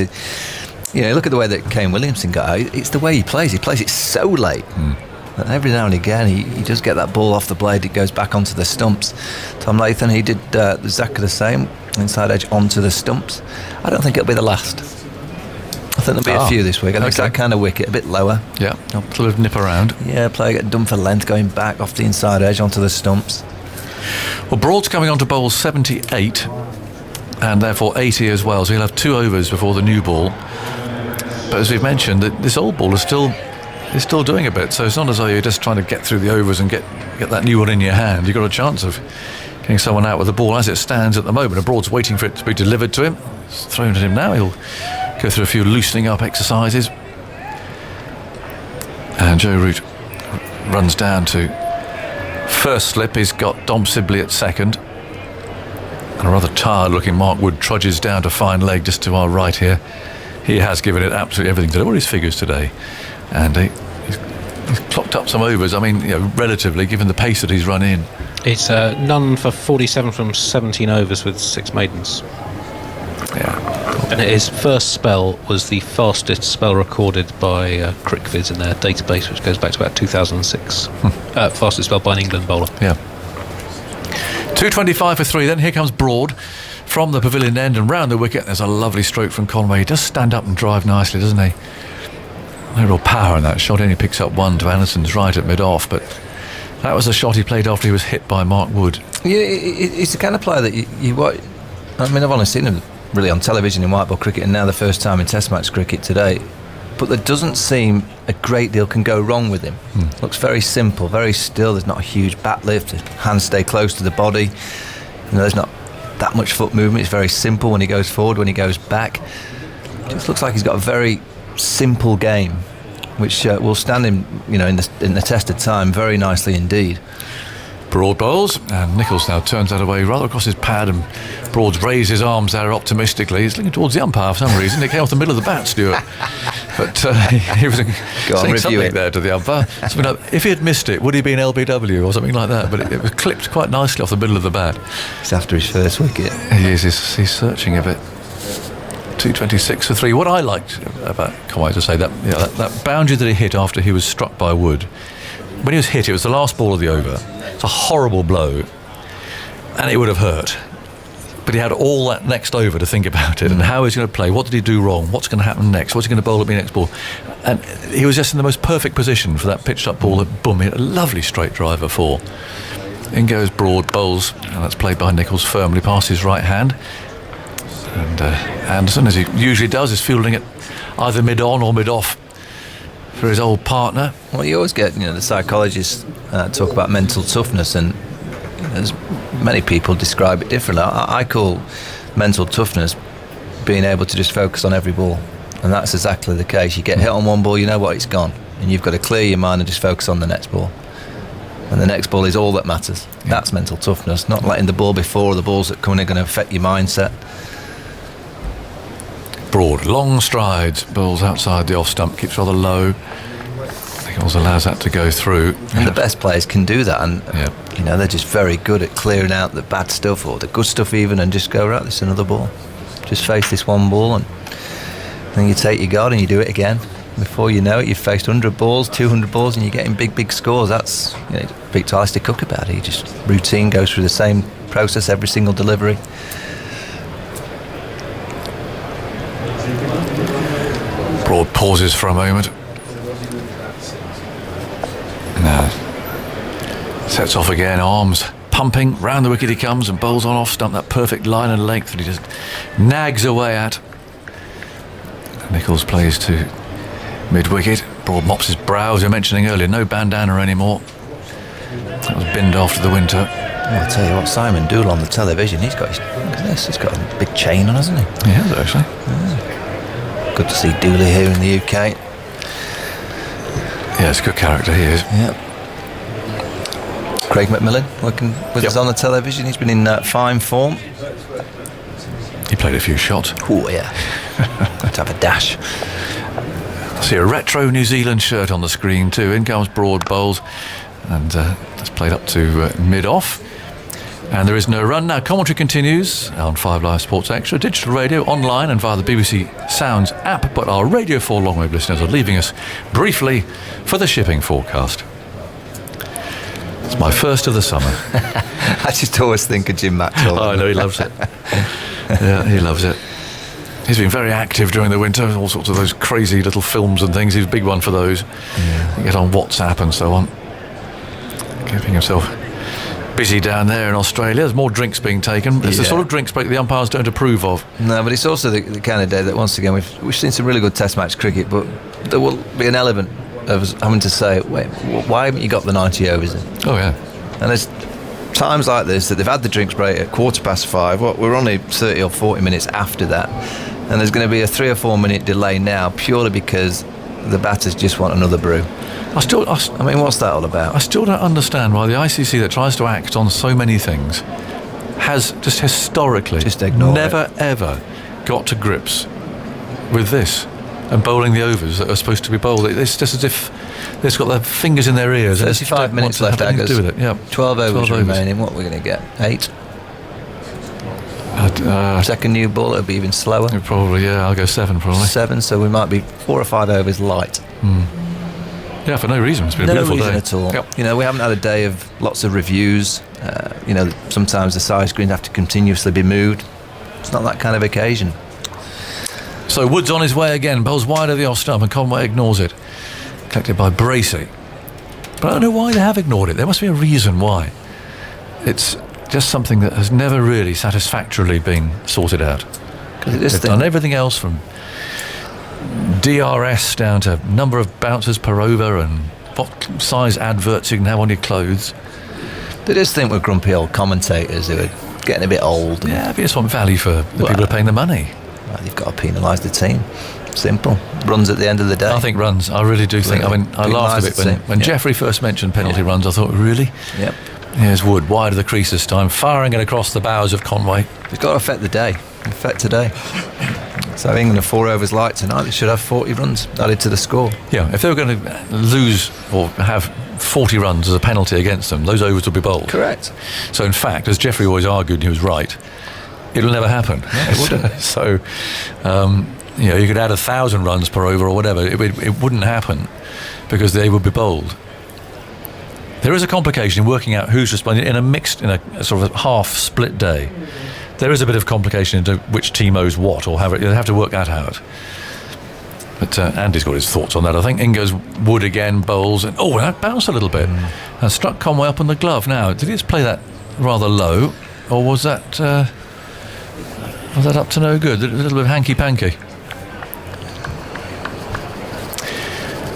You know, look at the way that Kane Williamson got out. It's the way he plays. He plays it so late. And every now and again, he does get that ball off the blade. It goes back onto the stumps. Tom Latham, he did Zaka the same. Inside edge onto the stumps. I don't think it'll be the last. I think there'll be a few this week. I think it's that kind of wicket, a bit lower. Yeah, sort of nip around. Yeah, play get done for length, going back off the inside edge onto the stumps. Well, Broad's coming on to bowl 78. and therefore 80 as well. So he'll have 2 overs before the new ball. But as we've mentioned, this old ball is still doing a bit. So it's not as though you're just trying to get through the overs and get that new one in your hand. You've got a chance of getting someone out with the ball as it stands at the moment. Abroad's waiting for it to be delivered to him. It's thrown at him now. He'll go through a few loosening up exercises. And Joe Root runs down to first slip. He's got Dom Sibley at second. And a rather tired looking Mark Wood trudges down to fine leg just to our right here. He has given it absolutely everything today. What are his figures today? And he's clocked up some overs. I mean, relatively, given the pace that he's run in. It's none for 47 from 17 overs with 6 maidens. Yeah. And his first spell was the fastest spell recorded by CricViz in their database, which goes back to about 2006. Fastest spell by an England bowler. Yeah. 225 for 3. Then here comes Broad from the pavilion end and round the wicket. There's a lovely stroke from Conway. He does stand up and drive nicely, doesn't he? No real power in that shot. He only picks up 1 to Anderson's right at mid-off, but that was a shot he played after he was hit by Mark Wood. Yeah, he's the kind of player that you watch. I mean, I've only seen him really on television in white ball cricket, and now the first time in Test match cricket today. But there doesn't seem a great deal can go wrong with him. Looks very simple, very still. There's not a huge bat lift. His hands stay close to the body. There's not that much foot movement. It's very simple when he goes forward, when he goes back. It just looks like he's got a very simple game, which will stand him, in the test of time very nicely indeed. Broad bowls, and Nicholls now turns that away rather across his pad, and Broad's raised his arms there optimistically. He's looking towards the umpire for some reason. It came off the middle of the bat, Stuart. But he was saying something there to the umpire. Something like, if he had missed it, would he be an LBW or something like that? But it was clipped quite nicely off the middle of the bat. It's after his first wicket. He is. He's searching a bit. 226 for 3. What I liked about Conway, to say that boundary that he hit after he was struck by Wood, when he was hit, it was the last ball of the over. It's a horrible blow, and it would have hurt. But he had all that next over to think about it, and how he's going to play. What did he do wrong? What's going to happen next? What's he going to bowl at me next ball? And he was just in the most perfect position for that pitched up ball that boom, he had a lovely straight driver for. In goes Broad, bowls, and that's played by Nicholls firmly past his right hand. And Anderson, as he usually does, is fielding it either mid-on or mid-off for his old partner. Well, you always get, the psychologists talk about mental toughness, and as many people describe it differently. I call mental toughness being able to just focus on every ball, and that's exactly the case. You get hit on one ball, you know what, it's gone, and you've got to clear your mind and just focus on the next ball. And the next ball is all that matters. Yeah. That's mental toughness, not letting the ball before, or the balls that come in are going to affect your mindset. Broad, long strides, bowls outside the off stump, keeps rather low. Nicholls allows that to go through. And the best players can do that, and they're just very good at clearing out the bad stuff or the good stuff even, and just go, right, this is another ball. Just face this one ball, and then you take your guard and you do it again. Before you know it, you've faced 100 balls, 200 balls, and you're getting big scores. That's speak to Alistair Cook about it. He just routine, goes through the same process every single delivery. Broad pauses for a moment. Now sets off again, arms pumping, round the wicket he comes and bowls on off stump, that perfect line and length that he just nags away at. Nicholls plays to mid-wicket. Broad mops his brow, as you were mentioning earlier, no bandana anymore. That was binned after the winter. Well, I'll tell you what, Simon Dool on the television, he's got he's got a big chain on, hasn't he? He has, actually. Yeah. Good to see Dooley here in the UK. Yeah, it's a good character, he is. Yeah. Craig McMillan working with us on the television. He's been in fine form. He played a few shots. Oh, yeah. Let's have a dash. I see a retro New Zealand shirt on the screen too. In comes Broad bowls, and that's played up to mid-off. And there is no run. Now commentary continues on 5 Live Sports Extra, digital radio, online and via the BBC Sounds app, but our Radio 4 long wave listeners are leaving us briefly for the shipping forecast. It's my first of the summer. I just always think of Jim Maxwell. Oh, I know, he loves it. Yeah, he loves it. He's been very active during the winter, all sorts of those crazy little films and things. He's a big one for those. Yeah. You get on WhatsApp and so on. Giving himself busy down there in Australia. There's more drinks being taken. It's the sort of drinks break the umpires don't approve of. No, but it's also the kind of day that, once again, we've seen some really good Test match cricket, but there will be an element of us having to say, wait, why haven't you got the 90 overs in? Oh, yeah. And there's times like this that they've had the drinks break at 5:15. We're only 30 or 40 minutes after that, and there's going to be a 3 or 4 minute delay now, purely because the batters just want another brew. I mean, what's that all about? I still don't understand why the ICC, that tries to act on so many things, has just historically never ever got to grips with this and bowling the overs that are supposed to be bowled. It's just as if they've got their fingers in their ears. 35 minutes left, Agers. To do with it. Yeah. 12 overs remaining. What are we going to get? 8? Second new ball, it'll be even slower. Probably, yeah. I'll go 7 probably. 7, so we might be 4 or 5 overs light. Yeah, for no reason. It's been a beautiful day. At all. Yep. You know, we haven't had a day of lots of reviews. You know, sometimes the side screens have to continuously be moved. It's not that kind of occasion. So Woods on his way again, bowls wide of the off stump, and Conway ignores it. Collected by Bracey. But I don't know why they have ignored it. There must be a reason why. It's just something that has never really satisfactorily been sorted out. They've done everything else from DRS down to number of bouncers per over and what size adverts you can have on your clothes. They just think we're grumpy old commentators who are getting a bit old. Yeah, but it's want value for the people who are paying the money. Well, you've got to penalise the team. Simple. Runs at the end of the day. I think runs. I really do think. I mean, I laughed a bit when Jeffrey first mentioned penalty runs. I thought, really? Yep. Here's Wood, wide of the crease this time, firing it across the bows of Conway. It's got to affect the day. Affect today. So England are 4 overs light tonight. They should have 40 runs added to the score. Yeah, if they were going to lose or have 40 runs as a penalty against them, those overs would be bowled. Correct. So in fact, as Jeffrey always argued, and he was right, it'll never happen. Yeah, it wouldn't. So, you know, you could add 1,000 runs per over or whatever. It wouldn't happen because they would be bowled. There is a complication in working out who's responding in a sort of half split day. There is a bit of complication into which team owes what, or they have to work that out. But Andy's got his thoughts on that, I think. In goes Wood again, bowls, and that bounced a little bit. And struck Conway up on the glove. Now, did he just play that rather low, or was that up to no good? A little bit hanky-panky.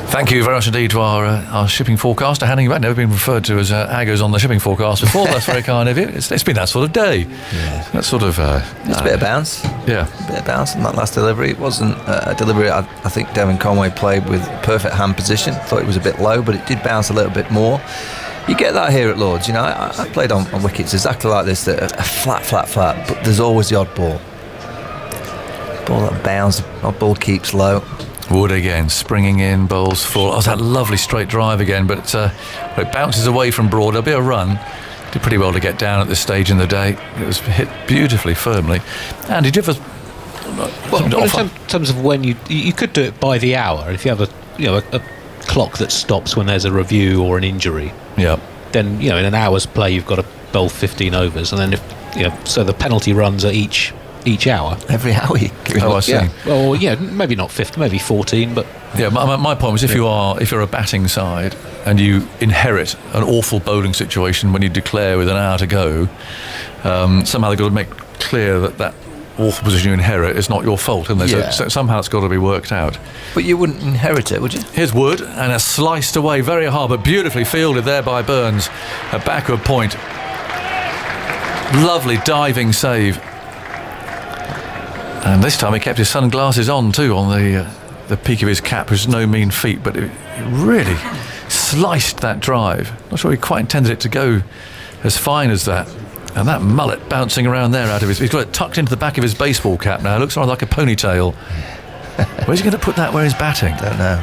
Thank you very much indeed to our shipping forecaster, handing back. Never been referred to as Aggers on the shipping forecast before. That's very kind of you. It's been that sort of day. Yeah. That sort of... It's a bit of bounce. Yeah. A bit of bounce in that last delivery. It wasn't a delivery I think Devon Conway played with perfect hand position. Thought it was a bit low, but it did bounce a little bit more. You get that here at Lords. You know, I played on wickets exactly like this, that are flat, but there's always the odd ball. Ball that bounces, odd ball keeps low. Wood again, springing in, bowls full. Oh, that lovely straight drive again, but it bounces away from Broad. There'll be a run. Did pretty well to get down at this stage in the day. It was hit beautifully, firmly. Andy, do you have in terms of when you could do it by the hour. If you have a clock that stops when there's a review or an injury, then in an hour's play you've got to bowl 15 overs, and then so the penalty runs are each hour. Every hour you I see. Yeah. Well, maybe not 50, maybe 14, but... Yeah, my point was if you're a batting side and you inherit an awful bowling situation when you declare with an hour to go, somehow they've got to make clear that awful position you inherit is not your fault, isn't it? Yeah. So somehow it's got to be worked out. But you wouldn't inherit it, would you? Here's Wood, and a sliced away very hard, but beautifully fielded there by Burns. A backward point. Lovely diving save. And this time he kept his sunglasses on too, on the peak of his cap, which is no mean feat, but it really sliced that drive. Not sure he quite intended it to go as fine as that. And that mullet bouncing around there out of he's got it tucked into the back of his baseball cap now. It looks like a ponytail. Where's he going to put that where he's batting? Don't know.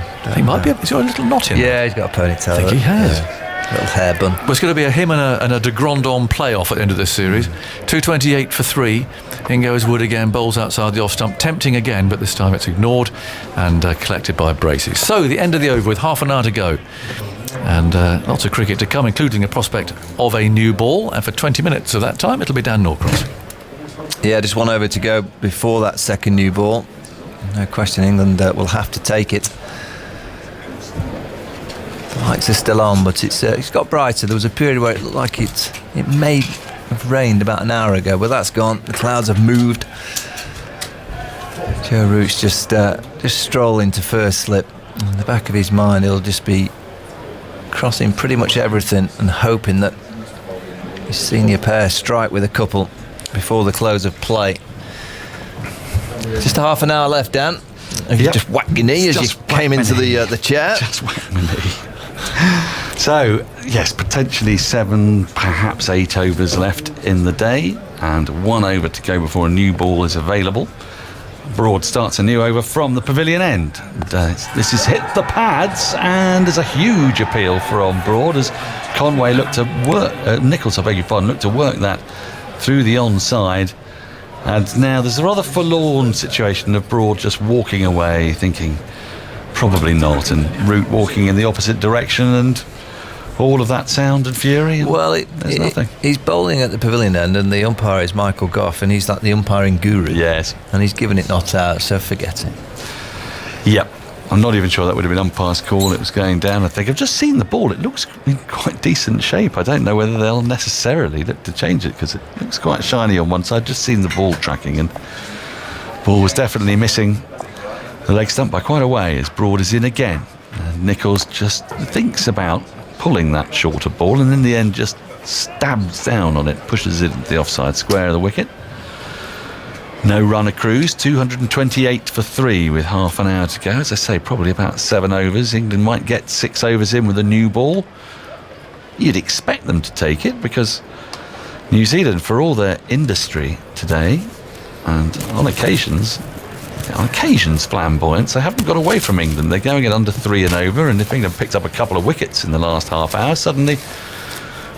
He's got a little knot in there. Yeah, he's got a ponytail. I think he has. Yeah. Little hair bun. Well, it's going to be him and a de Grandon playoff at the end of this series. 228 for 3. In goes Wood again, bowls outside the off stump, tempting again, but this time it's ignored and collected by Bracey. So the end of the over with half an hour to go. And lots of cricket to come, including a prospect of a new ball. And for 20 minutes of that time, it'll be Dan Norcross. Yeah, just 1 over to go before that second new ball. No question, England will have to take it. lights are still on, but it's got brighter. There was a period where it looked like it may have rained about an hour ago, but that's gone. The clouds have moved. Joe Root's just strolling to first slip. In the back of his mind, he'll just be crossing pretty much everything and hoping that his senior pair strike with a couple before the close of play. Just a half an hour left, Dan. You just whacked your knee as you came into the chair. Just whacked my knee. So, yes, potentially 7, perhaps 8 overs left in the day, and 1 over to go before a new ball is available. Broad starts a new over from the pavilion end. And, this has hit the pads, and there's a huge appeal from Broad as Conway looked to work, Nicholls, I beg your pardon, looked to work that through the onside. And now there's a rather forlorn situation of Broad just walking away, thinking probably not, and Root walking in the opposite direction, and all of that sound and fury. And well, there's nothing. He's bowling at the pavilion end, and the umpire is Michael Goff, and he's like the umpiring guru. Yes. And he's given it not out, so forget it. Yep. I'm not even sure that would have been umpire's call. It was going down, I think. I've just seen the ball. It looks in quite decent shape. I don't know whether they'll necessarily look to change it because it looks quite shiny on one side. I've just seen the ball tracking, and ball was definitely missing the leg stump by quite a way as Broad is in again. Nicholls just thinks about pulling that shorter ball, and in the end just stabs down on it, pushes it into the offside square of the wicket. No run accrues, 228 for 3 with half an hour to go. As I say, probably about 7 overs. England might get 6 overs in with a new ball. You'd expect them to take it because New Zealand, for all their industry today, and on occasions flamboyant, they haven't got away from England. They're going at under 3 and over, and if England picked up a couple of wickets in the last half hour, suddenly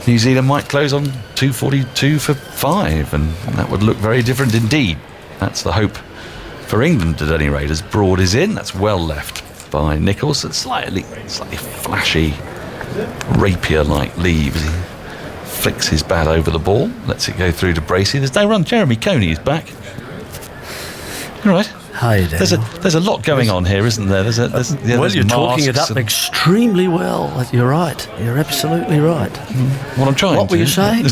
New Zealand might close on 242 for 5, and that would look very different indeed. That's the hope for England at any rate, as Broad is in. That's well left by Nicholls. It's slightly flashy, rapier-like leaves. He flicks his bat over the ball, lets it go through to Bracey. There's no run. Jeremy Coney is back. All right. Hi, Daniel. There's a lot going on here, isn't there? You're talking it up extremely well. You're right. You're absolutely right. What I'm trying. What were you saying?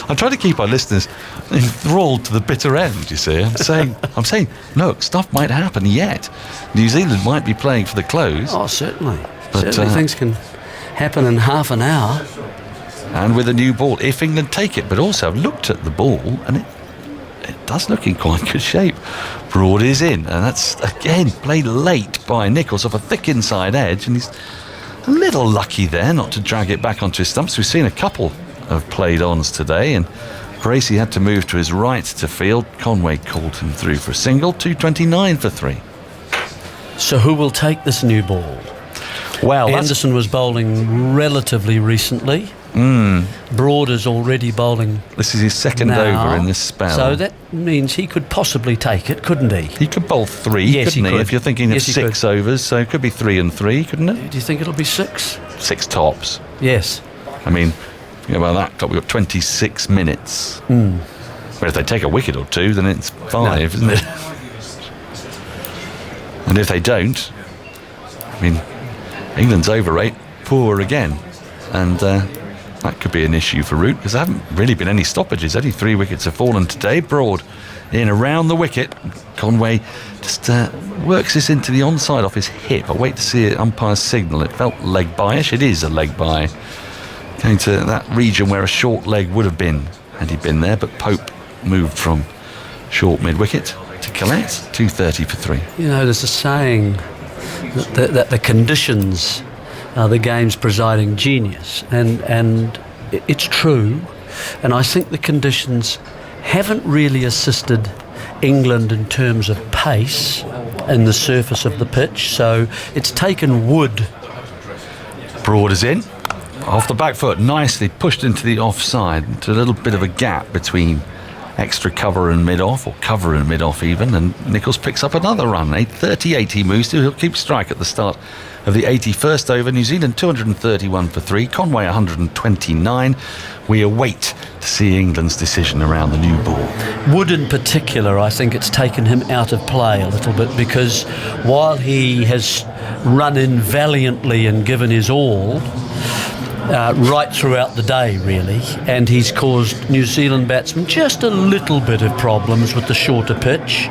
I'm trying to keep our listeners enthralled to the bitter end. You see, I'm saying, look, stuff might happen yet. New Zealand might be playing for the close. Oh, certainly. Certainly, things can happen in half an hour. And with a new ball, if England take it, but also I've looked at the ball and it does look in quite good shape. Broad is in, and that's again played late by Nicholls off a thick inside edge, and he's a little lucky there not to drag it back onto his stumps. We've seen a couple of played ons today, and Bracey had to move to his right to field. Conway called him through for a single. 229 for 3. So who will take this new ball? Well, Anderson was bowling relatively recently. Broad is already bowling. This is his second over in this spell. So that means he could possibly take it, couldn't he? He could bowl 3, yes, couldn't he? Could. If you're thinking of 6 overs, so it could be 3 and 3, couldn't it? Do you think it'll be 6? 6 tops. Yes. I mean, by that top, we've got 26 minutes. But if they take a wicket or 2, then it's 5, isn't it? And if they don't, I mean, England's over rate, poor again. And that could be an issue for Root, because there haven't really been any stoppages. Only 3 wickets have fallen today. Broad in around the wicket. Conway just works this into the onside off his hip. I wait to see it, umpire's signal. It felt leg bye-ish. It is a leg bye. Going to that region where a short leg would have been had he been there, but Pope moved from short mid-wicket to collect. 230 for 3. You know, there's a saying that the conditions are the game's presiding genius, and it's true, and I think the conditions haven't really assisted England in terms of pace and the surface of the pitch, so it's taken wood. Broad is in, off the back foot, nicely pushed into the offside, into a little bit of a gap between extra cover and mid-off, or cover and mid-off even, and Nicholls picks up another run. 38 he moves to. He'll keep strike at the start of the 81st over. New Zealand 231 for 3, Conway 129. We await to see England's decision around the new ball. Wood in particular, I think it's taken him out of play a little bit, because while he has run in valiantly and given his all right throughout the day, really, and he's caused New Zealand batsmen just a little bit of problems with the shorter pitch,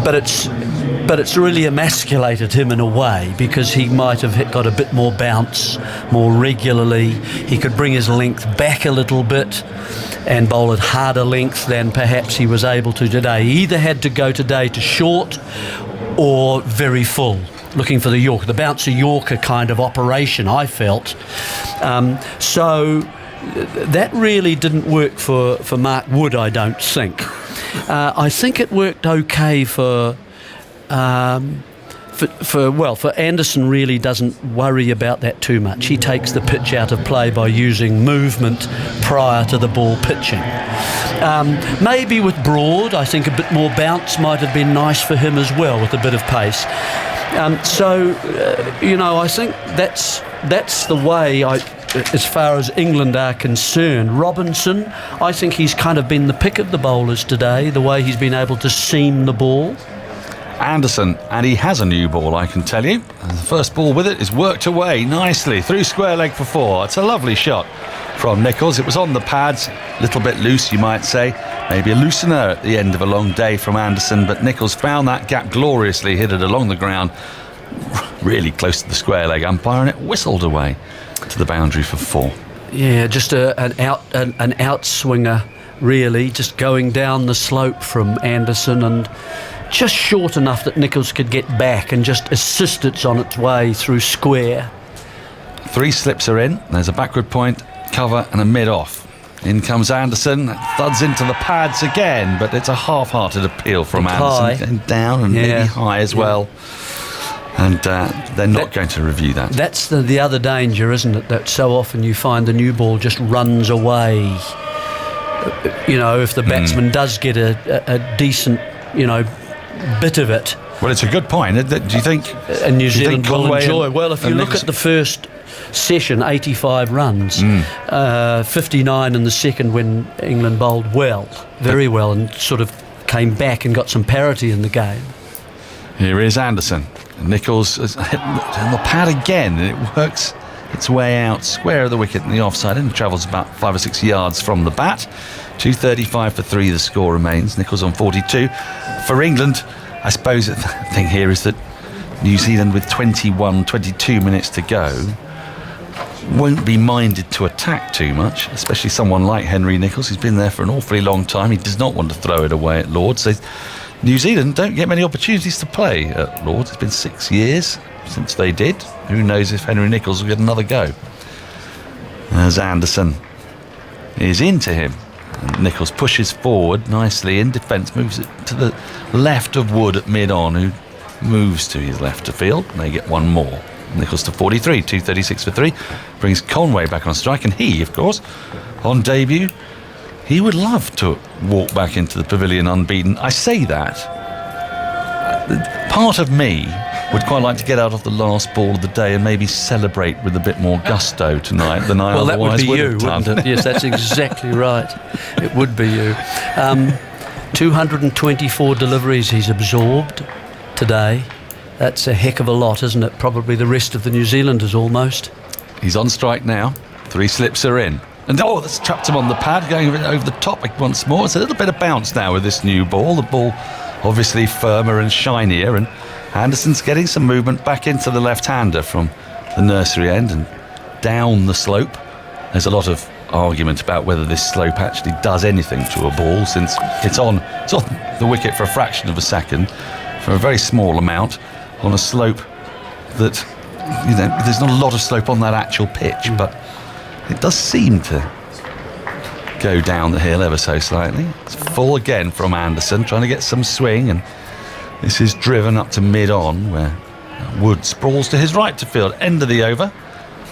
but it's really emasculated him in a way, because he might have got a bit more bounce more regularly. He could bring his length back a little bit and bowl at harder length than perhaps he was able to today. He either had to go today to short or very full, looking for the Yorker, the bouncer Yorker kind of operation, I felt. So that really didn't work for Mark Wood, I don't think. I think it worked okay for Anderson. Really doesn't worry about that too much. He takes the pitch out of play by using movement prior to the ball pitching. Maybe with Broad, I think a bit more bounce might have been nice for him as well, with a bit of pace. I think that's the way as far as England are concerned. Robinson, I think he's kind of been the pick of the bowlers today, the way he's been able to seam the ball. Anderson, and he has a new ball, I can tell you. And the first ball with it is worked away nicely through square leg for 4. It's a lovely shot from Nicholls. It was on the pads, a little bit loose, you might say. Maybe a loosener at the end of a long day from Anderson, but Nicholls found that gap gloriously, hit it along the ground, really close to the square leg umpire, and it whistled away to the boundary for 4. Yeah, just an outswinger, really, just going down the slope from Anderson, and just short enough that Nicholls could get back and just assist it on its way through square. 3 slips are in. There's a backward point, cover, and a mid-off. In comes Anderson, thuds into the pads again, but it's a half-hearted appeal from Anderson. And down and maybe high as well. And they're not going to review that. That's the other danger, isn't it? That so often you find the new ball just runs away. If the batsman does get a decent, bit of it. Well, it's a good point. Do you think? And New Zealand will enjoy. Well, if you look at the first session, 85 runs, 59 in the second when England bowled very well, and sort of came back and got some parity in the game. Here is Anderson. Nicholls has hit on the pad again, and it works its way out square of the wicket in the offside, and travels about 5 or 6 yards from the bat. 235 for 3 the score remains. Nicholls on 42. For England, I suppose the thing here is that New Zealand, with 22 minutes to go, won't be minded to attack too much, especially someone like Henry Nicholls, who's been there for an awfully long time. He does not want to throw it away at Lords. So New Zealand don't get many opportunities to play at Lords. It's been 6 years since they did. Who knows if Henry Nicholls will get another go. As Anderson is into him, and Nicholls pushes forward nicely in defence, moves it to the left of Wood at mid-on, who moves to his left of field, and they get one more. Nicholls to 43, 236 for 3, brings Conway back on strike, and he, of course, on debut, he would love to walk back into the pavilion unbeaten. I say that. Part of me would quite like to get out of the last ball of the day and maybe celebrate with a bit more gusto tonight than I otherwise would have done. Wouldn't it? Yes, that's exactly right. It would be you. 224 deliveries he's absorbed today. That's a heck of a lot, isn't it? Probably the rest of the New Zealanders almost. He's on strike now. 3 slips are in. And that's trapped him on the pad, going over the top once more. It's a little bit of bounce now with this new ball. The ball obviously firmer and shinier, and Anderson's getting some movement back into the left-hander from the nursery end and down the slope. There's a lot of argument about whether this slope actually does anything to a ball, since it's on the wicket for a fraction of a second, for a very small amount, on a slope that, there's not a lot of slope on that actual pitch, but it does seem to go down the hill ever so slightly. It's full again from Anderson, trying to get some swing, and this is driven up to mid-on, where Wood sprawls to his right to field. End of the over.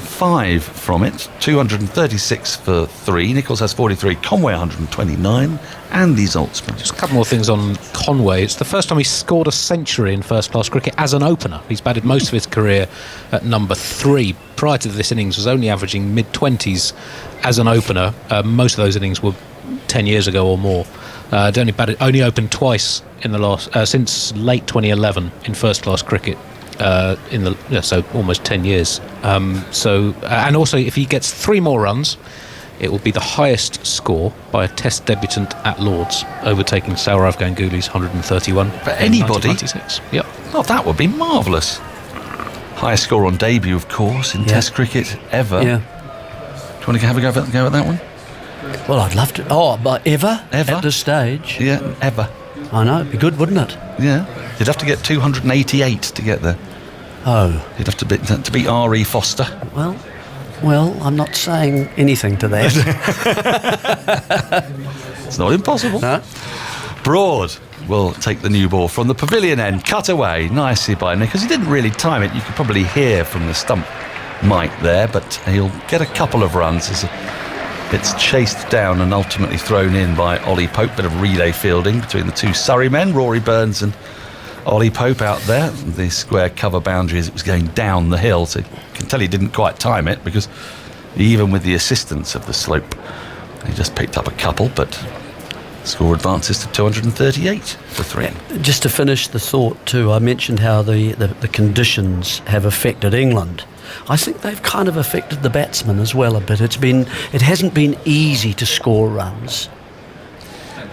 5 from it. 236 for 3. Nicholls has 43. Conway 129. Andy Zaltzman. Just a couple more things on Conway. It's the first time he's scored a century in first-class cricket as an opener. He's batted most of his career at number 3. Prior to this innings, was only averaging mid-20s as an opener. Most of those innings were 10 years ago or more. Only opened twice in the last since late 2011 in first-class cricket. So almost 10 years. And also, if he gets 3 more runs, it will be the highest score by a Test debutant at Lords, overtaking Sourav Ganguly's 131. For anybody? 1996. Yep. Oh, that would be marvellous. Highest score on debut, of course, in Test cricket ever. Yeah. Do you want to have a go at that one? Well, I'd love to. Oh, but ever? Ever? At this stage? Yeah, ever. I know, it'd be good, wouldn't it? Yeah. You'd have to get 288 to get there. Oh. You'd have to beat R.E. Foster. Well, I'm not saying anything to that. It's not impossible. No? Broad will take the new ball from the pavilion end. Cut away nicely by Nicholls. He didn't really time it. You could probably hear from the stump mic there, but he'll get a couple of runs as it's chased down and ultimately thrown in by Ollie Pope. Bit of relay fielding between the two Surrey men, Rory Burns and Ollie Pope out there. The square cover boundary as it was going down the hill, so you can tell he didn't quite time it, because even with the assistance of the slope, he just picked up a couple, but score advances to 238 for 3. Just to finish the thought too, I mentioned how the conditions have affected England. I think they've kind of affected the batsmen as well a bit. It hasn't been easy to score runs.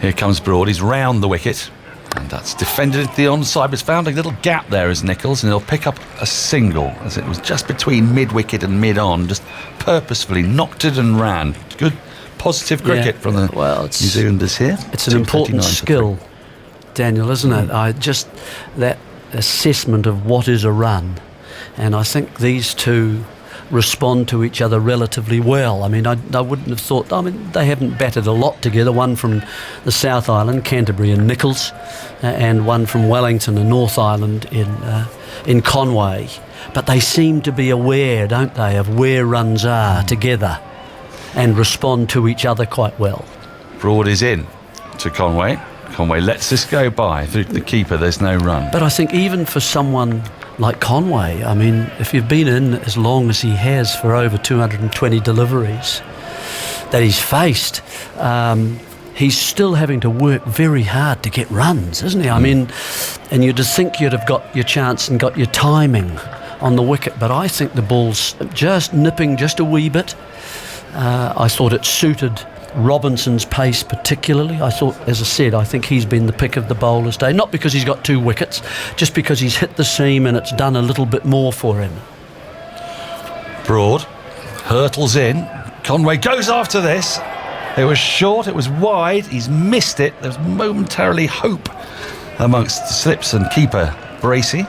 Here comes Broad, he's round the wicket, and that's defended at the onside, but it's found a little gap there as Nicholls, and he'll pick up a single, as it was just between mid-wicket and mid-on, just purposefully knocked it and ran. Good positive cricket from the New Zealanders here. It's an important skill, Daniel, isn't it? That assessment of what is a run, and I think these two respond to each other relatively well. I mean, I wouldn't have thought. I mean, they haven't batted a lot together. One from the South Island, Canterbury and Nicholls, and one from Wellington and North Island in Conway. But they seem to be aware, don't they, of where runs are together, and respond to each other quite well. Broad is in to Conway. Conway lets this go by. Through the keeper, there's no run. But I think even for someone like Conway, I mean, if you've been in as long as he has for over 220 deliveries that he's faced, he's still having to work very hard to get runs, isn't he? I mean, and you'd just think you'd have got your chance and got your timing on the wicket, but I think the ball's just nipping just a wee bit. I thought it suited Robinson's pace particularly. I thought, as I said, I think he's been the pick of the bowlers today, not because he's got 2 wickets, just because he's hit the seam and it's done a little bit more for him. Broad hurtles in. Conway goes after this. It was short, it was wide, he's missed it. There's momentarily hope amongst the slips and keeper Bracey,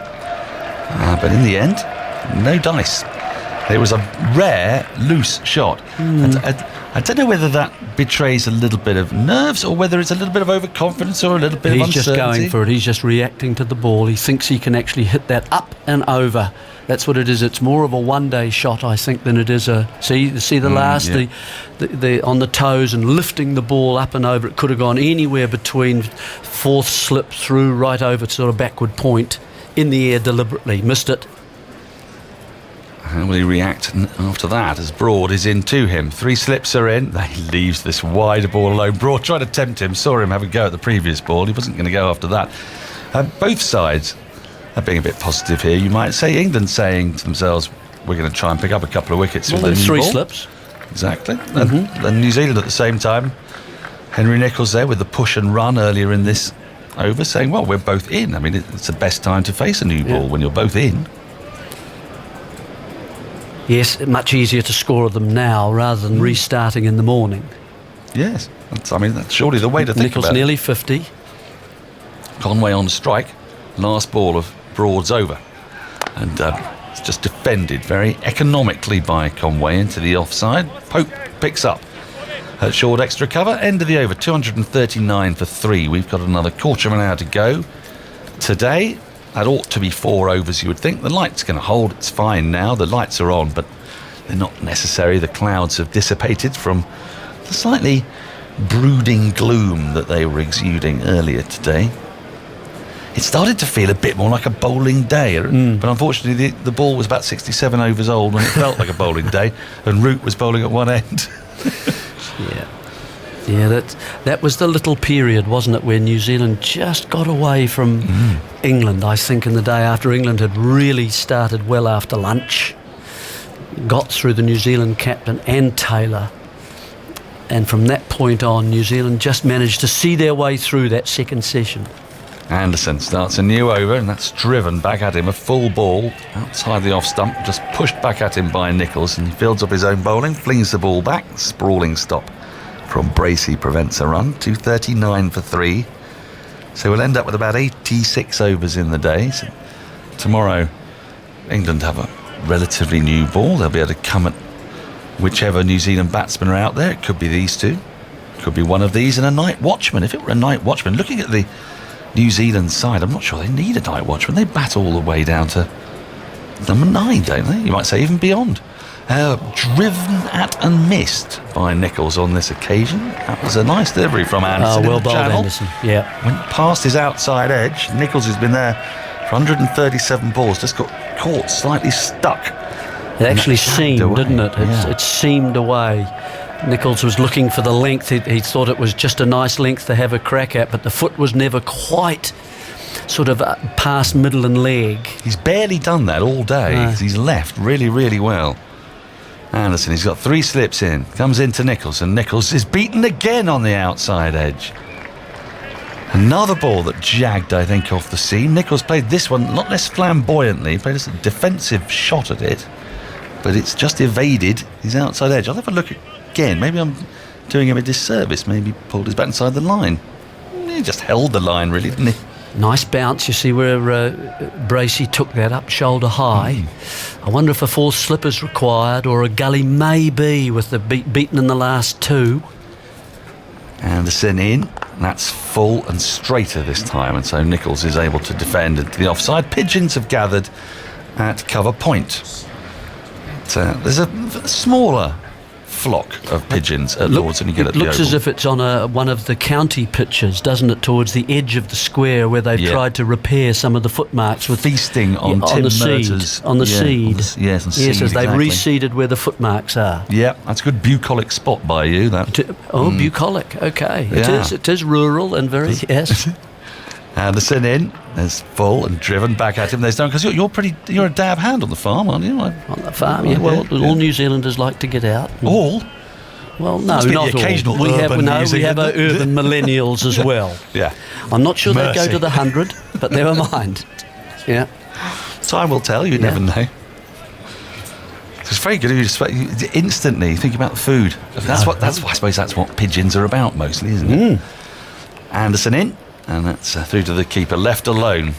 but in the end, no dice. It was a rare loose shot. I don't know whether that betrays a little bit of nerves or whether it's a little bit of overconfidence or a little bit of uncertainty. He's just going for it. He's just reacting to the ball. He thinks he can actually hit that up and over. That's what it is. It's more of a one-day shot, I think, than it is a... See the last, the on the toes and lifting the ball up and over. It could have gone anywhere between 4th slip through right over to sort of backward point in the air deliberately. Missed it. How will he react after that as Broad is in to him? 3 slips are in. He leaves this wide ball alone. Broad tried to tempt him. Saw him have a go at the previous ball. He wasn't going to go after that. Both sides are being a bit positive here. You might say England saying to themselves, we're going to try and pick up a couple of wickets with the new 3 ball. slips. Exactly. And New Zealand at the same time. Henry Nicholls there with the push and run earlier in this over, saying, well, we're both in. I mean, it's the best time to face a new ball when you're both in. Yes, much easier to score them now rather than restarting in the morning. Yes, that's surely the way to think Nicholls about it. nearly 50. Conway on strike. Last ball of Broad's over. And it's just defended very economically by Conway into the offside. Pope picks up at short extra cover. End of the over, 239 for 3. We've got another quarter of an hour to go today. That ought to be 4 overs, you would think. The light's going to hold. It's fine now. The lights are on, but they're not necessary. The clouds have dissipated from the slightly brooding gloom that they were exuding earlier today. It started to feel a bit more like a bowling day, but unfortunately the ball was about 67 overs old when it felt like a bowling day, and Root was bowling at one end. Yeah, that was the little period, wasn't it, where New Zealand just got away from England, I think, in the day after England had really started well after lunch, got through the New Zealand captain and Taylor, and from that point on, New Zealand just managed to see their way through that second session. Anderson starts a new over, and that's driven back at him, a full ball outside the off stump, just pushed back at him by Nicholls, and he builds up his own bowling, flings the ball back, sprawling stop from Bracey prevents a run. 239 for 3, so we'll end up with about 86 overs in the day. So tomorrow England have a relatively new ball. They'll be able to come at whichever New Zealand batsmen are out there. It could be these two, could be one of these, and a night watchman. If it were a night watchman, looking at the New Zealand side, I'm not sure they need a night watchman. They bat all the way down to number 9, don't they? You might say even beyond. Driven at and missed by Nicholls on this occasion. That was a nice delivery from Anderson. Well in the bowled, channel. Anderson. Yeah. Went past his outside edge. Nicholls has been there for 137 balls, just got caught slightly stuck. It actually jagged seemed, away. didn't it? Yeah. It seemed away. Nicholls was looking for the length. He thought it was just a nice length to have a crack at, but the foot was never quite sort of past middle and leg. He's barely done that all day. No. He's left really, really well. Anderson, he's got 3 slips in, comes into Nicholls, and Nicholls is beaten again on the outside edge. Another ball that jagged, I think, off the seam. Nicholls played this one a lot less flamboyantly, played a defensive shot at it, but it's just evaded his outside edge. I'll have a look again. Maybe I'm doing him a disservice. Maybe pulled his bat inside the line. He just held the line, really, didn't he? Nice bounce, you see where Bracey took that up shoulder high. I wonder if a false slip is required, or a gully maybe with the beaten in the last 2. Anderson in. That's full and straighter this time, and so Nicholls is able to defend into the offside. Pigeons have gathered at cover point. There's a smaller flock of pigeons at Lords than you get at the It looks Oval. as if it's on one of the county pitches, doesn't it, towards the edge of the square where they've tried to repair some of the footmarks with feasting on Tim the seed, Murtaugh's on the seed. Yes, as seed, they've exactly. reseeded where the footmarks are. Yeah, that's a good bucolic spot by you. That. Bucolic. Okay, Yeah. It is rural and very yes. Anderson in. There's full and driven back at him. There's no, because you're a dab hand on the farm, aren't you? On the farm, yeah. Well, all New Zealanders like to get out. All. Well, no, Must be not the occasional all. We have urban New our Zealander. urban millennials as well. Yeah. I'm not sure they go Mercy. to the 100, but never mind. Yeah. Time will tell. You never know. It's very good of you to instantly think about the food. I suppose that's what pigeons are about mostly, isn't it? Anderson in, and that's through to the keeper, left alone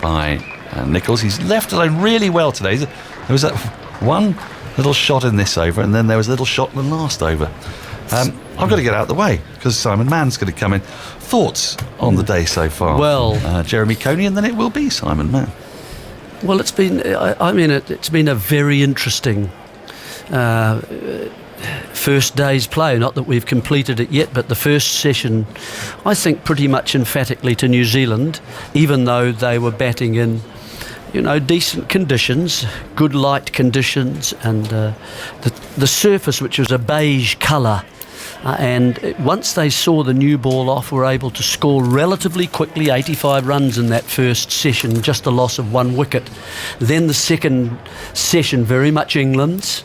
by Nicholls. He's left alone really well today. There was that one little shot in this over, and then there was a little shot in the last over. I've got to get out of the way because Simon Mann's going to come in. Thoughts on the day so far? Well, Jeremy Coney, and then it will be Simon Mann. Well, it's been. It's been a very interesting first day's play. Not that we've completed it yet, but the first session, I think, pretty much emphatically to New Zealand, even though they were batting in, decent conditions, good light conditions, and the surface, which was a beige colour. And once they saw the new ball off, were able to score relatively quickly, 85 runs in that first session, just a loss of 1 wicket. Then the second session, very much England's.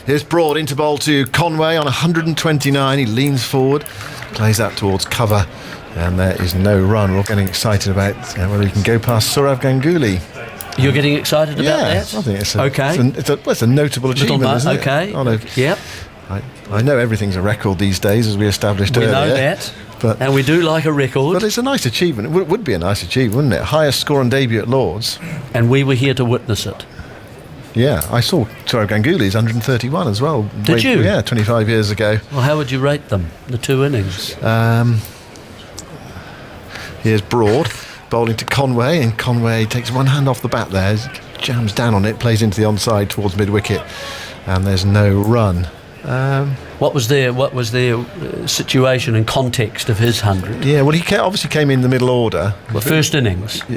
Here's Broad into bowl to Conway on 129. He leans forward, plays that towards cover, and there is no run. We're all getting excited about whether he can go past Sourav Ganguly. You're getting excited about that? I think it's okay. It's a notable achievement, isn't it? Okay. Oh, no. Yep. I know everything's a record these days, as we established earlier. We know that, and we do like a record. But it's a nice achievement. It would be a nice achievement, wouldn't it? Highest score on debut at Lords. And we were here to witness it. Yeah, I saw Sourav Ganguly's 131 as well. Did you? Yeah, 25 years ago. Well, how would you rate them, the 2 innings? Here's Broad, bowling to Conway, and Conway takes one hand off the bat there, jams down on it, plays into the onside towards mid-wicket. and there's no run. What was their situation and context of his 100? Yeah, well, he obviously came in the middle order. The first innings of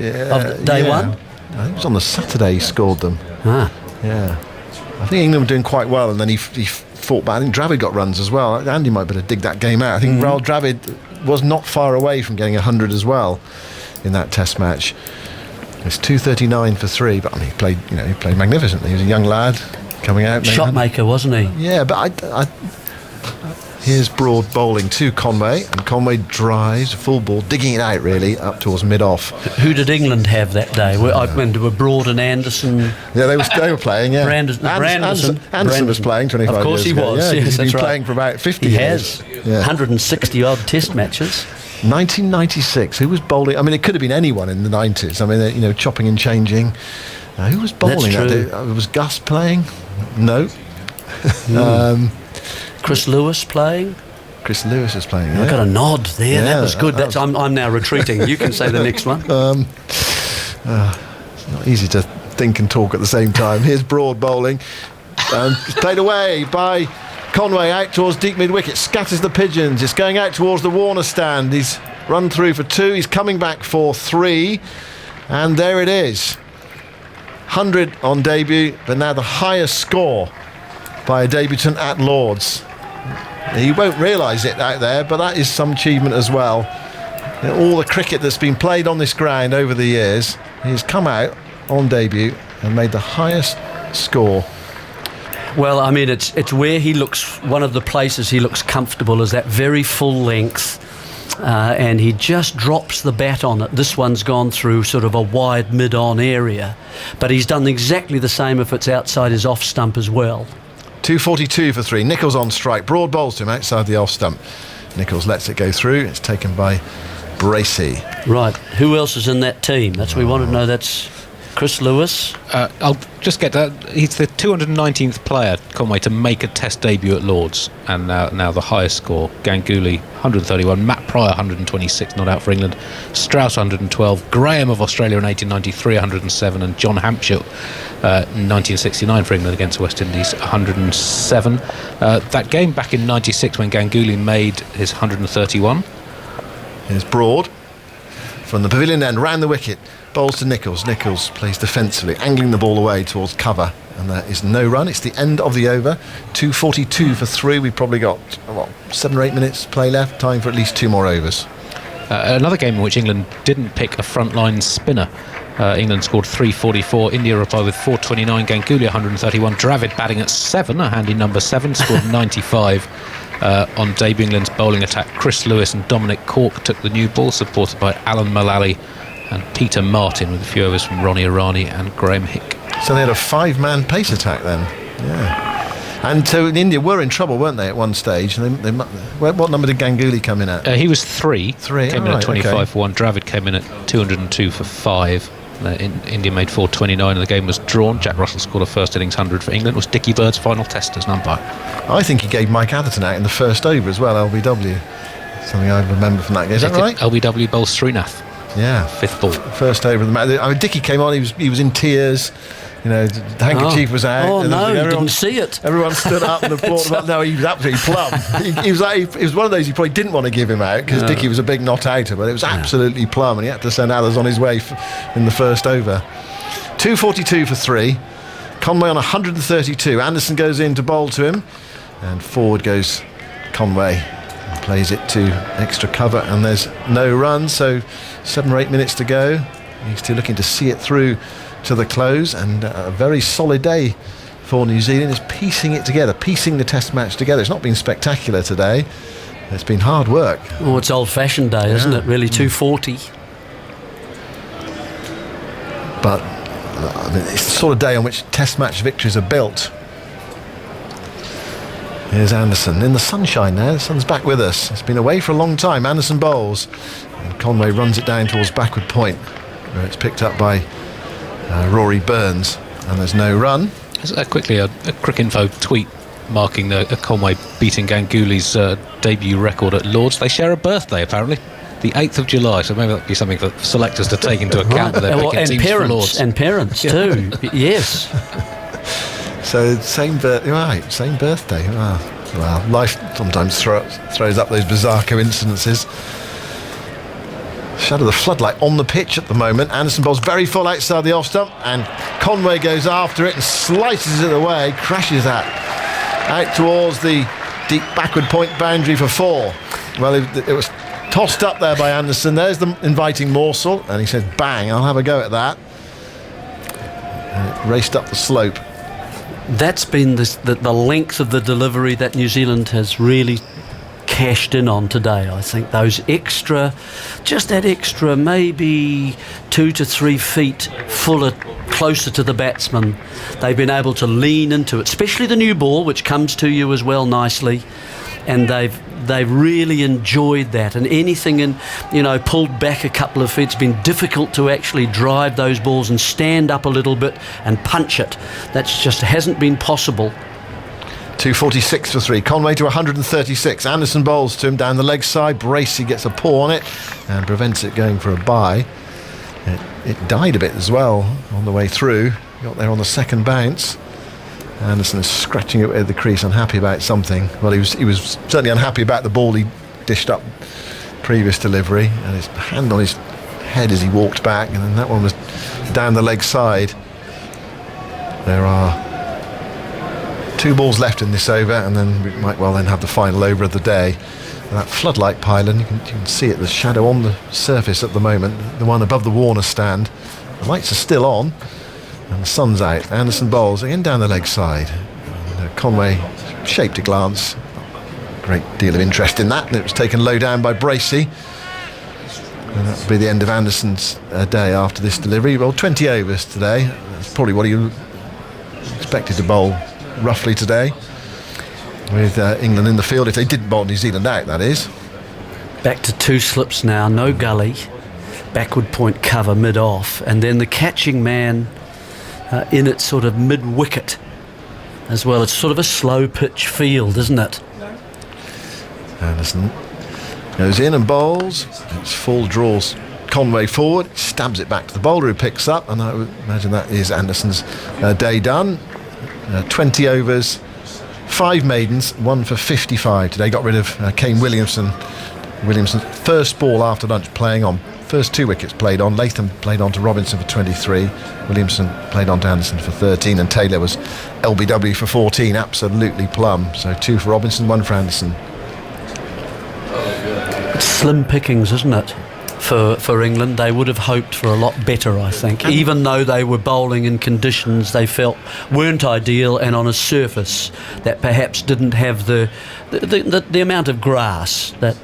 day one? I think it was on the Saturday he scored them. Yeah. I think England were doing quite well, and then he fought back. I think Dravid got runs as well. Andy might better dig that game out. I think Rahul Dravid was not far away from getting 100 as well in that Test match. It's 239 for 3, but I mean, he played magnificently. He was a young lad coming out. Shot maker, wasn't he? Yeah, but here's Broad bowling to Conway, and Conway drives a full ball, digging it out really up towards mid-off. Who did England have that day? Were Broad and Anderson? Yeah, they were playing. Yeah, Anderson was playing 25 years ago. Of course he was. Yeah, yes, he's been that's right. playing for about 50 years. He has 160 odd Test matches. 1996. Who was bowling? I mean, it could have been anyone in the 90s. I mean, chopping and changing. Who was bowling? That's true. Was Gus playing? No. Chris Lewis playing. Chris Lewis was playing. I got a nod there. Yeah, that was good. I'm now retreating. You can say the next one. It's not easy to think and talk at the same time. Here's Broad bowling. Played away by Conway out towards deep mid-wicket. Scatters the pigeons. It's going out towards the Warner stand. He's run through for 2. He's coming back for 3. And there it is. 100 on debut, but now the highest score by a debutant at Lord's. You won't realise it out there, but that is some achievement as well. All the cricket that's been played on this ground over the years, he's come out on debut and made the highest score. Well, I mean, it's where he looks, one of the places he looks comfortable is that very full length, and he just drops the bat on it. This one's gone through sort of a wide mid-on area, but he's done exactly the same if it's outside his off stump as well. 242 for 3. Nicholls on strike. Broad bowls to him outside the off stump. Nicholls lets it go through. It's taken by Bracey. Right. Who else is in that team? That's what we want to know. That's Chris Lewis. I'll just get that. He's the 219th player, Conway, to make a Test debut at Lord's, and now the highest score. Ganguly 131, Matt Pryor 126, not out for England. Strauss 112, Graham of Australia in 1893 107, and John Hampshire 1969 for England against West Indies 107. That game back in 96 when Ganguly made his 131. Here's Broad from the pavilion end, round the wicket, bowls to Nicholls. Nicholls plays defensively, angling the ball away towards cover, and there is no run. It's the end of the over. 242 for 3. We've probably got 7 or 8 minutes to play left. Time for at least 2 more overs. Another game in which England didn't pick a frontline spinner. England scored 344. India replied with 429. Ganguly 131. Dravid batting at 7, a handy number 7, scored 95. On debut, England's bowling attack, Chris Lewis and Dominic Cork took the new ball, supported by Alan Mullally and Peter Martin, with a few overs from Ronnie Irani and Graham Hick. So they had a 5-man pace attack then. Yeah. And so India were in trouble, weren't they, at one stage? What number did Ganguly come in at? He was 3. Came in at 25 for 1. Dravid came in at 202 for 5. India made 429 and the game was drawn. Jack Russell scored a first innings 100 for England. It was Dickie Bird's final test as an umpire. I think he gave Mike Atherton out in the first over as well, LBW. Something I remember from that game. Is that right? LBW bowls Srinath. Yeah. 5th ball. First over of the match. I mean, Dickie came on, he was in tears. The handkerchief was out. Oh no, you didn't see it. Everyone stood up and applauded. No, he was absolutely plumb. He was one of those you probably didn't want to give him out because Dickie was a big not-outer, but it was absolutely plumb, and he had to send others on his way in the first over. 242 for 3. Conway on 132. Anderson goes in to bowl to him, and forward goes Conway. Plays it to extra cover, and there's no run, so 7 or 8 minutes to go. He's still looking to see it through to the close, and a very solid day for New Zealand. Is piecing it together, piecing the Test match together. It's not been spectacular today. It's been hard work. Oh, it's old-fashioned day, isn't it? Really, 240. But it's the sort of day on which Test match victories are built. Here's Anderson in the sunshine now. The sun's back with us. It's been away for a long time. Anderson bowls, and Conway runs it down towards backward point, where it's picked up by Rory Burns, and there's no run. Quickly, a Cricinfo tweet marking Conway beating Ganguly's debut record at Lord's. They share a birthday, apparently, the 8th of July, so maybe that'd be something for selectors to take into account with their picking teams for Lord's. And parents too. Yes. So same birthday. Well, life sometimes throws up those bizarre coincidences. Shadow the floodlight on the pitch at the moment. Anderson bowls very full outside the off stump, and Conway goes after it and slices it away, crashes that out towards the deep backward point boundary for 4. Well, it was tossed up there by Anderson. There's the inviting morsel, and he says, bang, I'll have a go at that. And it raced up the slope. That's been the length of the delivery that New Zealand has really cashed in on today. I think those extra, just that extra maybe 2 to 3 feet fuller, closer to the batsman, they've been able to lean into it, especially the new ball, which comes to you as well nicely, and they've really enjoyed that. And anything pulled back a couple of feet, it's been difficult to actually drive those balls and stand up a little bit and punch it. That's just hasn't been possible. 246 for 3. Conway to 136. Anderson bowls to him down the leg side. Bracey gets a paw on it and prevents it going for a bye. It died a bit as well on the way through. Got there on the second bounce. Anderson is scratching it with the crease, unhappy about something. Well, he was certainly unhappy about the ball he dished up previous delivery, and his hand on his head as he walked back, and then that one was down the leg side. There are 2 balls left in this over, and then we might well then have the final over of the day. And that floodlight pylon, you can see it, the shadow on the surface at the moment, the one above the Warner stand. The lights are still on, and the sun's out. Anderson bowls again down the leg side. And Conway shaped a glance. Great deal of interest in that. And it was taken low down by Bracey. And that will be the end of Anderson's day after this delivery. Well, 20 overs today. That's probably what he expected to bowl roughly today, with England in the field if they didn't bowl New Zealand out, that is. Back to 2 slips now, no gully, backward point cover mid-off, and then the catching man in its sort of mid-wicket as well. It's sort of a slow pitch field, isn't it? Anderson goes in and bowls. It's full, draws Conway forward, stabs it back to the bowler who picks up, and I would imagine that is Anderson's day done. 20 overs, 5 maidens, 1 for 55 today. Got rid of Kane Williamson. Williamson's first ball after lunch playing on. First 2 wickets played on. Latham played on to Robinson for 23. Williamson played on to Anderson for 13. And Taylor was LBW for 14. Absolutely plumb. So 2 for Robinson, 1 for Anderson. It's slim pickings, isn't it? For England, they would have hoped for a lot better, I think, even though they were bowling in conditions they felt weren't ideal and on a surface that perhaps didn't have the amount of grass that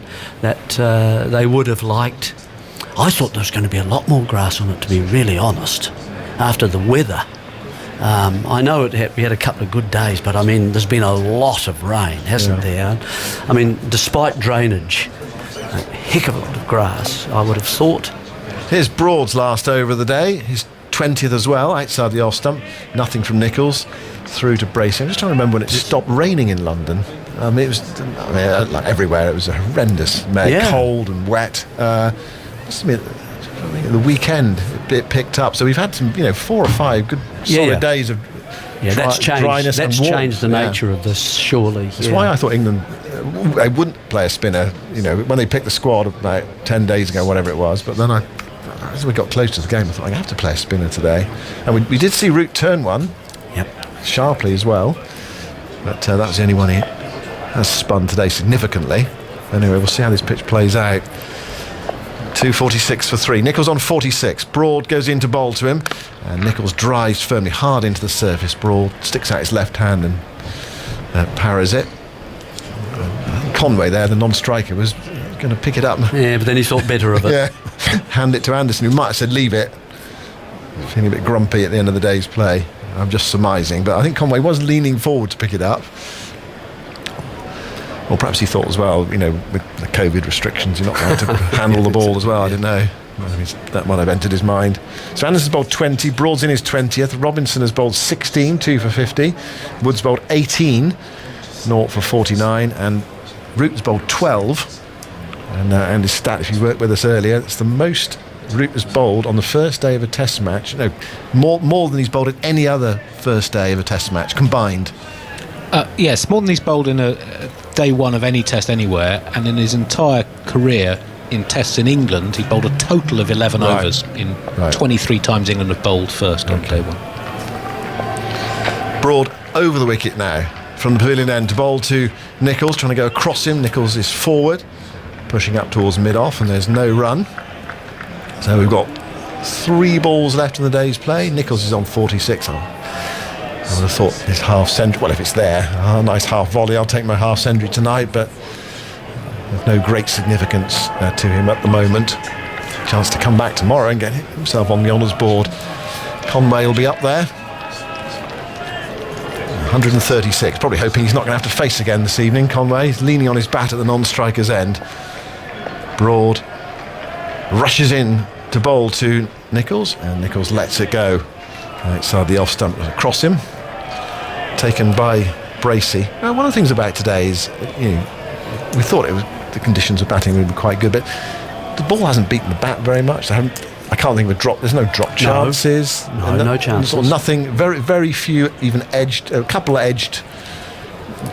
they would have liked. I thought there was going to be a lot more grass on it, to be really honest, after the weather. I know we had a couple of good days, but I mean, there's been a lot of rain, hasn't there? I mean, despite drainage, a heck of a lot of grass, I would have thought. Here's Broad's last over of the day, his 20th as well, outside the off stump. Nothing from Nicholls, through to Bracey. I'm just trying to remember when it stopped raining in London. It was, like everywhere, it was a horrendous May, cold and wet. The weekend it picked up, so we've had some, 4 or 5 good solid days of that's changed. Dryness. That's and changed the nature of this, surely. That's why I thought England they wouldn't play a spinner, when they picked the squad about 10 days ago, whatever it was. But then as we got close to the game, I thought I have to play a spinner today, and we did see Root turn one, sharply as well. But that was the only one he has spun today significantly. Anyway, we'll see how this pitch plays out. 246 for 3. Nicholls on 46. Broad goes in to bowl to him, and Nicholls drives firmly hard into the surface. Broad sticks out his left hand and parries it. Conway there, the non-striker, was going to pick it up. Yeah, but then he thought better of it. Hand it to Anderson, who might have said leave it. Feeling a bit grumpy at the end of the day's play. I'm just surmising, but I think Conway was leaning forward to pick it up. Or perhaps he thought as well, with the COVID restrictions, you're not going to handle the ball as well. I don't know. That might have entered his mind. So Anderson's bowled 20, Broad's in his 20th. Robinson has bowled 16, 2 for 50. Woods bowled 18, 0 for 49. And Root's bowled 12. And his stat, if you worked with us earlier, it's the most Root has bowled on the first day of a Test match. No, more than he's bowled at any other first day of a Test match combined. Yes, more than he's bowled in a day one of any Test anywhere, and in his entire career in Tests in England, he bowled a total of 11 overs in 23 times England have bowled first on day one. Broad over the wicket now from the pavilion end to bowl to Nicholls, trying to go across him. Nicholls is forward, pushing up towards mid-off, and there's no run. So we've got 3 balls left in the day's play. Nicholls is on 46. I would have thought his half century, well, if it's there, a nice half volley, I'll take my half century tonight, but there's no great significance to him at the moment. Chance to come back tomorrow and get himself on the honours board. Conway will be up there. 136, probably hoping he's not going to have to face again this evening. Conway is leaning on his bat at the non-striker's end. Broad rushes in to bowl to Nicholls, and Nicholls lets it go outside the off stump across him, taken by Bracey. One of the things about today is, we thought the conditions of batting would be quite good, but the ball hasn't beaten the bat very much. I can't think of a drop. There's no drop chances. No chances. Sort of nothing. Very, very few even edged. A couple edged.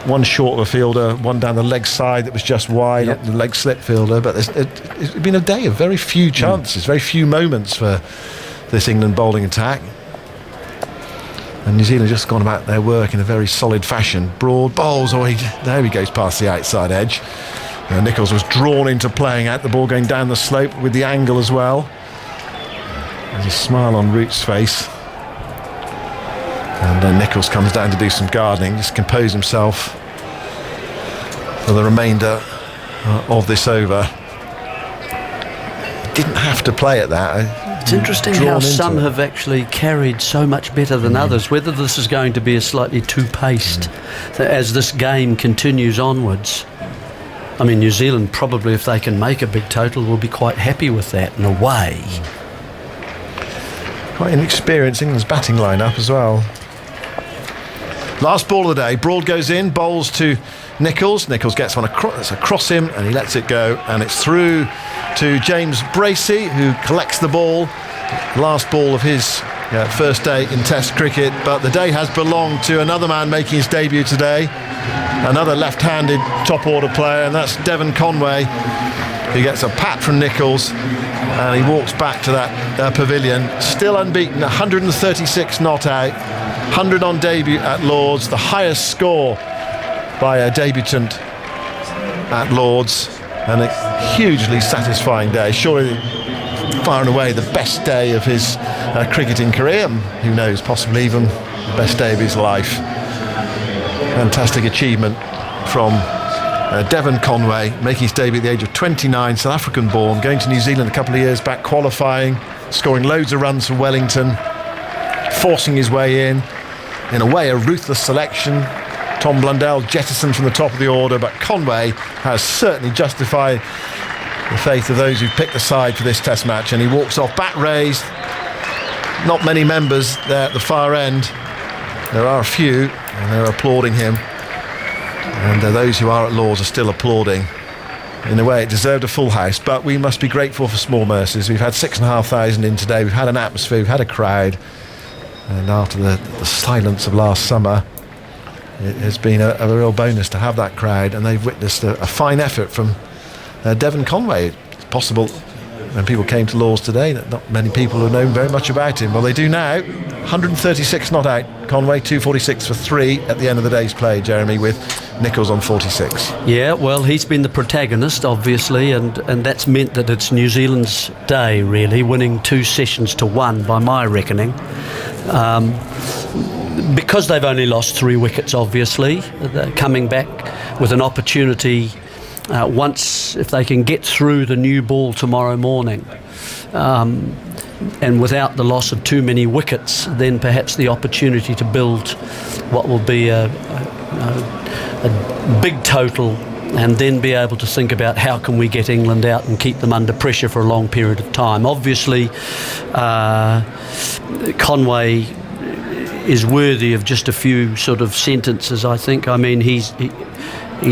One short of a fielder, one down the leg side that was just wide, up the leg slip fielder. But it's been a day of very few chances, very few moments for this England bowling attack. And New Zealand just gone about their work in a very solid fashion. Broad bowls, there he goes past the outside edge. Nicholls was drawn into playing out the ball going down the slope with the angle as well. There's a smile on Root's face. And then Nicholls comes down to do some gardening, just compose himself for the remainder of this over. Didn't have to play at that. It's interesting how some have actually carried so much better than others. Whether this is going to be a slightly two-paced as this game continues onwards. I mean, New Zealand probably, if they can make a big total, will be quite happy with that in a way. Quite inexperienced England's batting line-up as well. Last ball of the day, Broad goes in, bowls to Nicholls. Nicholls gets one across him and he lets it go, and it's through to James Bracey, who collects the ball. Last ball of his first day in Test cricket, but the day has belonged to another man making his debut today, another left-handed top-order player, and that's Devon Conway, who gets a pat from Nicholls, and he walks back to that pavilion, still unbeaten, 136 not out, 100 on debut at Lords, the highest score by a debutant at Lords, and a hugely satisfying day. Surely far and away the best day of his cricketing career, who knows, possibly even the best day of his life. Fantastic achievement from Devon Conway, making his debut at the age of 29, South African born, going to New Zealand a couple of years back, qualifying, scoring loads of runs for Wellington, forcing his way in a way a ruthless selection. Tom Blundell jettisoned from the top of the order, but Conway has certainly justified the faith of those who picked the side for this Test match, and he walks off bat raised. Not many members there at the far end. There are a few, and they're applauding him, and those who are at Lords are still applauding. In a way, it deserved a full house, but we must be grateful for small mercies. We've had 6,500 in today. We've had an atmosphere, we've had a crowd, and after the silence of last summer, it has been a real bonus to have that crowd, and they've witnessed a fine effort from Devon Conway. It's possible when people came to Lords today that not many people have known very much about him. Well, they do now. 136 not out. Conway 246 for 3 at the end of the day's play, Jeremy, with Nicholls on 46. Yeah, well, he's been the protagonist, obviously, and that's meant that it's New Zealand's day, really, winning 2 sessions to 1 by my reckoning. Because they've only lost 3 wickets, obviously, they're coming back with an opportunity once, if they can get through the new ball tomorrow morning, and without the loss of too many wickets, then perhaps the opportunity to build what will be a big total, and then be able to think about how can we get England out and keep them under pressure for a long period of time. Obviously, Conway is worthy of just a few sort of sentences, I think. I mean, he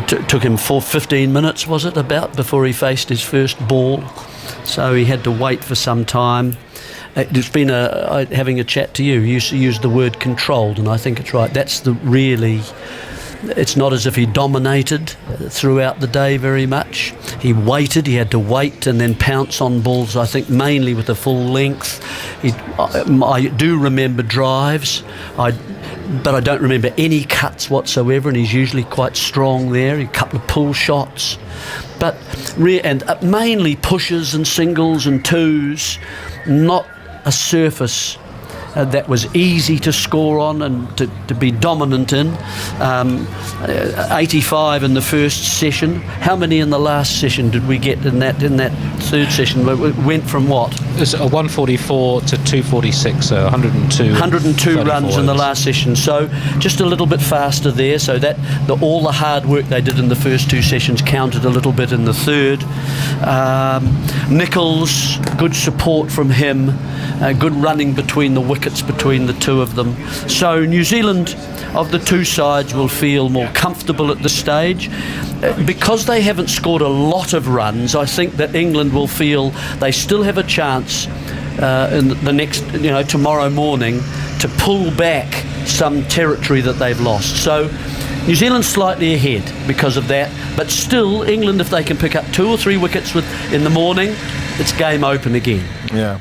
took him 15 minutes, was it, about, before he faced his first ball. so he had to wait for some time. It's been having a chat to you. You used the word controlled, and I think it's right. That's the really. It's not as if he dominated throughout the day very much. He waited. He had to wait and then pounce on balls. I think mainly with the full length. I do remember drives. But I don't remember any cuts whatsoever, and he's usually quite strong there. A couple of pull shots, but mainly pushes and singles and twos, not a surface that was easy to score on and to be dominant in. 85 in the first session. How many in the last session did we get in that third session? It went from what? It was a 144 to 246, so 102 runs in the last session. So just a little bit faster there. So that all the hard work they did in the first two sessions counted a little bit in the third. Nichols, good support from him. Good running between the wickets between the two of them. So New Zealand, of the two sides, will feel more comfortable at this stage. Because they haven't scored a lot of runs, I think that England will feel they still have a chance in the next, tomorrow morning, to pull back some territory that they've lost. So New Zealand slightly ahead because of that, but still England, if they can pick up 2 or 3 wickets in the morning, it's game open again. Yeah.